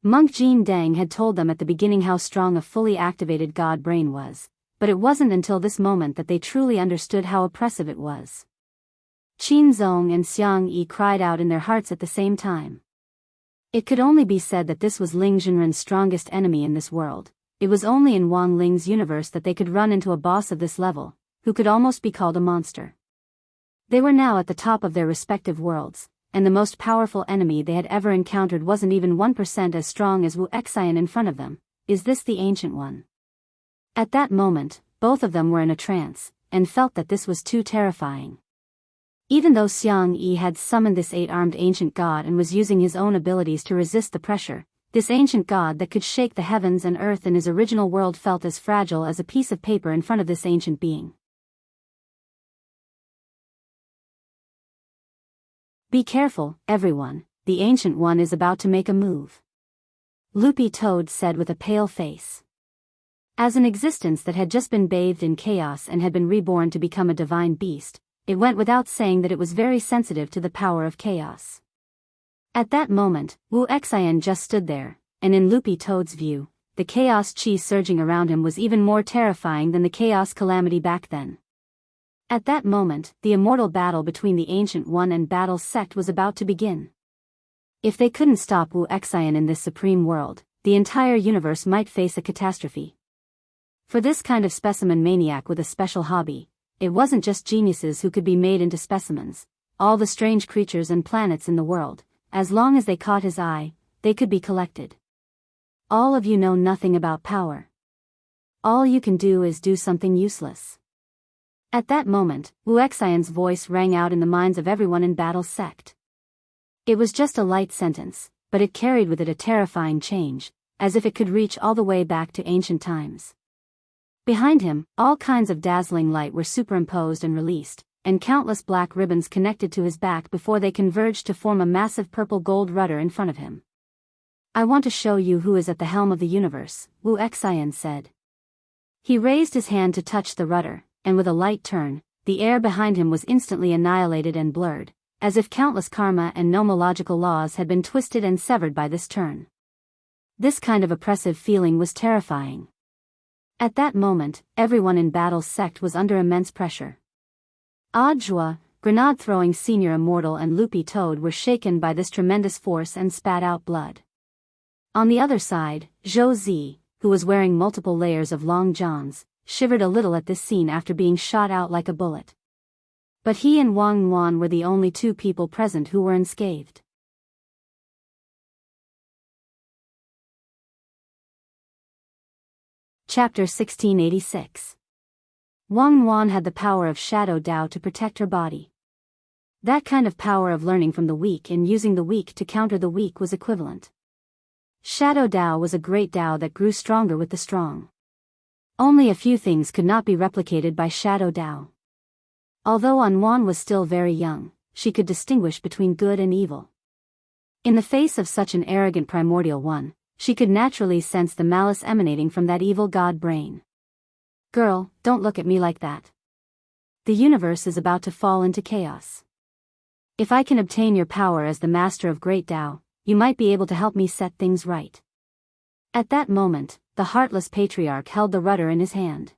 Monk Jin Deng had told them at the beginning how strong a fully activated god brain was, but it wasn't until this moment that they truly understood how oppressive it was. Qin Zong and Xiang Yi cried out in their hearts at the same time. It could only be said that this was Ling Zhenren's strongest enemy in this world. It was only in Wang Ling's universe that they could run into a boss of this level, who could almost be called a monster. They were now at the top of their respective worlds, and the most powerful enemy they had ever encountered wasn't even 1% as strong as Wu Xian in front of them. Is this the Ancient One? At that moment, both of them were in a trance, and felt that this was too terrifying. Even though Xiang Yi had summoned this 8-armed ancient god and was using his own abilities to resist the pressure, this ancient god that could shake the heavens and earth in his original world felt as fragile as a piece of paper in front of this ancient being. Be careful, everyone, the Ancient One is about to make a move. Loopy Toad said with a pale face. As an existence that had just been bathed in chaos and had been reborn to become a divine beast, it went without saying that it was very sensitive to the power of chaos. At that moment, Wu Xian just stood there, and in Loopy Toad's view, the chaos chi surging around him was even more terrifying than the chaos calamity back then. At that moment, the immortal battle between the Ancient One and Battle's sect was about to begin. If they couldn't stop Wu Xian in this supreme world, the entire universe might face a catastrophe. For this kind of specimen maniac with a special hobby, it wasn't just geniuses who could be made into specimens. All the strange creatures and planets in the world, as long as they caught his eye, they could be collected. All of you know nothing about power. All you can do is do something useless. At that moment, Wu Xian's voice rang out in the minds of everyone in Battle's sect. It was just a light sentence, but it carried with it a terrifying change, as if it could reach all the way back to ancient times. Behind him, all kinds of dazzling light were superimposed and released, and countless black ribbons connected to his back before they converged to form a massive purple-gold rudder in front of him. I want to show you who is at the helm of the universe, Wu Xian said. He raised his hand to touch the rudder, and with a light turn, the air behind him was instantly annihilated and blurred, as if countless karma and nomological laws had been twisted and severed by this turn. This kind of oppressive feeling was terrifying. At that moment, everyone in Battle's sect was under immense pressure. Ajua, grenade-throwing senior immortal, and Loopy Toad were shaken by this tremendous force and spat out blood. On the other side, Zhou Zi, who was wearing multiple layers of long johns, shivered a little at this scene after being shot out like a bullet. But he and Wang Yuan were the only two people present who were unscathed. Chapter 1686. Wang Yuan had the power of Shadow Dao to protect her body. That kind of power of learning from the weak and using the weak to counter the weak was equivalent. Shadow Dao was a great Dao that grew stronger with the strong. Only a few things could not be replicated by Shadow Dao. Although Yuan was still very young, she could distinguish between good and evil. In the face of such an arrogant primordial one, she could naturally sense the malice emanating from that evil god brain. Girl, don't look at me like that. The universe is about to fall into chaos. If I can obtain your power as the master of great Dao, you might be able to help me set things right. At that moment, the heartless patriarch held the rudder in his hand.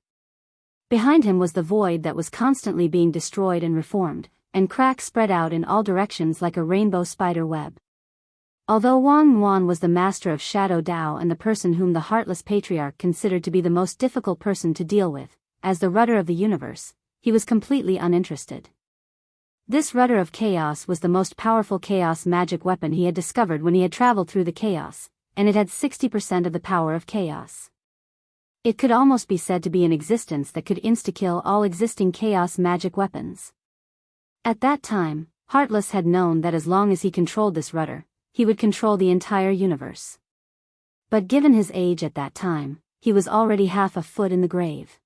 Behind him was the void that was constantly being destroyed and reformed, and cracks spread out in all directions like a rainbow spider web. Although Wang Yuan was the master of Shadow Dao and the person whom the heartless patriarch considered to be the most difficult person to deal with, as the rudder of the universe, he was completely uninterested. This rudder of chaos was the most powerful chaos magic weapon he had discovered when he had traveled through the chaos, and it had 60% of the power of chaos. It could almost be said to be an existence that could insta-kill all existing chaos magic weapons. At that time, Heartless had known that as long as he controlled this rudder, he would control the entire universe. But given his age at that time, he was already half a foot in the grave.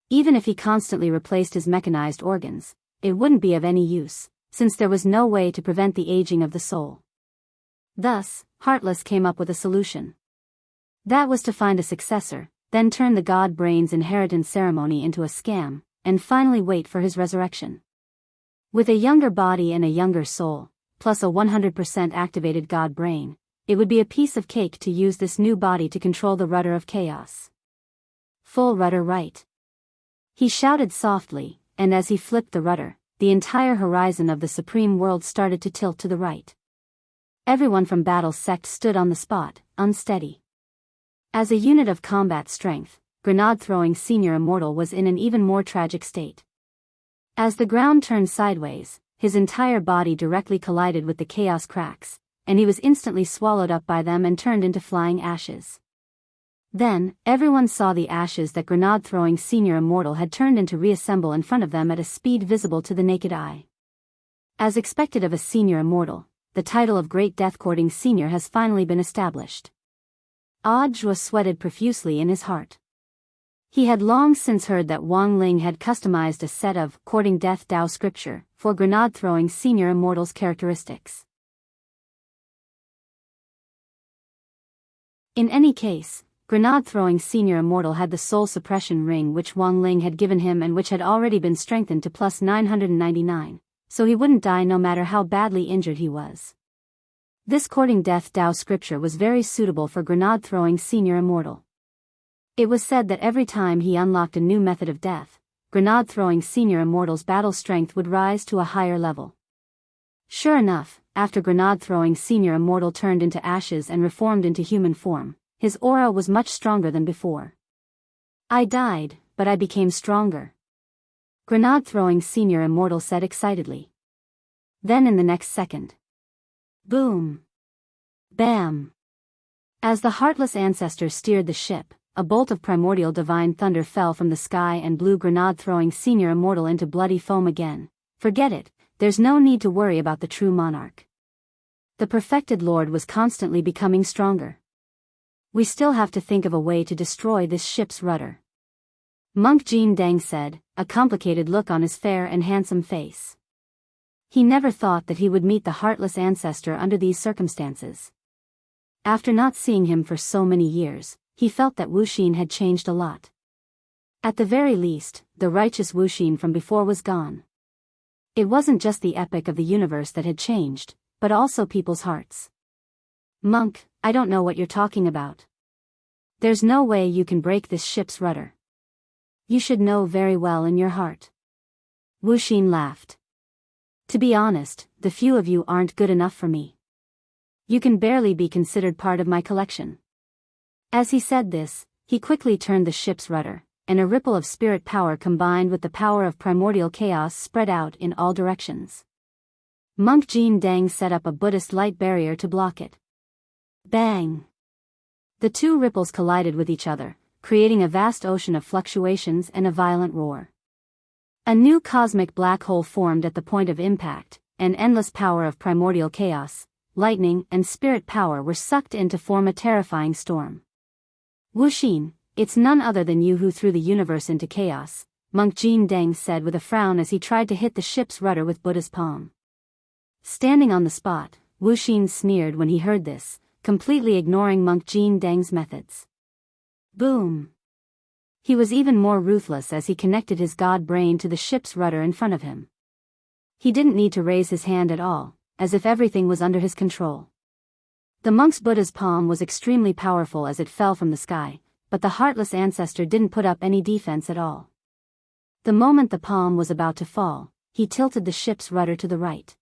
Even if he constantly replaced his mechanized organs, it wouldn't be of any use, since there was no way to prevent the aging of the soul. Thus, Heartless came up with a solution. That was to find a successor, then turn the god brain's inheritance ceremony into a scam, and finally wait for his resurrection. With a younger body and a younger soul, plus a 100% activated god brain, it would be a piece of cake to use this new body to control the rudder of chaos. Full rudder right. He shouted softly, and as he flipped the rudder, the entire horizon of the supreme world started to tilt to the right. Everyone from Battle's sect stood on the spot, unsteady. As a unit of combat strength, grenade-throwing senior immortal was in an even more tragic state. As the ground turned sideways, his entire body directly collided with the chaos cracks, and he was instantly swallowed up by them and turned into flying ashes. Then, everyone saw the ashes that grenade-throwing Senior Immortal had turned into reassemble in front of them at a speed visible to the naked eye. As expected of a Senior Immortal, the title of Great Death-Courting Senior has finally been established. Audiobook sweated profusely in his heart. He had long since heard that Wang Ling had customized a set of Courting Death Tao scripture for grenade-throwing Senior Immortal's characteristics. In any case, grenade-throwing Senior Immortal had the soul suppression ring which Wang Ling had given him and which had already been strengthened to plus 999, so he wouldn't die no matter how badly injured he was. This Courting Death Tao scripture was very suitable for grenade-throwing Senior Immortal. It was said that every time he unlocked a new method of death, grenade-throwing Senior Immortal's battle strength would rise to a higher level. Sure enough, after grenade-throwing Senior Immortal turned into ashes and reformed into human form, his aura was much stronger than before. I died, but I became stronger. Grenade-throwing Senior Immortal said excitedly. Then in the next second. Boom! Bam! As the Heartless Ancestor steered the ship, a bolt of primordial divine thunder fell from the sky and blew grenade-throwing Senior Immortal into bloody foam again. Forget it, there's no need to worry about the true monarch. The perfected Lord was constantly becoming stronger. We still have to think of a way to destroy this ship's rudder. Monk Jin Dang said, a complicated look on his fair and handsome face. He never thought that he would meet the Heartless Ancestor under these circumstances. After not seeing him for so many years, he felt that Wu Xin had changed a lot. At the very least, the righteous Wu Xin from before was gone. It wasn't just the epic of the universe that had changed, but also people's hearts. Monk, I don't know what you're talking about. There's no way you can break this ship's rudder. You should know very well in your heart. Wu Xin laughed. To be honest, the few of you aren't good enough for me. You can barely be considered part of my collection. As he said this, he quickly turned the ship's rudder, and a ripple of spirit power combined with the power of primordial chaos spread out in all directions. Monk Jin Dang set up a Buddhist light barrier to block it. Bang! The two ripples collided with each other, creating a vast ocean of fluctuations and a violent roar. A new cosmic black hole formed at the point of impact, and endless power of primordial chaos, lightning and spirit power were sucked in to form a terrifying storm. Wu Xin, it's none other than you who threw the universe into chaos, Monk Jin Dang said with a frown as he tried to hit the ship's rudder with Buddha's palm. Standing on the spot, Wu Xin sneered when he heard this, completely ignoring Monk Jin Dang's methods. Boom! He was even more ruthless as he connected his god brain to the ship's rudder in front of him. He didn't need to raise his hand at all, as if everything was under his control. The monk's Buddha's palm was extremely powerful as it fell from the sky, but the Heartless Ancestor didn't put up any defense at all. The moment the palm was about to fall, he tilted the ship's rudder to the right.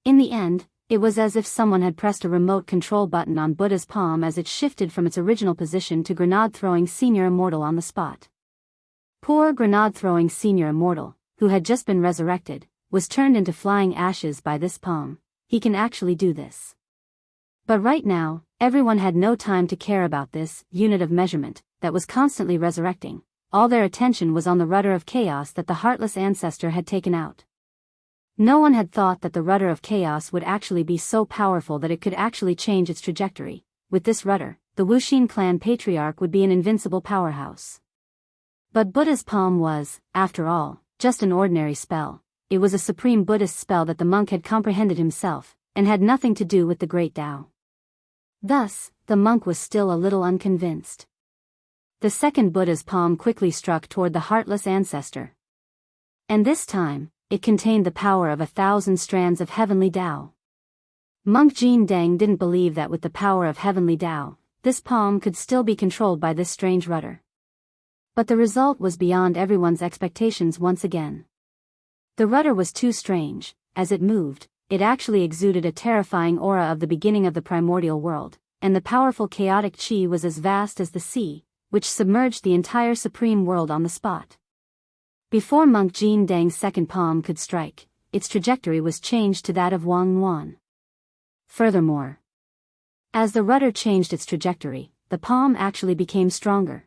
In the end, it was as if someone had pressed a remote control button on Buddha's palm as it shifted from its original position to grenade-throwing Senior Immortal on the spot. Poor grenade-throwing Senior Immortal, who had just been resurrected, was turned into flying ashes by this palm. He can actually do this. But right now, everyone had no time to care about this unit of measurement that was constantly resurrecting. All their attention was on the rudder of chaos that the Heartless Ancestor had taken out. No one had thought that the rudder of chaos would actually be so powerful that it could actually change its trajectory. With this rudder, the Wu Xin clan patriarch would be an invincible powerhouse. But Buddha's palm was, after all, just an ordinary spell. It was a supreme Buddhist spell that the monk had comprehended himself, and had nothing to do with the great Tao. Thus, the monk was still a little unconvinced. The second Buddha's palm quickly struck toward the Heartless Ancestor. And this time, it contained the power of 1,000 strands of heavenly Tao. Monk Jin Dang didn't believe that with the power of heavenly Tao, this palm could still be controlled by this strange rudder. But the result was beyond everyone's expectations once again. The rudder was too strange. As it moved, it actually exuded a terrifying aura of the beginning of the primordial world, and the powerful chaotic chi was as vast as the sea, which submerged the entire supreme world on the spot. Before Monk Jin Dang's second palm could strike, its trajectory was changed to that of Wang Yuan. Furthermore, as the rudder changed its trajectory, the palm actually became stronger.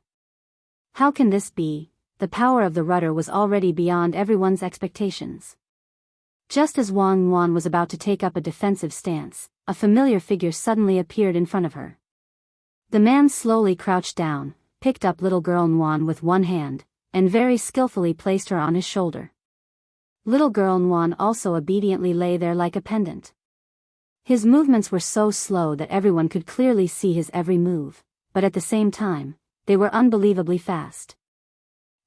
How can this be? The power of the rudder was already beyond everyone's expectations. Just as Wang Wan was about to take up a defensive stance, a familiar figure suddenly appeared in front of her. The man slowly crouched down, picked up little girl Nguyen with one hand, and very skillfully placed her on his shoulder. Little girl Nguyen also obediently lay there like a pendant. His movements were so slow that everyone could clearly see his every move, but at the same time, they were unbelievably fast.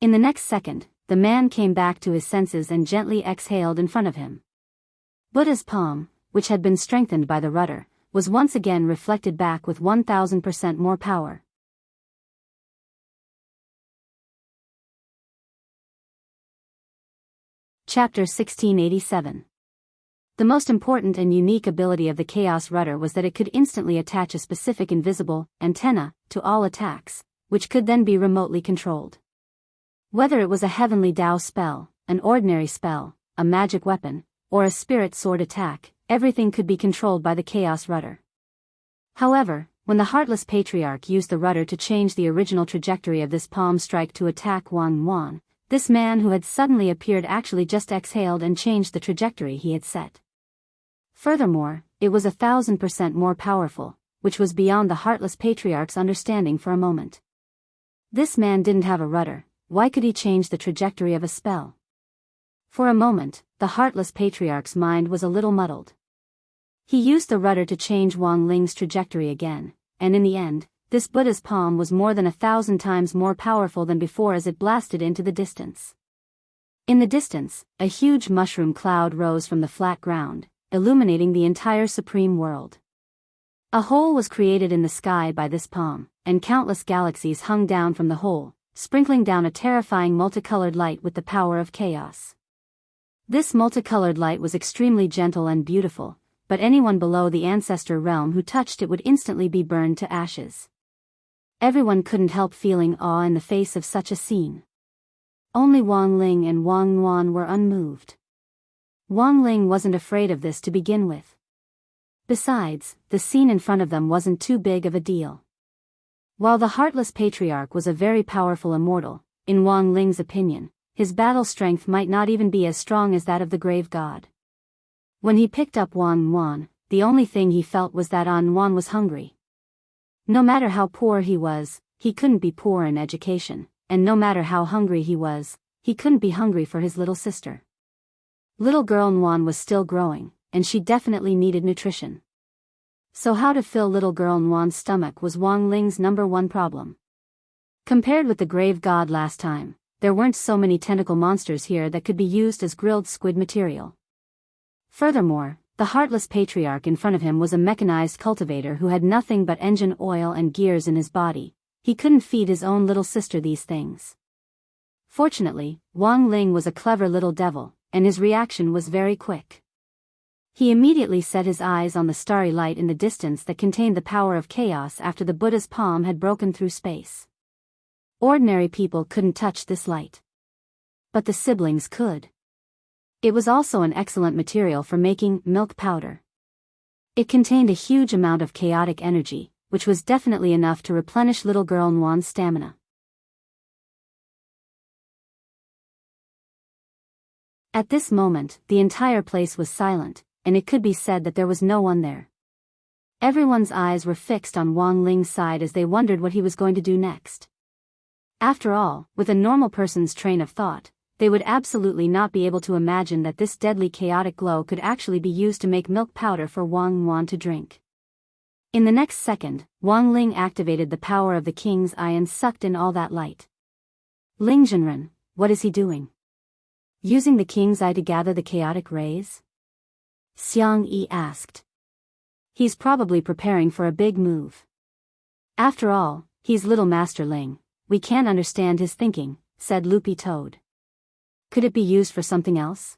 In the next second, the man came back to his senses and gently exhaled in front of him. Buddha's palm, which had been strengthened by the rudder, was once again reflected back with 1000% more power. Chapter 1687. The most important and unique ability of the Chaos Rudder was that it could instantly attach a specific invisible antenna to all attacks, which could then be remotely controlled. Whether it was a heavenly Dao spell, an ordinary spell, a magic weapon, or a spirit sword attack, everything could be controlled by the Chaos Rudder. However, when the Heartless Patriarch used the rudder to change the original trajectory of this palm strike to attack Wang Wan, this man who had suddenly appeared actually just exhaled and changed the trajectory he had set. Furthermore, it was 1000% more powerful, which was beyond the Heartless Patriarch's understanding for a moment. This man didn't have a rudder. Why could he change the trajectory of a spell? For a moment, the Heartless Patriarch's mind was a little muddled. He used the rudder to change Wang Ling's trajectory again, and in the end, this Buddha's palm was more than 1000 times more powerful than before as it blasted into the distance. In the distance, a huge mushroom cloud rose from the flat ground, illuminating the entire supreme world. A hole was created in the sky by this palm, and countless galaxies hung down from the hole, sprinkling down a terrifying multicolored light with the power of chaos. This multicolored light was extremely gentle and beautiful, but anyone below the ancestor realm who touched it would instantly be burned to ashes. Everyone couldn't help feeling awe in the face of such a scene. Only Wang Ling and Wang Nguyen were unmoved. Wang Ling wasn't afraid of this to begin with. Besides, the scene in front of them wasn't too big of a deal. While the Heartless Patriarch was a very powerful immortal, in Wang Ling's opinion, his battle strength might not even be as strong as that of the grave god. When he picked up Wang Wan, the only thing he felt was that Wan was hungry. No matter how poor he was, he couldn't be poor in education, and no matter how hungry he was, he couldn't be hungry for his little sister. Little girl Wan was still growing, and she definitely needed nutrition. So how to fill little girl Nguyen's stomach was Wang Ling's #1 problem. Compared with the grave god last time, there weren't so many tentacle monsters here that could be used as grilled squid material. Furthermore, the Heartless Patriarch in front of him was a mechanized cultivator who had nothing but engine oil and gears in his body. He couldn't feed his own little sister these things. Fortunately, Wang Ling was a clever little devil, and his reaction was very quick. He immediately set his eyes on the starry light in the distance that contained the power of chaos after the Buddha's palm had broken through space. Ordinary people couldn't touch this light. But the siblings could. It was also an excellent material for making milk powder. It contained a huge amount of chaotic energy, which was definitely enough to replenish little girl Nguyen's stamina. At this moment, the entire place was silent, and it could be said that there was no one there. Everyone's eyes were fixed on Wang Ling's side as they wondered what he was going to do next. After all, with a normal person's train of thought, they would absolutely not be able to imagine that this deadly chaotic glow could actually be used to make milk powder for Wang Wan to drink. In the next second, Wang Ling activated the power of the king's eye and sucked in all that light. Ling Zhenren, what is he doing? Using the king's eye to gather the chaotic rays? Xiang Yi asked. He's probably preparing for a big move. After all, he's little Master Ling. We can't understand his thinking, said Loopy Toad. Could it be used for something else?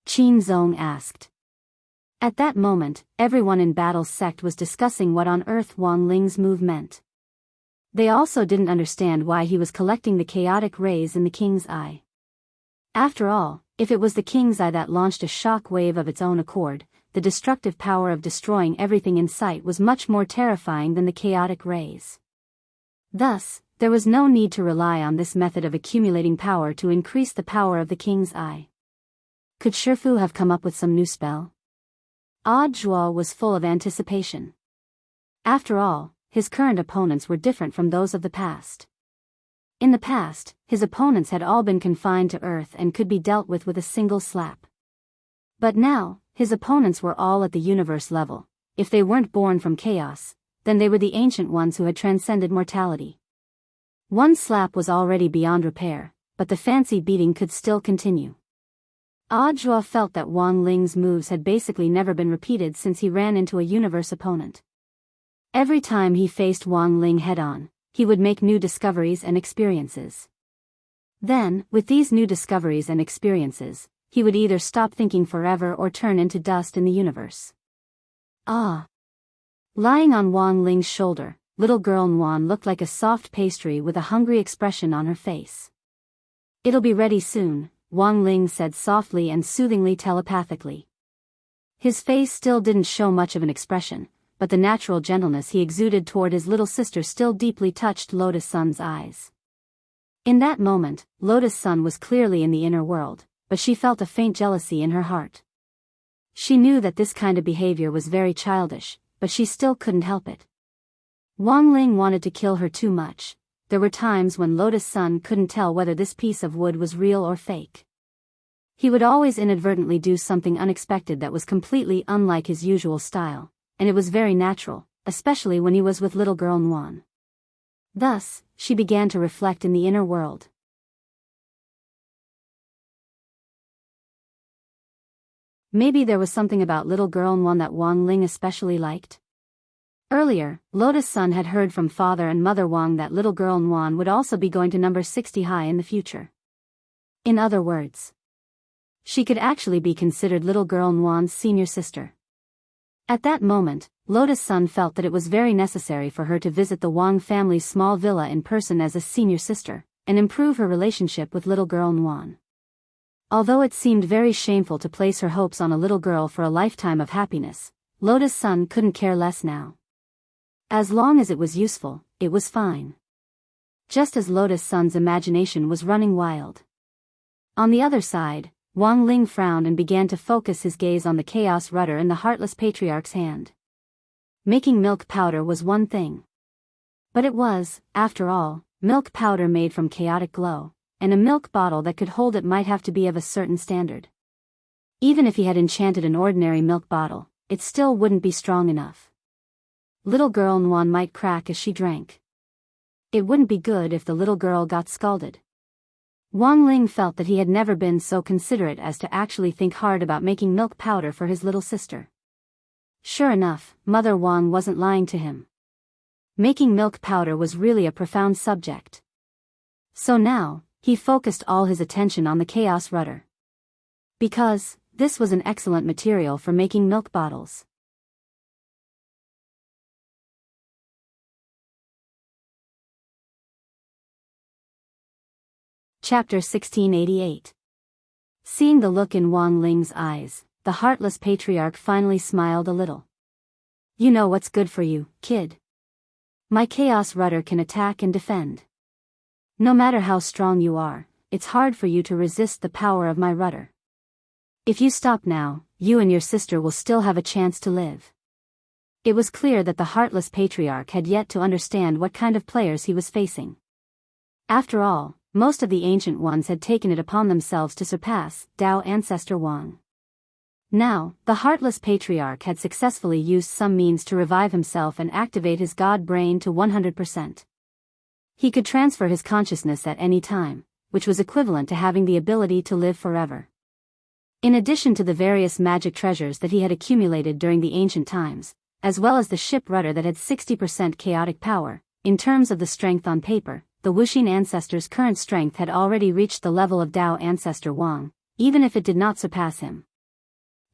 Qin Zong asked. At that moment, everyone in Battle's sect was discussing what on earth Wang Ling's move meant. They also didn't understand why he was collecting the chaotic rays in the king's eye. After all, if it was the king's eye that launched a shock wave of its own accord, the destructive power of destroying everything in sight was much more terrifying than the chaotic rays. Thus, there was no need to rely on this method of accumulating power to increase the power of the king's eye. Could Shifu have come up with some new spell? Audiobook was full of anticipation. After all, his current opponents were different from those of the past. In the past, his opponents had all been confined to Earth and could be dealt with a single slap. But now, his opponents were all at the universe level. If they weren't born from chaos, then they were the ancient ones who had transcended mortality. One slap was already beyond repair, but the fancy beating could still continue. Audiobook felt that Wang Ling's moves had basically never been repeated since he ran into a universe opponent. Every time he faced Wang Ling head-on, he would make new discoveries and experiences. Then, with these new discoveries and experiences, he would either stop thinking forever or turn into dust in the universe. Lying on Wang Ling's shoulder, little girl Nguan looked like a soft pastry with a hungry expression on her face. "It'll be ready soon," Wang Ling said softly and soothingly telepathically. His face still didn't show much of an expression, but the natural gentleness he exuded toward his little sister still deeply touched Lotus Sun's eyes. In that moment, Lotus Sun was clearly in the inner world, but she felt a faint jealousy in her heart. She knew that this kind of behavior was very childish, but she still couldn't help it. Wang Ling wanted to kill her too much. There were times when Lotus Sun couldn't tell whether this piece of wood was real or fake. He would always inadvertently do something unexpected that was completely unlike his usual style, and it was very natural, especially when he was with little girl Nguan. Thus, she began to reflect in the inner world. Maybe there was something about little girl Nguan that Wang Ling especially liked. Earlier, Lotus Sun had heard from father and mother Wang that little girl Nguan would also be going to number 60 high in the future. In other words, she could actually be considered little girl Nguan's senior sister. At that moment, Lotus Sun felt that it was very necessary for her to visit the Wang family's small villa in person as a senior sister, and improve her relationship with little girl Nguan. Although it seemed very shameful to place her hopes on a little girl for a lifetime of happiness, Lotus Sun couldn't care less now. As long as it was useful, it was fine. Just as Lotus Sun's imagination was running wild. On the other side, Wang Ling frowned and began to focus his gaze on the chaos rudder in the Heartless Patriarch's hand. Making milk powder was one thing. But it was, after all, milk powder made from chaotic glow, and a milk bottle that could hold it might have to be of a certain standard. Even if he had enchanted an ordinary milk bottle, it still wouldn't be strong enough. Little girl Nguan might crack as she drank. It wouldn't be good if the little girl got scalded. Wang Ling felt that he had never been so considerate as to actually think hard about making milk powder for his little sister. Sure enough, Mother Wang wasn't lying to him. Making milk powder was really a profound subject. So now, he focused all his attention on the chaos rudder. Because, this was an excellent material for making milk bottles. Chapter 1688. Seeing the look in Wang Ling's eyes, the Heartless Patriarch finally smiled a little. "You know what's good for you, kid. My chaos rudder can attack and defend. No matter how strong you are, it's hard for you to resist the power of my rudder. If you stop now, you and your sister will still have a chance to live." It was clear that the Heartless Patriarch had yet to understand what kind of players he was facing. After all, most of the ancient ones had taken it upon themselves to surpass Tao ancestor Wang. Now, the Heartless Patriarch had successfully used some means to revive himself and activate his god brain to 100%. He could transfer his consciousness at any time, which was equivalent to having the ability to live forever. In addition to the various magic treasures that he had accumulated during the ancient times, as well as the ship rudder that had 60% chaotic power, in terms of the strength on paper, the Wuxin ancestor's current strength had already reached the level of Tao ancestor Wang, even if it did not surpass him.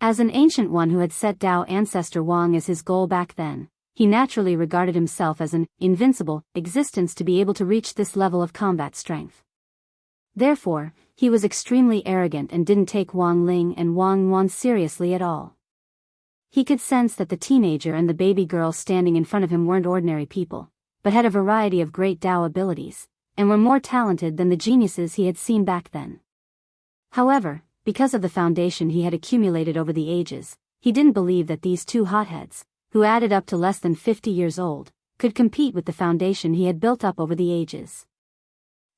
As an ancient one who had set Tao ancestor Wang as his goal back then, he naturally regarded himself as an invincible existence to be able to reach this level of combat strength. Therefore, he was extremely arrogant and didn't take Wang Ling and Wang Yuan seriously at all. He could sense that the teenager and the baby girl standing in front of him weren't ordinary people, but had a variety of great Dao abilities, and were more talented than the geniuses he had seen back then. However, because of the foundation he had accumulated over the ages, he didn't believe that these two hotheads, who added up to less than 50 years old, could compete with the foundation he had built up over the ages.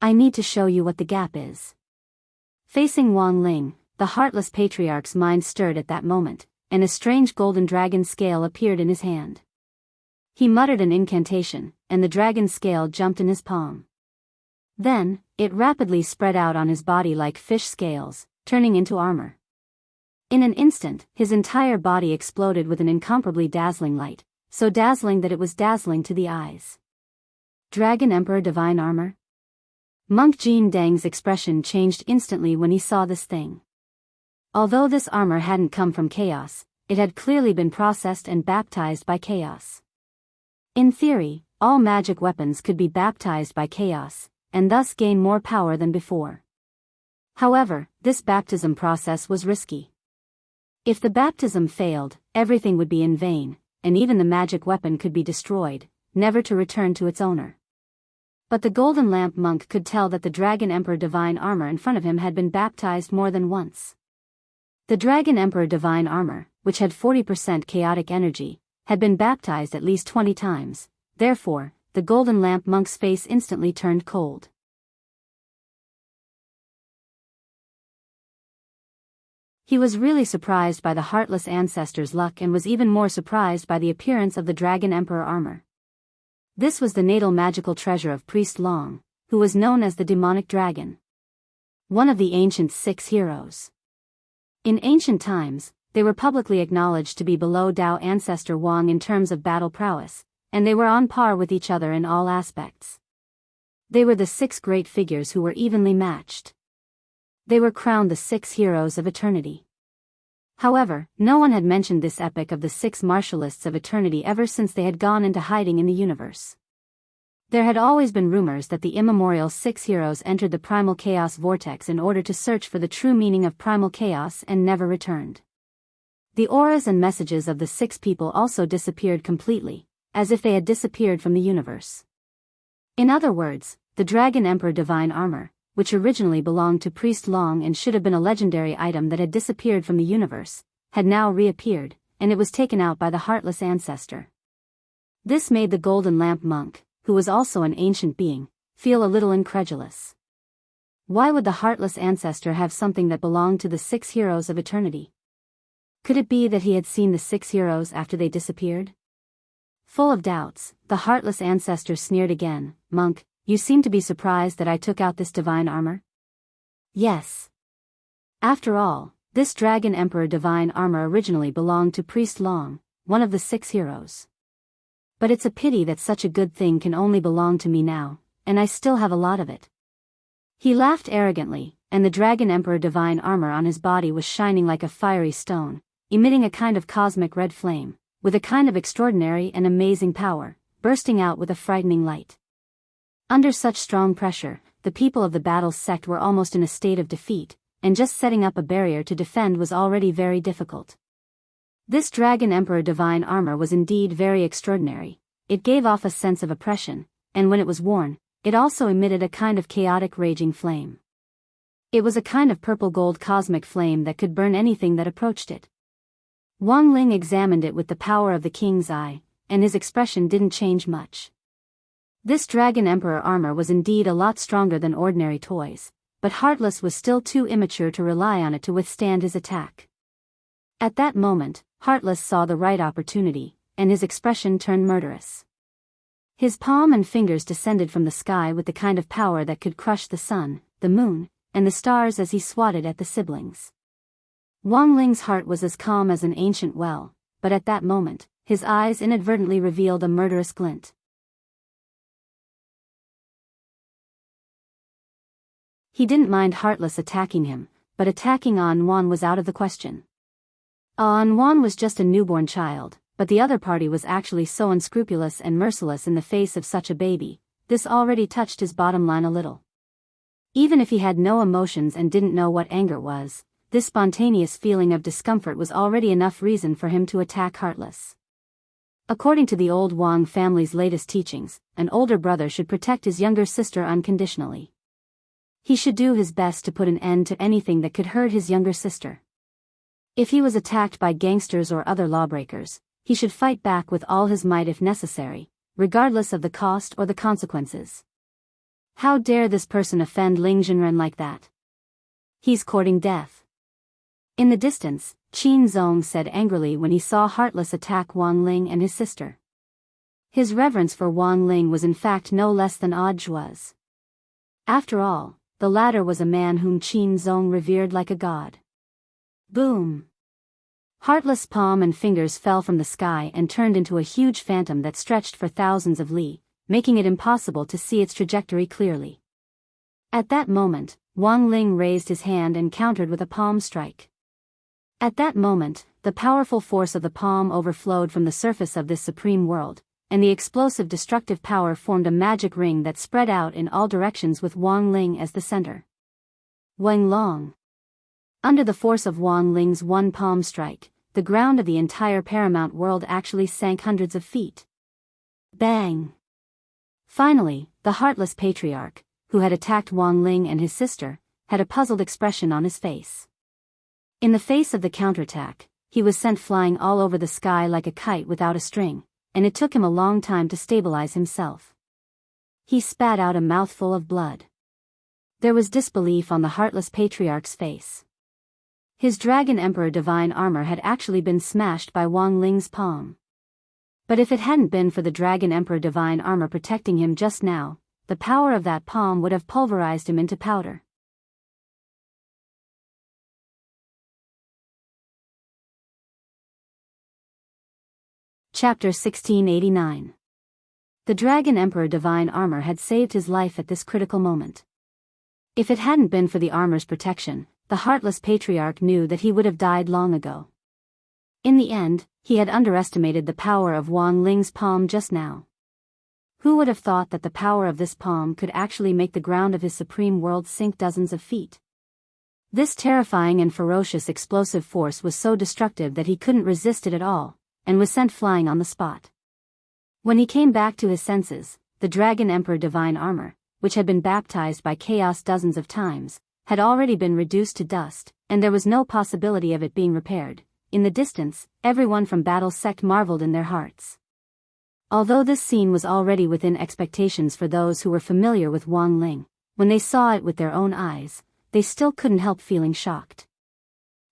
I need to show you what the gap is. Facing Wang Ling, the heartless patriarch's mind stirred at that moment, and a strange golden dragon scale appeared in his hand. He muttered an incantation, and the dragon scale jumped in his palm. Then, it rapidly spread out on his body like fish scales, turning into armor. In an instant, his entire body exploded with an incomparably dazzling light, so dazzling that it was dazzling to the eyes. Dragon Emperor Divine Armor? Monk Jin Dang's expression changed instantly when he saw this thing. Although this armor hadn't come from chaos, it had clearly been processed and baptized by chaos. In theory, all magic weapons could be baptized by chaos, and thus gain more power than before. However, this baptism process was risky. If the baptism failed, everything would be in vain, and even the magic weapon could be destroyed, never to return to its owner. But the Golden Lamp monk could tell that the Dragon Emperor Divine Armor in front of him had been baptized more than once. The Dragon Emperor Divine Armor, which had 40% chaotic energy, had been baptized at least 20 times, therefore, the Golden Lamp monk's face instantly turned cold. He was really surprised by the heartless ancestor's luck and was even more surprised by the appearance of the Dragon Emperor armor. This was the natal magical treasure of Priest Long, who was known as the Demonic Dragon. One of the ancient 6 heroes. In ancient times, they were publicly acknowledged to be below Dao ancestor Wang in terms of battle prowess, and they were on par with each other in all aspects. They were the 6 great figures who were evenly matched. They were crowned the 6 heroes of eternity. However, no one had mentioned this epic of the 6 martialists of eternity ever since they had gone into hiding in the universe. There had always been rumors that the immemorial 6 heroes entered the primal chaos vortex in order to search for the true meaning of primal chaos and never returned. The auras and messages of the 6 people also disappeared completely, as if they had disappeared from the universe. In other words, the Dragon Emperor Divine Armor, which originally belonged to Priest Long and should have been a legendary item that had disappeared from the universe, had now reappeared, and it was taken out by the heartless ancestor. This made the Golden Lamp monk, who was also an ancient being, feel a little incredulous. Why would the heartless ancestor have something that belonged to the 6 heroes of eternity? Could it be that he had seen the 6 heroes after they disappeared? Full of doubts, the heartless ancestor sneered again. Monk, you seem to be surprised that I took out this divine armor? Yes. After all, this Dragon Emperor Divine Armor originally belonged to Priest Long, one of the 6 heroes. But it's a pity that such a good thing can only belong to me now, and I still have a lot of it. He laughed arrogantly, and the Dragon Emperor Divine Armor on his body was shining like a fiery stone, emitting a kind of cosmic red flame, with a kind of extraordinary and amazing power, bursting out with a frightening light. Under such strong pressure, the people of the Battles sect were almost in a state of defeat, and just setting up a barrier to defend was already very difficult. This Dragon Emperor Divine Armor was indeed very extraordinary. It gave off a sense of oppression, and when it was worn, it also emitted a kind of chaotic raging flame. It was a kind of purple-gold cosmic flame that could burn anything that approached it. Wang Ling examined it with the power of the king's eye, and his expression didn't change much. This Dragon Emperor armor was indeed a lot stronger than ordinary toys, but Heartless was still too immature to rely on it to withstand his attack. At that moment, Heartless saw the right opportunity, and his expression turned murderous. His palm and fingers descended from the sky with the kind of power that could crush the sun, the moon, and the stars as he swatted at the siblings. Wang Ling's heart was as calm as an ancient well, but at that moment, his eyes inadvertently revealed a murderous glint. He didn't mind Heartless attacking him, but attacking An Wan was out of the question. An Wan was just a newborn child, but the other party was actually so unscrupulous and merciless in the face of such a baby. This already touched his bottom line a little. Even if he had no emotions and didn't know what anger was, this spontaneous feeling of discomfort was already enough reason for him to attack Heartless. According to the old Wang family's latest teachings, an older brother should protect his younger sister unconditionally. He should do his best to put an end to anything that could hurt his younger sister. If he was attacked by gangsters or other lawbreakers, he should fight back with all his might if necessary, regardless of the cost or the consequences. How dare this person offend Ling Jinren like that? He's courting death. In the distance, Qin Zong said angrily when he saw Heartless attack Wang Ling and his sister. His reverence for Wang Ling was in fact no less than Zhua's. After all, the latter was a man whom Qin Zong revered like a god. Boom! Heartless' palm and fingers fell from the sky and turned into a huge phantom that stretched for thousands of li, making it impossible to see its trajectory clearly. At that moment, Wang Ling raised his hand and countered with a palm strike. At that moment, the powerful force of the palm overflowed from the surface of this supreme world, and the explosive destructive power formed a magic ring that spread out in all directions with Wang Ling as the center. Wang Long. Under the force of Wang Ling's one palm strike, the ground of the entire paramount world actually sank hundreds of feet. Bang! Finally, the Heartless Patriarch, who had attacked Wang Ling and his sister, had a puzzled expression on his face. In the face of the counterattack, he was sent flying all over the sky like a kite without a string, and it took him a long time to stabilize himself. He spat out a mouthful of blood. There was disbelief on the Heartless Patriarch's face. His Dragon Emperor divine armor had actually been smashed by Wang Ling's palm. But if it hadn't been for the Dragon Emperor divine armor protecting him just now, the power of that palm would have pulverized him into powder. Chapter 1689. The Dragon Emperor divine armor had saved his life at this critical moment. If it hadn't been for the armor's protection, the Heartless Patriarch knew that he would have died long ago. In the end, he had underestimated the power of Wang Ling's palm just now. Who would have thought that the power of this palm could actually make the ground of his supreme world sink dozens of feet? This terrifying and ferocious explosive force was so destructive that he couldn't resist it at all, and was sent flying on the spot. When he came back to his senses, the Dragon Emperor divine armor, which had been baptized by chaos dozens of times, had already been reduced to dust, and there was no possibility of it being repaired. In the distance, everyone from Battle's sect marveled in their hearts. Although this scene was already within expectations for those who were familiar with Wang Ling, when they saw it with their own eyes, they still couldn't help feeling shocked.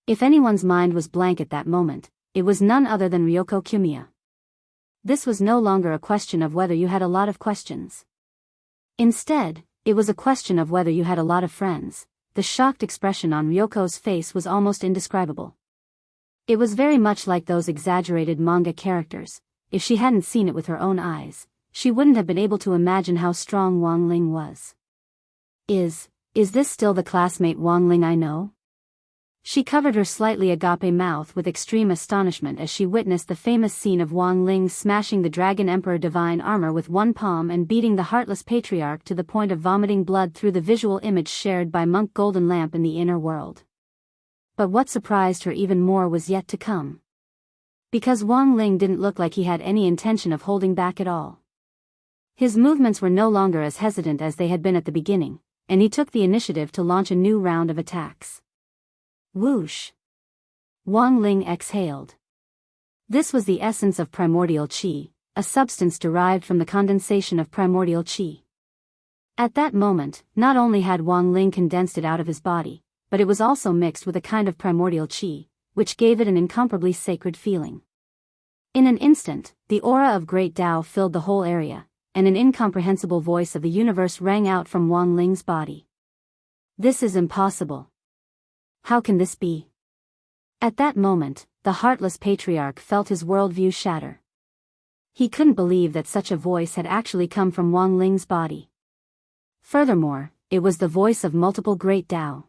If anyone's mind was blank at that moment, it was none other than Ryoko Kumiya. This was no longer a question of whether you had a lot of questions. Instead, it was a question of whether you had a lot of friends. The shocked expression on Ryoko's face was almost indescribable. It was very much like those exaggerated manga characters. If she hadn't seen it with her own eyes, she wouldn't have been able to imagine how strong Wang Ling was. Is this still the classmate Wang Ling I know? She covered her slightly agape mouth with extreme astonishment as she witnessed the famous scene of Wang Ling smashing the Dragon Emperor divine armor with one palm and beating the Heartless Patriarch to the point of vomiting blood through the visual image shared by Monk Golden Lamp in the inner world. But what surprised her even more was yet to come. Because Wang Ling didn't look like he had any intention of holding back at all. His movements were no longer as hesitant as they had been at the beginning, and he took the initiative to launch a new round of attacks. Whoosh! Wang Ling exhaled. This was the essence of primordial qi, a substance derived from the condensation of primordial qi. At that moment, not only had Wang Ling condensed it out of his body, but it was also mixed with a kind of primordial qi, which gave it an incomparably sacred feeling. In an instant, the aura of Great Tao filled the whole area, and an incomprehensible voice of the universe rang out from Wang Ling's body. This is impossible. How can this be? At that moment, the Heartless Patriarch felt his worldview shatter. He couldn't believe that such a voice had actually come from Wang Ling's body. Furthermore, it was the voice of multiple Great Tao.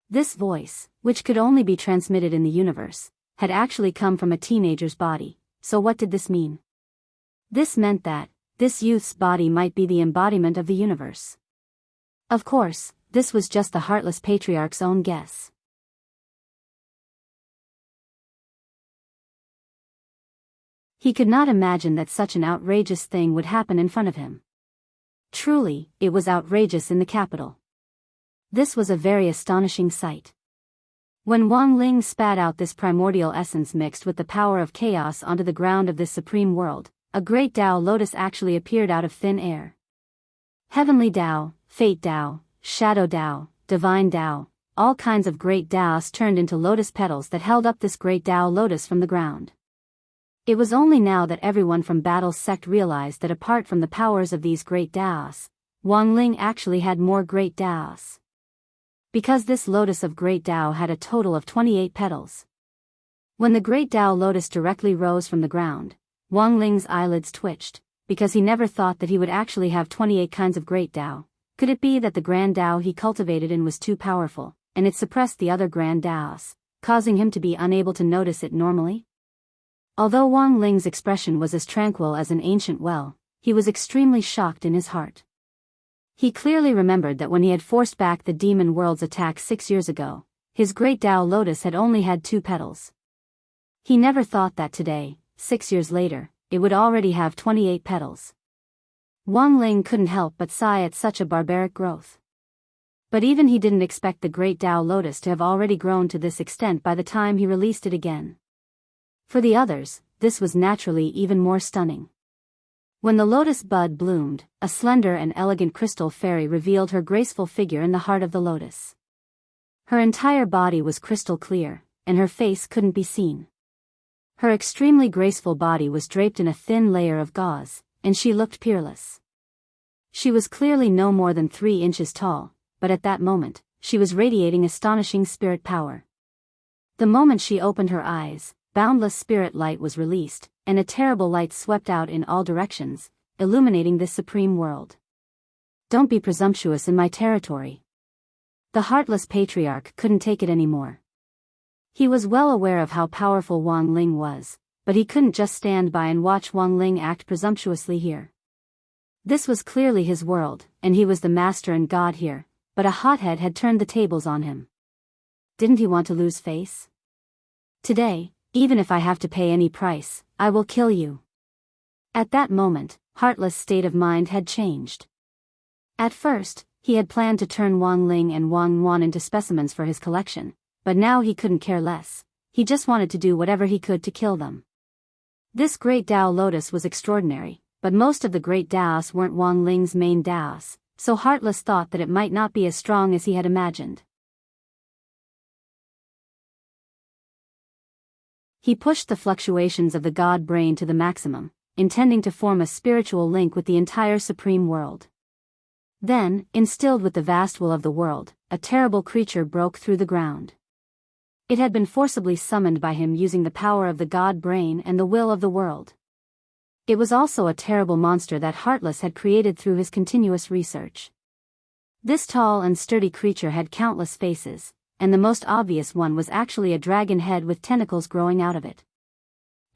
This voice, which could only be transmitted in the universe, had actually come from a teenager's body. So what did this mean? This meant that this youth's body might be the embodiment of the universe. Of course, this was just the Heartless Patriarch's own guess. He could not imagine that such an outrageous thing would happen in front of him. Truly, it was outrageous in the capital. This was a very astonishing sight. When Wang Ling spat out this primordial essence mixed with the power of chaos onto the ground of this supreme world, a great Tao lotus actually appeared out of thin air. Heavenly Tao, Fate Tao, Shadow Tao, Divine Tao, all kinds of great Taos turned into lotus petals that held up this great Tao lotus from the ground. It was only now that everyone from Battle's sect realized that apart from the powers of these great Taos, Wang Ling actually had more great Taos. Because this lotus of great Tao had a total of 28 petals. When the great Tao lotus directly rose from the ground, Wang Ling's eyelids twitched, because he never thought that he would actually have 28 kinds of great Tao. Could it be that the grand Tao he cultivated in was too powerful, and it suppressed the other grand Taos, causing him to be unable to notice it normally? Although Wang Ling's expression was as tranquil as an ancient well, he was extremely shocked in his heart. He clearly remembered that when he had forced back the demon world's attack 6 years ago, his great Tao lotus had only had 2 petals. He never thought that today, 6 years later, it would already have 28 petals. Wang Ling couldn't help but sigh at such a barbaric growth. But even he didn't expect the great Tao lotus to have already grown to this extent by the time he released it again. For the others, this was naturally even more stunning. When the lotus bud bloomed, a slender and elegant crystal fairy revealed her graceful figure in the heart of the lotus. Her entire body was crystal clear, and her face couldn't be seen. Her extremely graceful body was draped in a thin layer of gauze, and she looked peerless. She was clearly no more than 3 inches tall, but at that moment, she was radiating astonishing spirit power. The moment she opened her eyes, boundless spirit light was released, and a terrible light swept out in all directions, illuminating this supreme world. Don't be presumptuous in my territory. The heartless patriarch couldn't take it anymore. He was well aware of how powerful Wang Ling was, but he couldn't just stand by and watch Wang Ling act presumptuously here. This was clearly his world, and he was the master and god here, but a hothead had turned the tables on him. Didn't he want to lose face? Today, even if I have to pay any price, I will kill you. At that moment, Heartless' state of mind had changed. At first, he had planned to turn Wang Ling and Wang Wan into specimens for his collection, but now he couldn't care less. He just wanted to do whatever he could to kill them. This great Tao lotus was extraordinary, but most of the great Taos weren't Wang Ling's main Taos, so Heartless thought that it might not be as strong as he had imagined. He pushed the fluctuations of the god brain to the maximum, intending to form a spiritual link with the entire supreme world. Then, instilled with the vast will of the world, a terrible creature broke through the ground. It had been forcibly summoned by him using the power of the god brain and the will of the world. It was also a terrible monster that Heartless had created through his continuous research. This tall and sturdy creature had countless faces, and the most obvious one was actually a dragon head with tentacles growing out of it.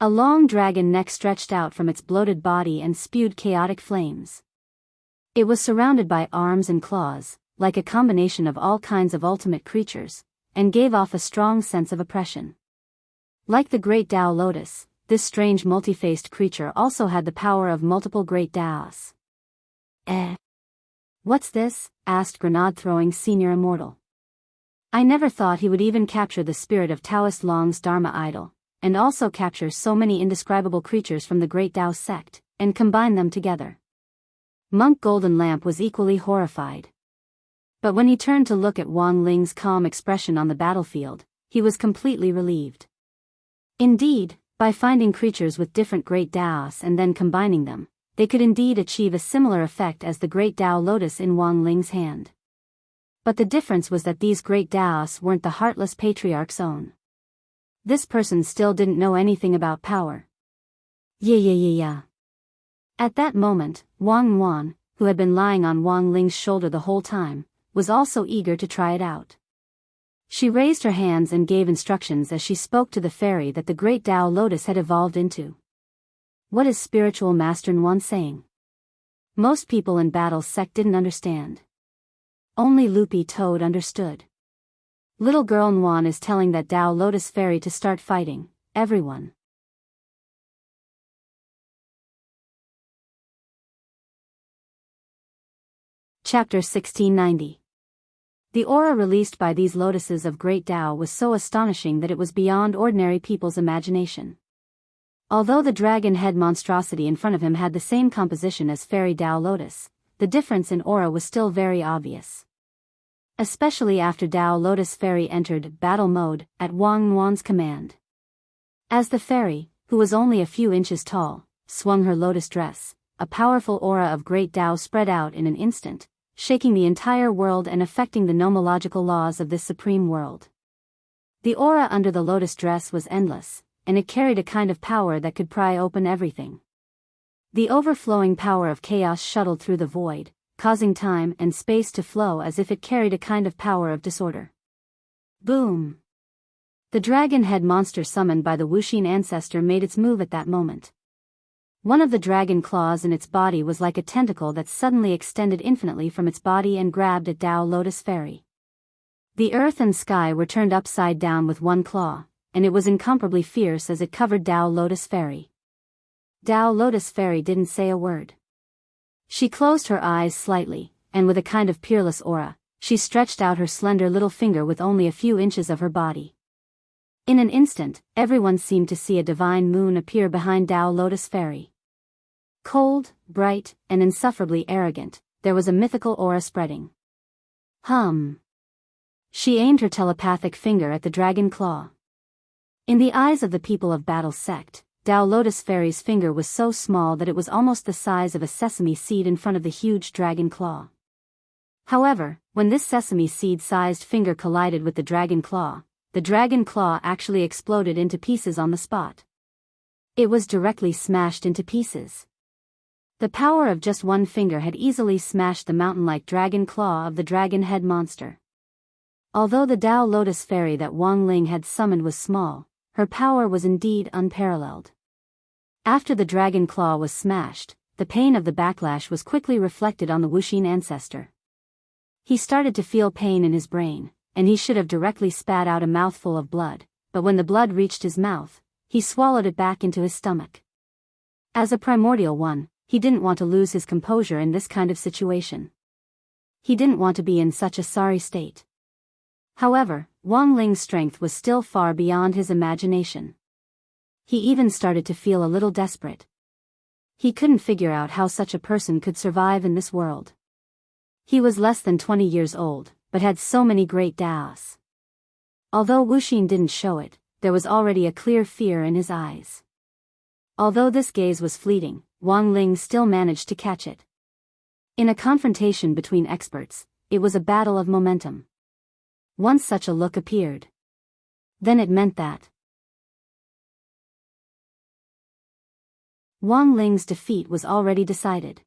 A long dragon neck stretched out from its bloated body and spewed chaotic flames. It was surrounded by arms and claws, like a combination of all kinds of ultimate creatures, and gave off a strong sense of oppression. Like the great Tao lotus, this strange multi-faced creature also had the power of multiple great Taos. What's this? Asked grenade-throwing senior immortal. I never thought he would even capture the spirit of Taoist Long's Dharma idol, and also capture so many indescribable creatures from the great Tao sect, and combine them together. Monk Golden Lamp was equally horrified. But when he turned to look at Wang Ling's calm expression on the battlefield, he was completely relieved. Indeed, by finding creatures with different great Taos and then combining them, they could indeed achieve a similar effect as the great Tao lotus in Wang Ling's hand. But the difference was that these great Taos weren't the Heartless Patriarch's own. This person still didn't know anything about power. Yeah. At that moment, Wang Wan, who had been lying on Wang Ling's shoulder the whole time, was also eager to try it out. She raised her hands and gave instructions as she spoke to the fairy that the great Tao lotus had evolved into. What is spiritual Master Nwan saying? Most people in Battle's sect didn't understand. Only Loopy Toad understood. Little girl Nwan is telling that Tao lotus fairy to start fighting, everyone. Chapter 1690. The aura released by these lotuses of great Tao was so astonishing that it was beyond ordinary people's imagination. Although the dragon head monstrosity in front of him had the same composition as Fairy Tao Lotus, the difference in aura was still very obvious. Especially after Tao Lotus Fairy entered battle mode at Wang Wan's command. As the fairy, who was only a few inches tall, swung her lotus dress, a powerful aura of great Tao spread out in an instant, shaking the entire world and affecting the nomological laws of this supreme world. The aura under the lotus dress was endless, and it carried a kind of power that could pry open everything. The overflowing power of chaos shuttled through the void, causing time and space to flow as if it carried a kind of power of disorder. Boom! The dragon head monster summoned by the Wuxin ancestor made its move at that moment. One of the dragon claws in its body was like a tentacle that suddenly extended infinitely from its body and grabbed at Tao Lotus Fairy. The earth and sky were turned upside down with one claw, and it was incomparably fierce as it covered Tao Lotus Fairy. Tao Lotus Fairy didn't say a word. She closed her eyes slightly, and with a kind of peerless aura, she stretched out her slender little finger with only a few inches of her body. In an instant, everyone seemed to see a divine moon appear behind Tao Lotus Fairy. Cold, bright, and insufferably arrogant, there was a mythical aura spreading. She aimed her telepathic finger at the dragon claw. In the eyes of the people of Battle Sect, Tao Lotus Fairy's finger was so small that it was almost the size of a sesame seed in front of the huge dragon claw. However, when this sesame seed-sized finger collided with the dragon claw actually exploded into pieces on the spot. It was directly smashed into pieces. The power of just one finger had easily smashed the mountain-like dragon claw of the dragon head monster. Although the Tao Lotus Fairy that Wang Ling had summoned was small, her power was indeed unparalleled. After the dragon claw was smashed, the pain of the backlash was quickly reflected on the Wuxin ancestor. He started to feel pain in his brain, and he should have directly spat out a mouthful of blood, but when the blood reached his mouth, he swallowed it back into his stomach. As a primordial one, he didn't want to lose his composure in this kind of situation. He didn't want to be in such a sorry state. However, Wang Ling's strength was still far beyond his imagination. He even started to feel a little desperate. He couldn't figure out how such a person could survive in this world. He was less than 20 years old, but had so many great Taos. Although Wuxin didn't show it, there was already a clear fear in his eyes. Although this gaze was fleeting, Wang Ling still managed to catch it. In a confrontation between experts, it was a battle of momentum. Once such a look appeared, then it meant that Wang Ling's defeat was already decided.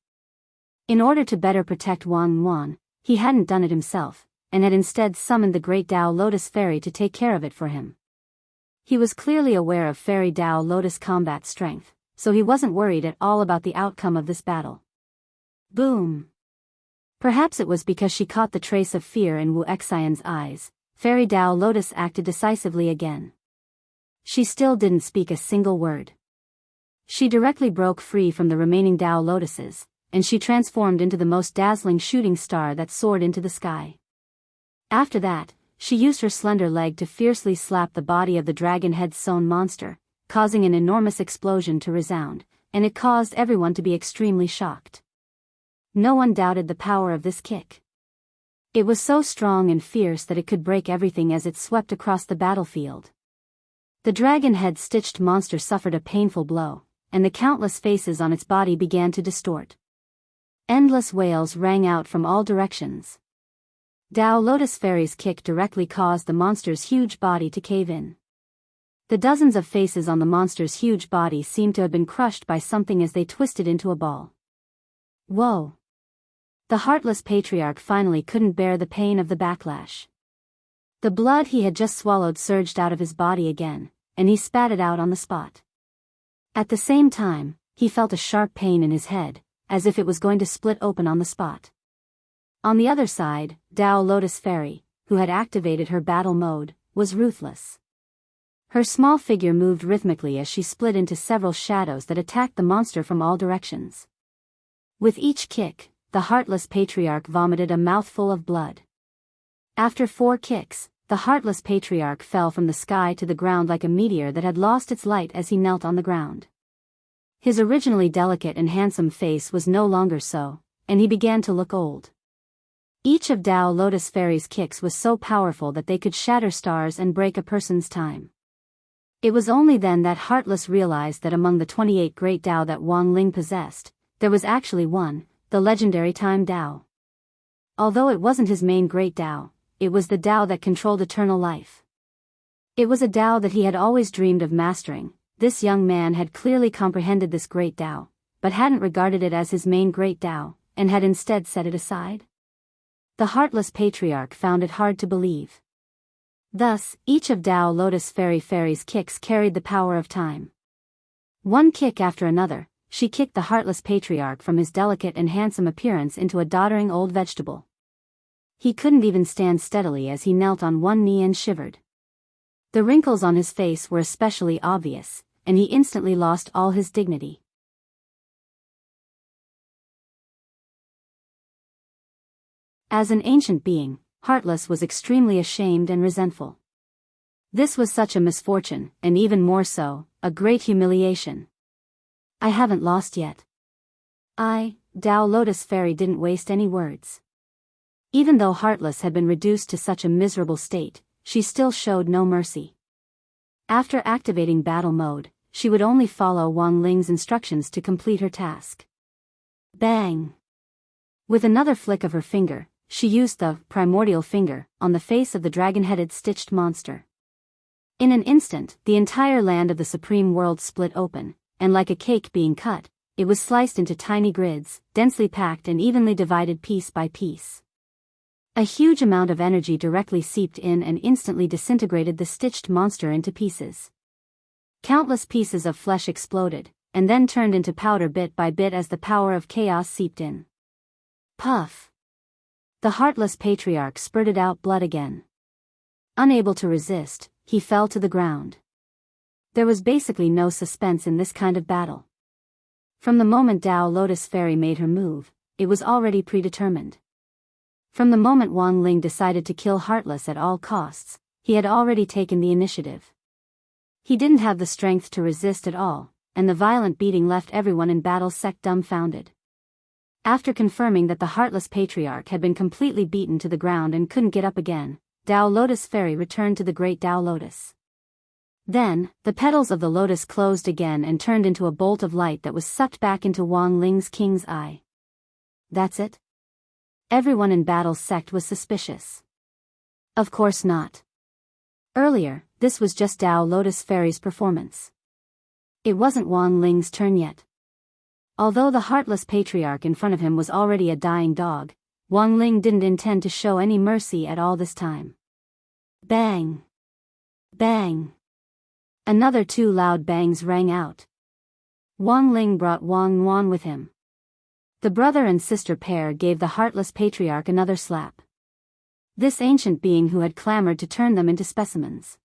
In order to better protect Wang Wan, he hadn't done it himself, and had instead summoned the great Tao Lotus Fairy to take care of it for him. He was clearly aware of Fairy Tao Lotus combat strength, so he wasn't worried at all about the outcome of this battle. Boom! Perhaps it was because she caught the trace of fear in Wu Xian's eyes, Fairy Tao Lotus acted decisively again. She still didn't speak a single word. She directly broke free from the remaining Tao Lotuses, and she transformed into the most dazzling shooting star that soared into the sky. After that, she used her slender leg to fiercely slap the body of the dragon head sown monster, causing an enormous explosion to resound, and it caused everyone to be extremely shocked. No one doubted the power of this kick. It was so strong and fierce that it could break everything as it swept across the battlefield. The dragon head stitched monster suffered a painful blow, and the countless faces on its body began to distort. Endless wails rang out from all directions. Tao Lotus Fairy's kick directly caused the monster's huge body to cave in. The dozens of faces on the monster's huge body seemed to have been crushed by something as they twisted into a ball. Whoa! The heartless patriarch finally couldn't bear the pain of the backlash. The blood he had just swallowed surged out of his body again, and he spat it out on the spot. At the same time, he felt a sharp pain in his head, as if it was going to split open on the spot. On the other side, Tao Lotus Fairy, who had activated her battle mode, was ruthless. Her small figure moved rhythmically as she split into several shadows that attacked the monster from all directions. With each kick, the heartless patriarch vomited a mouthful of blood. After 4 kicks, the heartless patriarch fell from the sky to the ground like a meteor that had lost its light as he knelt on the ground. His originally delicate and handsome face was no longer so, and he began to look old. Each of Dao Lotus Fairy's kicks was so powerful that they could shatter stars and break a person's time. It was only then that Heartless realized that among the 28 great Dao that Wang Ling possessed, there was actually one, the legendary Time Dao. Although it wasn't his main great Dao, it was the Dao that controlled eternal life. It was a Dao that he had always dreamed of mastering. This young man had clearly comprehended this great Dao, but hadn't regarded it as his main great Dao, and had instead set it aside. The heartless patriarch found it hard to believe. Thus, each of Dao Lotus Fairy's kicks carried the power of time. One kick after another, she kicked the heartless patriarch from his delicate and handsome appearance into a doddering old vegetable. He couldn't even stand steadily as he knelt on one knee and shivered. The wrinkles on his face were especially obvious, and he instantly lost all his dignity. As an ancient being, Heartless was extremely ashamed and resentful. This was such a misfortune, and even more so, a great humiliation. I haven't lost yet. Dao Lotus Fairy didn't waste any words. Even though Heartless had been reduced to such a miserable state, she still showed no mercy. After activating battle mode, she would only follow Wang Ling's instructions to complete her task. Bang! With another flick of her finger, she used the primordial finger on the face of the dragon-headed stitched monster. In an instant, the entire land of the Supreme World split open, and like a cake being cut, it was sliced into tiny grids, densely packed and evenly divided piece by piece. A huge amount of energy directly seeped in and instantly disintegrated the stitched monster into pieces. Countless pieces of flesh exploded, and then turned into powder bit by bit as the power of chaos seeped in. Puff! The heartless patriarch spurted out blood again. Unable to resist, he fell to the ground. There was basically no suspense in this kind of battle. From the moment Dao Lotus Fairy made her move, it was already predetermined. From the moment Wang Ling decided to kill Heartless at all costs, he had already taken the initiative. He didn't have the strength to resist at all, and the violent beating left everyone in battle sec dumbfounded. After confirming that the heartless patriarch had been completely beaten to the ground and couldn't get up again, Dao Lotus Fairy returned to the great Dao Lotus. Then, the petals of the lotus closed again and turned into a bolt of light that was sucked back into Wang Ling's king's eye. That's it? Everyone in battle sect was suspicious. Of course not. Earlier, this was just Dao Lotus Fairy's performance. It wasn't Wang Ling's turn yet. Although the heartless patriarch in front of him was already a dying dog, Wang Ling didn't intend to show any mercy at all this time. Bang! Bang! Another 2 loud bangs rang out. Wang Ling brought Wang Yuan with him. The brother and sister pair gave the heartless patriarch another slap. This ancient being who had clamored to turn them into specimens.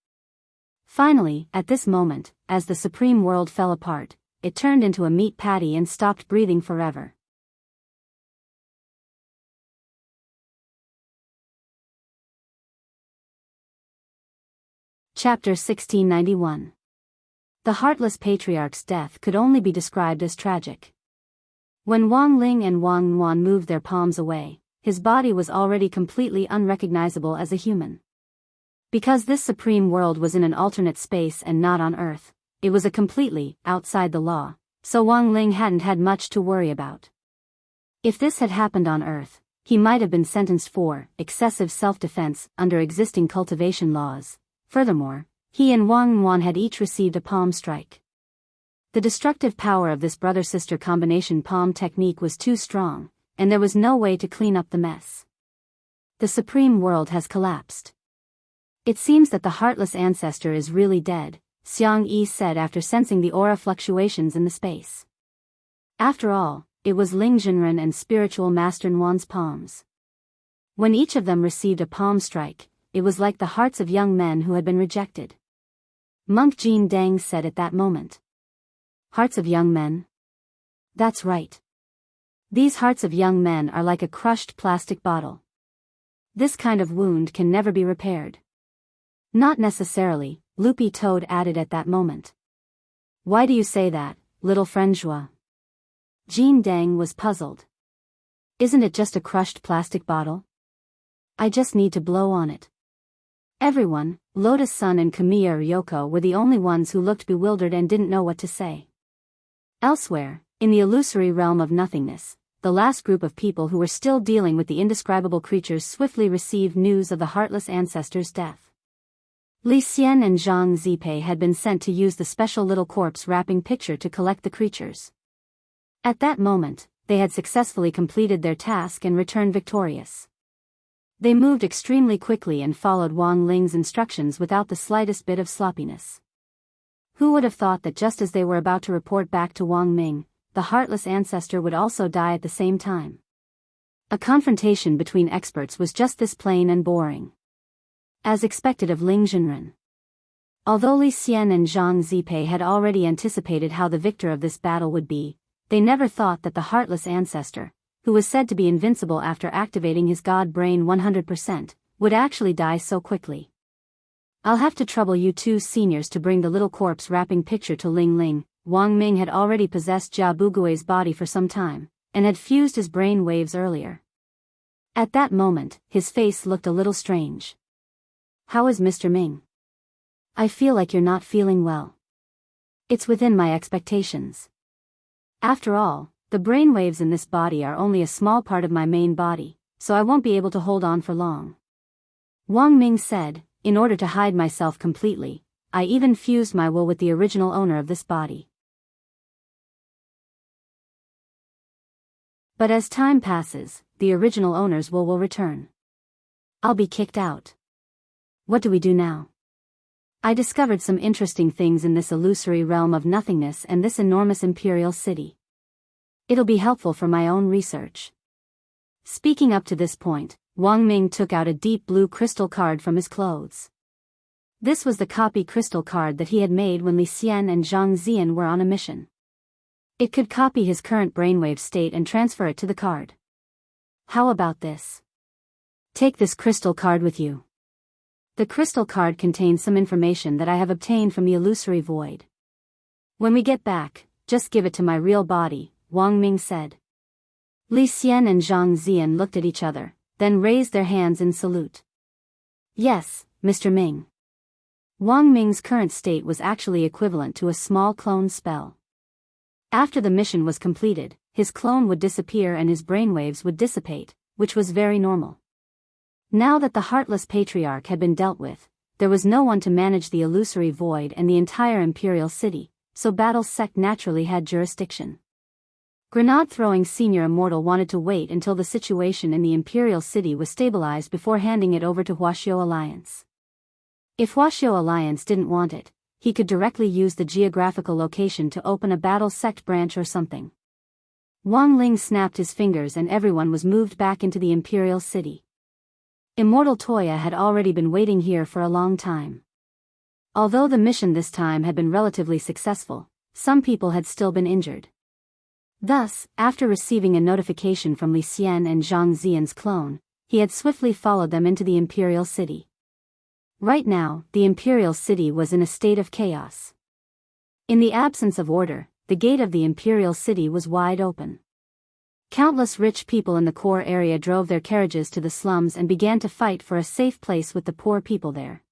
Finally, at this moment, as the supreme world fell apart, it turned into a meat patty and stopped breathing forever. Chapter 1691. The heartless patriarch's death could only be described as tragic. When Wang Ling and Wang Yuan moved their palms away, his body was already completely unrecognizable as a human. Because this supreme world was in an alternate space and not on Earth, it was a completely outside the law, so Wang Ling hadn't had much to worry about. If this had happened on Earth, he might have been sentenced for excessive self-defense under existing cultivation laws. Furthermore, he and Wang Yuan had each received a palm strike. The destructive power of this brother-sister combination palm technique was too strong, and there was no way to clean up the mess. The supreme world has collapsed. It seems that the heartless ancestor is really dead, Xiang Yi said after sensing the aura fluctuations in the space. After all, it was Ling Jinren and spiritual master Nuan's palms. When each of them received a palm strike, it was like the hearts of young men who had been rejected. Monk Jin Deng said at that moment. Hearts of young men? That's right. These hearts of young men are like a crushed plastic bottle. This kind of wound can never be repaired. Not necessarily, Loopy Toad added at that moment. Why do you say that, little friend Joie? Jean Dang was puzzled. Isn't it just a crushed plastic bottle? I just need to blow on it. Everyone, Lotus Sun and Kamiya Ryoko were the only ones who looked bewildered and didn't know what to say. Elsewhere, in the illusory realm of nothingness, the last group of people who were still dealing with the indescribable creatures swiftly received news of the heartless ancestor's death. Li Xian and Zhang Zipei had been sent to use the special little corpse wrapping picture to collect the creatures. At that moment, they had successfully completed their task and returned victorious. They moved extremely quickly and followed Wang Ling's instructions without the slightest bit of sloppiness. Who would have thought that just as they were about to report back to Wang Ming, the heartless ancestor would also die at the same time? A confrontation between experts was just this plain and boring. As expected of Ling Zhenren. Although Li Xian and Zhang Zipei had already anticipated how the victor of this battle would be, they never thought that the heartless ancestor, who was said to be invincible after activating his god brain 100%, would actually die so quickly. I'll have to trouble you two seniors to bring the little corpse wrapping picture to Ling Ling. Wang Ming had already possessed Jia Bugui's body for some time, and had fused his brain waves earlier. At that moment, his face looked a little strange. How is Mr. Ming? I feel like you're not feeling well. It's within my expectations. After all, the brainwaves in this body are only a small part of my main body, so I won't be able to hold on for long. Wang Ming said, in order to hide myself completely, I even fused my will with the original owner of this body. But as time passes, the original owner's will return. I'll be kicked out. What do we do now? I discovered some interesting things in this illusory realm of nothingness and this enormous imperial city. It'll be helpful for my own research. Speaking up to this point, Wang Ming took out a deep blue crystal card from his clothes. This was the copy crystal card that he had made when Li Xian and Zhang Zian were on a mission. It could copy his current brainwave state and transfer it to the card. How about this? Take this crystal card with you. The crystal card contains some information that I have obtained from the illusory void. When we get back, just give it to my real body, Wang Ming said. Li Xian and Zhang Zian looked at each other, then raised their hands in salute. Yes, Mr. Ming. Wang Ming's current state was actually equivalent to a small clone spell. After the mission was completed, his clone would disappear and his brainwaves would dissipate, which was very normal. Now that the Heartless Patriarch had been dealt with, there was no one to manage the illusory void and the entire imperial city, so Battle's sect naturally had jurisdiction. Grenade-throwing Senior Immortal wanted to wait until the situation in the imperial city was stabilized before handing it over to Huaxiao Alliance. If Huaxiao Alliance didn't want it, he could directly use the geographical location to open a Battle sect branch or something. Wang Ling snapped his fingers and everyone was moved back into the imperial city. Immortal Toya had already been waiting here for a long time. Although the mission this time had been relatively successful, some people had still been injured. Thus, after receiving a notification from Li Xian and Zhang Zian's clone, he had swiftly followed them into the imperial city. Right now, the imperial city was in a state of chaos. In the absence of order, the gate of the imperial city was wide open. Countless rich people in the core area drove their carriages to the slums and began to fight for a safe place with the poor people there.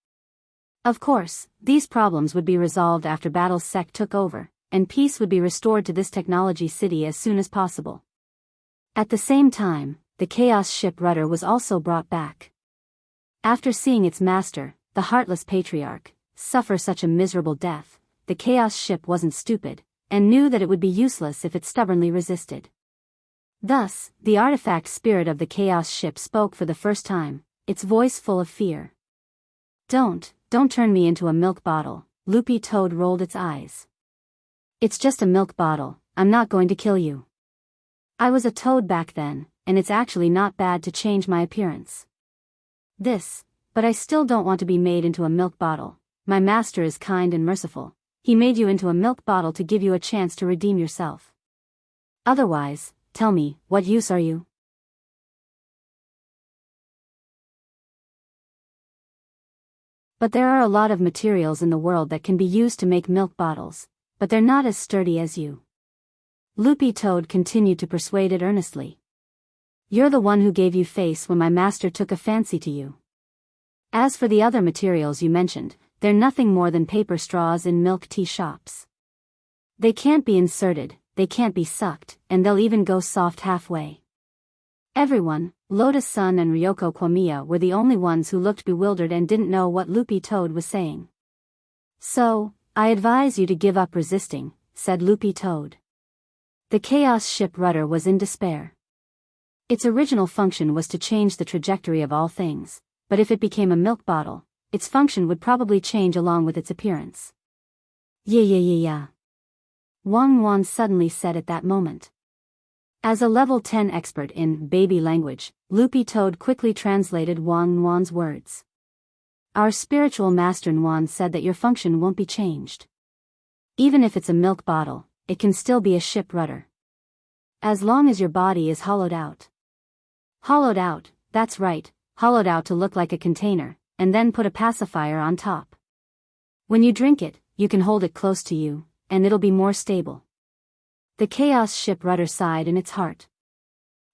Of course, these problems would be resolved after Battle's sect took over, and peace would be restored to this technology city as soon as possible. At the same time, the Chaos ship rudder was also brought back. After seeing its master, the Heartless Patriarch, suffer such a miserable death, the Chaos ship wasn't stupid, and knew that it would be useless if it stubbornly resisted. Thus, the artifact spirit of the Chaos ship spoke for the first time, its voice full of fear. Don't turn me into a milk bottle," Loopy Toad rolled its eyes. "It's just a milk bottle, I'm not going to kill you. I was a toad back then, and it's actually not bad to change my appearance. But I still don't want to be made into a milk bottle. My master is kind and merciful. He made you into a milk bottle to give you a chance to redeem yourself. Otherwise, tell me, what use are you? But there are a lot of materials in the world that can be used to make milk bottles, but they're not as sturdy as you. Loopy Toad continued to persuade it earnestly. You're the one who gave you face when my master took a fancy to you. As for the other materials you mentioned, they're nothing more than paper straws in milk tea shops. They can't be inserted, they can't be sucked, and they'll even go soft halfway. Everyone, Lotus-san and Ryoko Kwamiya, were the only ones who looked bewildered and didn't know what Loopy Toad was saying. So, I advise you to give up resisting, said Loopy Toad. The Chaos Ship rudder was in despair. Its original function was to change the trajectory of all things, but if it became a milk bottle, its function would probably change along with its appearance. Yeah. Wang Wan suddenly said at that moment. As a level 10 expert in baby language, Loopy Toad quickly translated Wang Wan's words. Our spiritual master Nwan said that your function won't be changed. Even if it's a milk bottle, it can still be a ship rudder. As long as your body is hollowed out. Hollowed out, that's right, hollowed out to look like a container, and then put a pacifier on top. When you drink it, you can hold it close to you, and it'll be more stable. The Chaos Ship rudder sighed in its heart.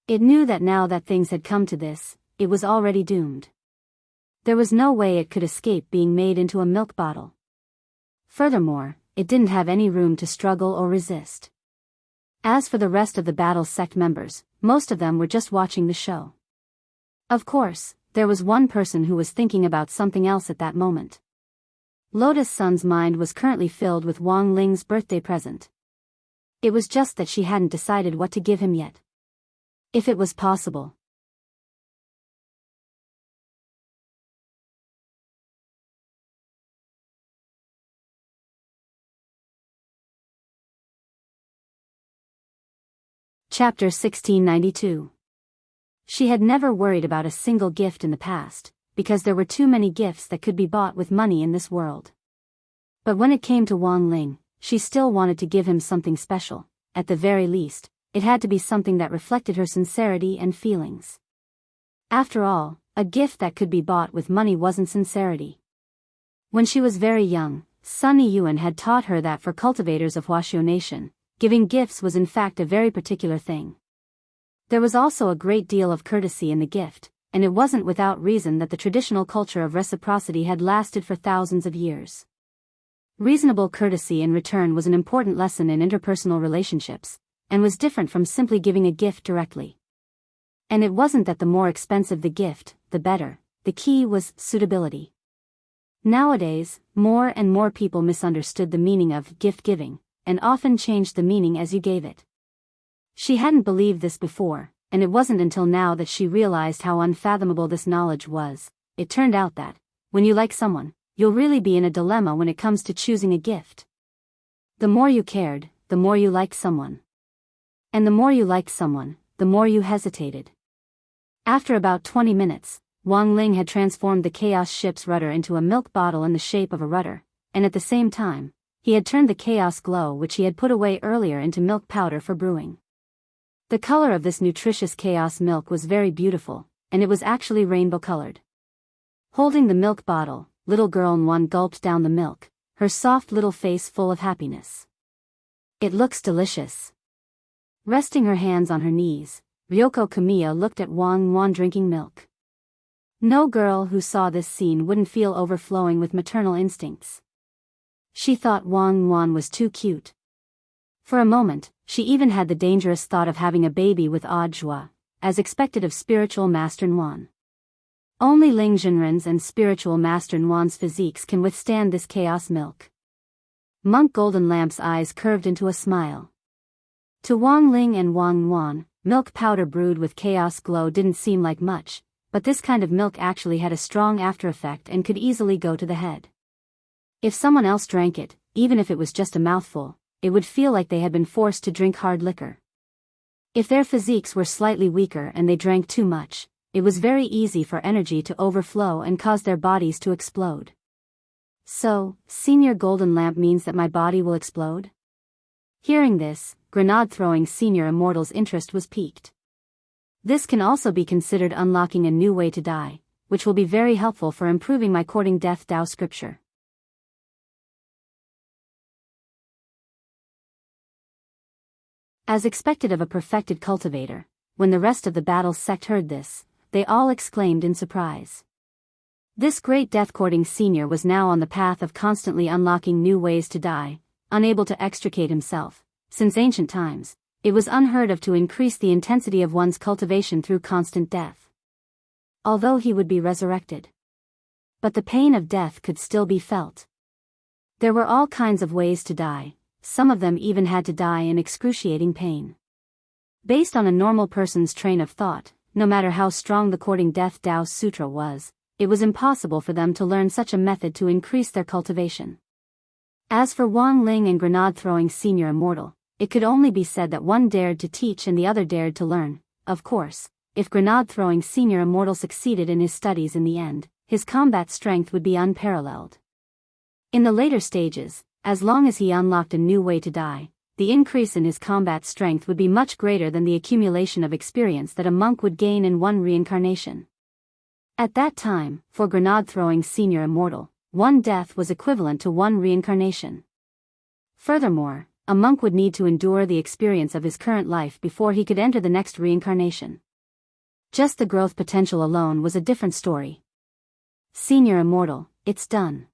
It knew that now that things had come to this, it was already doomed. There was no way it could escape being made into a milk bottle. Furthermore, it didn't have any room to struggle or resist. As for the rest of the battle sect members, most of them were just watching the show. Of course, there was one person who was thinking about something else at that moment. Lotus-san's mind was currently filled with Wang Ling's birthday present. It was just that she hadn't decided what to give him yet. If it was possible. Chapter 1692. She had never worried about a single gift in the past, because there were too many gifts that could be bought with money in this world. But when it came to Wang Ling, she still wanted to give him something special. At the very least, it had to be something that reflected her sincerity and feelings. After all, a gift that could be bought with money wasn't sincerity. When she was very young, Sunny Yuan had taught her that for cultivators of Huaxiu Nation, giving gifts was in fact a very particular thing. There was also a great deal of courtesy in the gift, and it wasn't without reason that the traditional culture of reciprocity had lasted for thousands of years. Reasonable courtesy in return was an important lesson in interpersonal relationships, and was different from simply giving a gift directly. And it wasn't that the more expensive the gift, the better, the key was suitability. Nowadays, more and more people misunderstood the meaning of gift giving, and often changed the meaning as you gave it. She hadn't believed this before, and it wasn't until now that she realized how unfathomable this knowledge was. It turned out that, when you like someone, you'll really be in a dilemma when it comes to choosing a gift. The more you cared, the more you liked someone. And the more you liked someone, the more you hesitated. After about 20 minutes, Wang Ling had transformed the Chaos Ship's rudder into a milk bottle in the shape of a rudder, and at the same time, he had turned the Chaos Glow which he had put away earlier into milk powder for brewing. The color of this nutritious Chaos milk was very beautiful, and it was actually rainbow-colored. Holding the milk bottle, little girl Nwan gulped down the milk, her soft little face full of happiness. It looks delicious. Resting her hands on her knees, Ryoko Kamiya looked at Wang Wan drinking milk. No girl who saw this scene wouldn't feel overflowing with maternal instincts. She thought Wang Wan was too cute. For a moment, she even had the dangerous thought of having a baby with Odd Joie, as expected of spiritual master Nwan. Only Ling Jinren's and spiritual master Nwan's physiques can withstand this chaos milk. Monk Golden Lamp's eyes curved into a smile. To Wang Ling and Wang Nwan, milk powder brewed with Chaos Glow didn't seem like much, but this kind of milk actually had a strong after effect and could easily go to the head. If someone else drank it, even if it was just a mouthful, it would feel like they had been forced to drink hard liquor. If their physiques were slightly weaker and they drank too much, it was very easy for energy to overflow and cause their bodies to explode. So, Senior Golden Lamp means that my body will explode? Hearing this, grenade-throwing senior immortal's interest was piqued. This can also be considered unlocking a new way to die, which will be very helpful for improving my courting death Tao scripture. As expected of a perfected cultivator, when the rest of the battle sect heard this, they all exclaimed in surprise. This great death-courting senior was now on the path of constantly unlocking new ways to die, unable to extricate himself. Since ancient times, it was unheard of to increase the intensity of one's cultivation through constant death. Although he would be resurrected. But the pain of death could still be felt. There were all kinds of ways to die, some of them even had to die in excruciating pain. Based on a normal person's train of thought, no matter how strong the courting death Tao Sutra was, it was impossible for them to learn such a method to increase their cultivation. As for Wang Ling and grenade-throwing senior immortal, it could only be said that one dared to teach and the other dared to learn. Of course, if grenade-throwing senior immortal succeeded in his studies in the end, his combat strength would be unparalleled. In the later stages, as long as he unlocked a new way to die, the increase in his combat strength would be much greater than the accumulation of experience that a monk would gain in one reincarnation. At that time, for grenade-throwing senior immortal, one death was equivalent to one reincarnation. Furthermore, a monk would need to endure the experience of his current life before he could enter the next reincarnation. Just the growth potential alone was a different story. Senior immortal, it's done.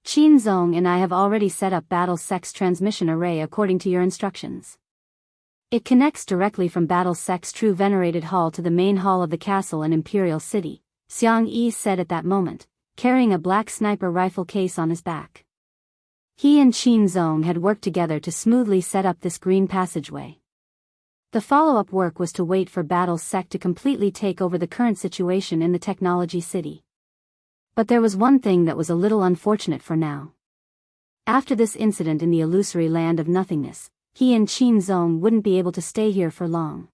Qin Zong and I have already set up Battle Sect's transmission array according to your instructions. It connects directly from Battle Sect's true venerated hall to the main hall of the castle and Imperial City, Xiang Yi said at that moment, carrying a black sniper rifle case on his back. He and Qin Zong had worked together to smoothly set up this green passageway. The follow-up work was to wait for Battle Sect to completely take over the current situation in the Technology City. But there was one thing that was a little unfortunate for now. After this incident in the illusory land of nothingness, he and Qin Zong wouldn't be able to stay here for long.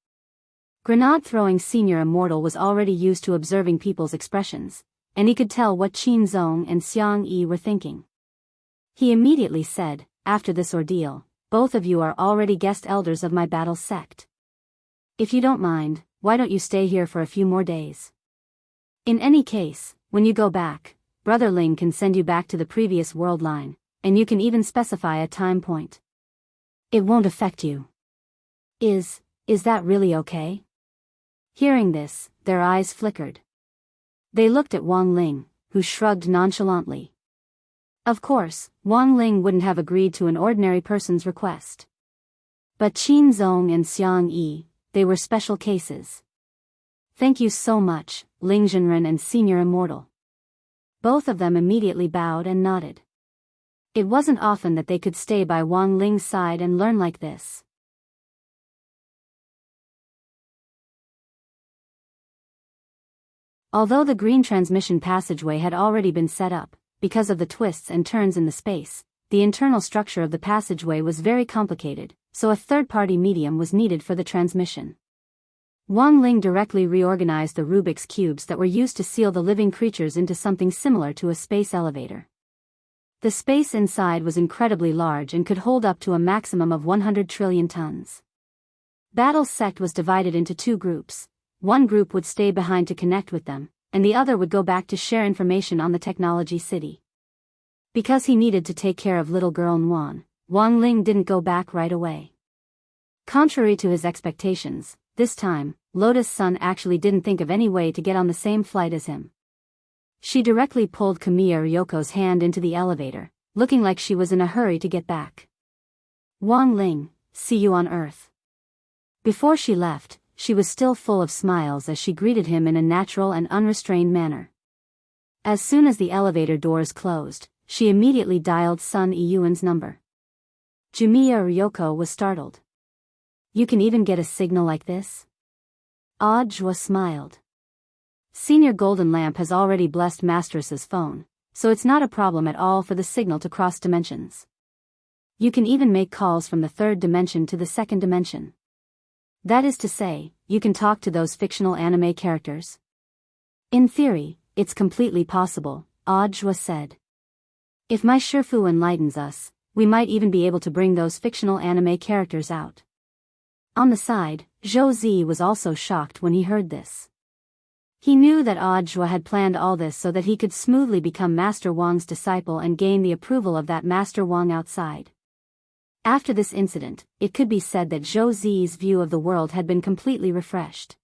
Grenade-throwing senior immortal was already used to observing people's expressions, and he could tell what Qin Zong and Xiang Yi were thinking. He immediately said, after this ordeal, both of you are already guest elders of my battle sect. If you don't mind, why don't you stay here for a few more days? In any case, when you go back, Brother Ling can send you back to the previous world line, and you can even specify a time point. It won't affect you. Is that really okay? Hearing this, their eyes flickered. They looked at Wang Ling, who shrugged nonchalantly. Of course, Wang Ling wouldn't have agreed to an ordinary person's request. But Qin Zong and Xiang Yi, they were special cases. Thank you so much, Ling Zhenren and Senior Immortal. Both of them immediately bowed and nodded. It wasn't often that they could stay by Wang Ling's side and learn like this. Although the green transmission passageway had already been set up, because of the twists and turns in the space, the internal structure of the passageway was very complicated, so a third-party medium was needed for the transmission. Wang Ling directly reorganized the Rubik's cubes that were used to seal the living creatures into something similar to a space elevator. The space inside was incredibly large and could hold up to a maximum of 100 trillion tons. Battle Sect was divided into two groups. One group would stay behind to connect with them, and the other would go back to share information on the Technology City. Because he needed to take care of little girl Nguyen, Wang Ling didn't go back right away. Contrary to his expectations, this time, Lotus Sun actually didn't think of any way to get on the same flight as him. She directly pulled Kamiya Ryoko's hand into the elevator, looking like she was in a hurry to get back. Wang Ling, see you on Earth. Before she left, she was still full of smiles as she greeted him in a natural and unrestrained manner. As soon as the elevator doors closed, she immediately dialed Sun Iyuan's number. Jumiya Ryoko was startled. You can even get a signal like this? Audra smiled. Senior Golden Lamp has already blessed Masteress's phone, so it's not a problem at all for the signal to cross dimensions. You can even make calls from the third dimension to the second dimension. That is to say, you can talk to those fictional anime characters. In theory, it's completely possible, Audra said. If my Shifu enlightens us, we might even be able to bring those fictional anime characters out. On the side, Zhou Zi was also shocked when he heard this. He knew that Audiobook had planned all this so that he could smoothly become Master Wang's disciple and gain the approval of that Master Wang outside. After this incident, it could be said that Zhou Zi's view of the world had been completely refreshed.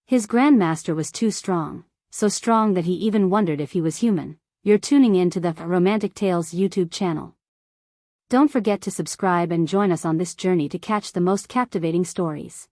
His Grandmaster was too strong, so strong that he even wondered if he was human. You're tuning in to the Romantic Tales YouTube channel. Don't forget to subscribe and join us on this journey to catch the most captivating stories.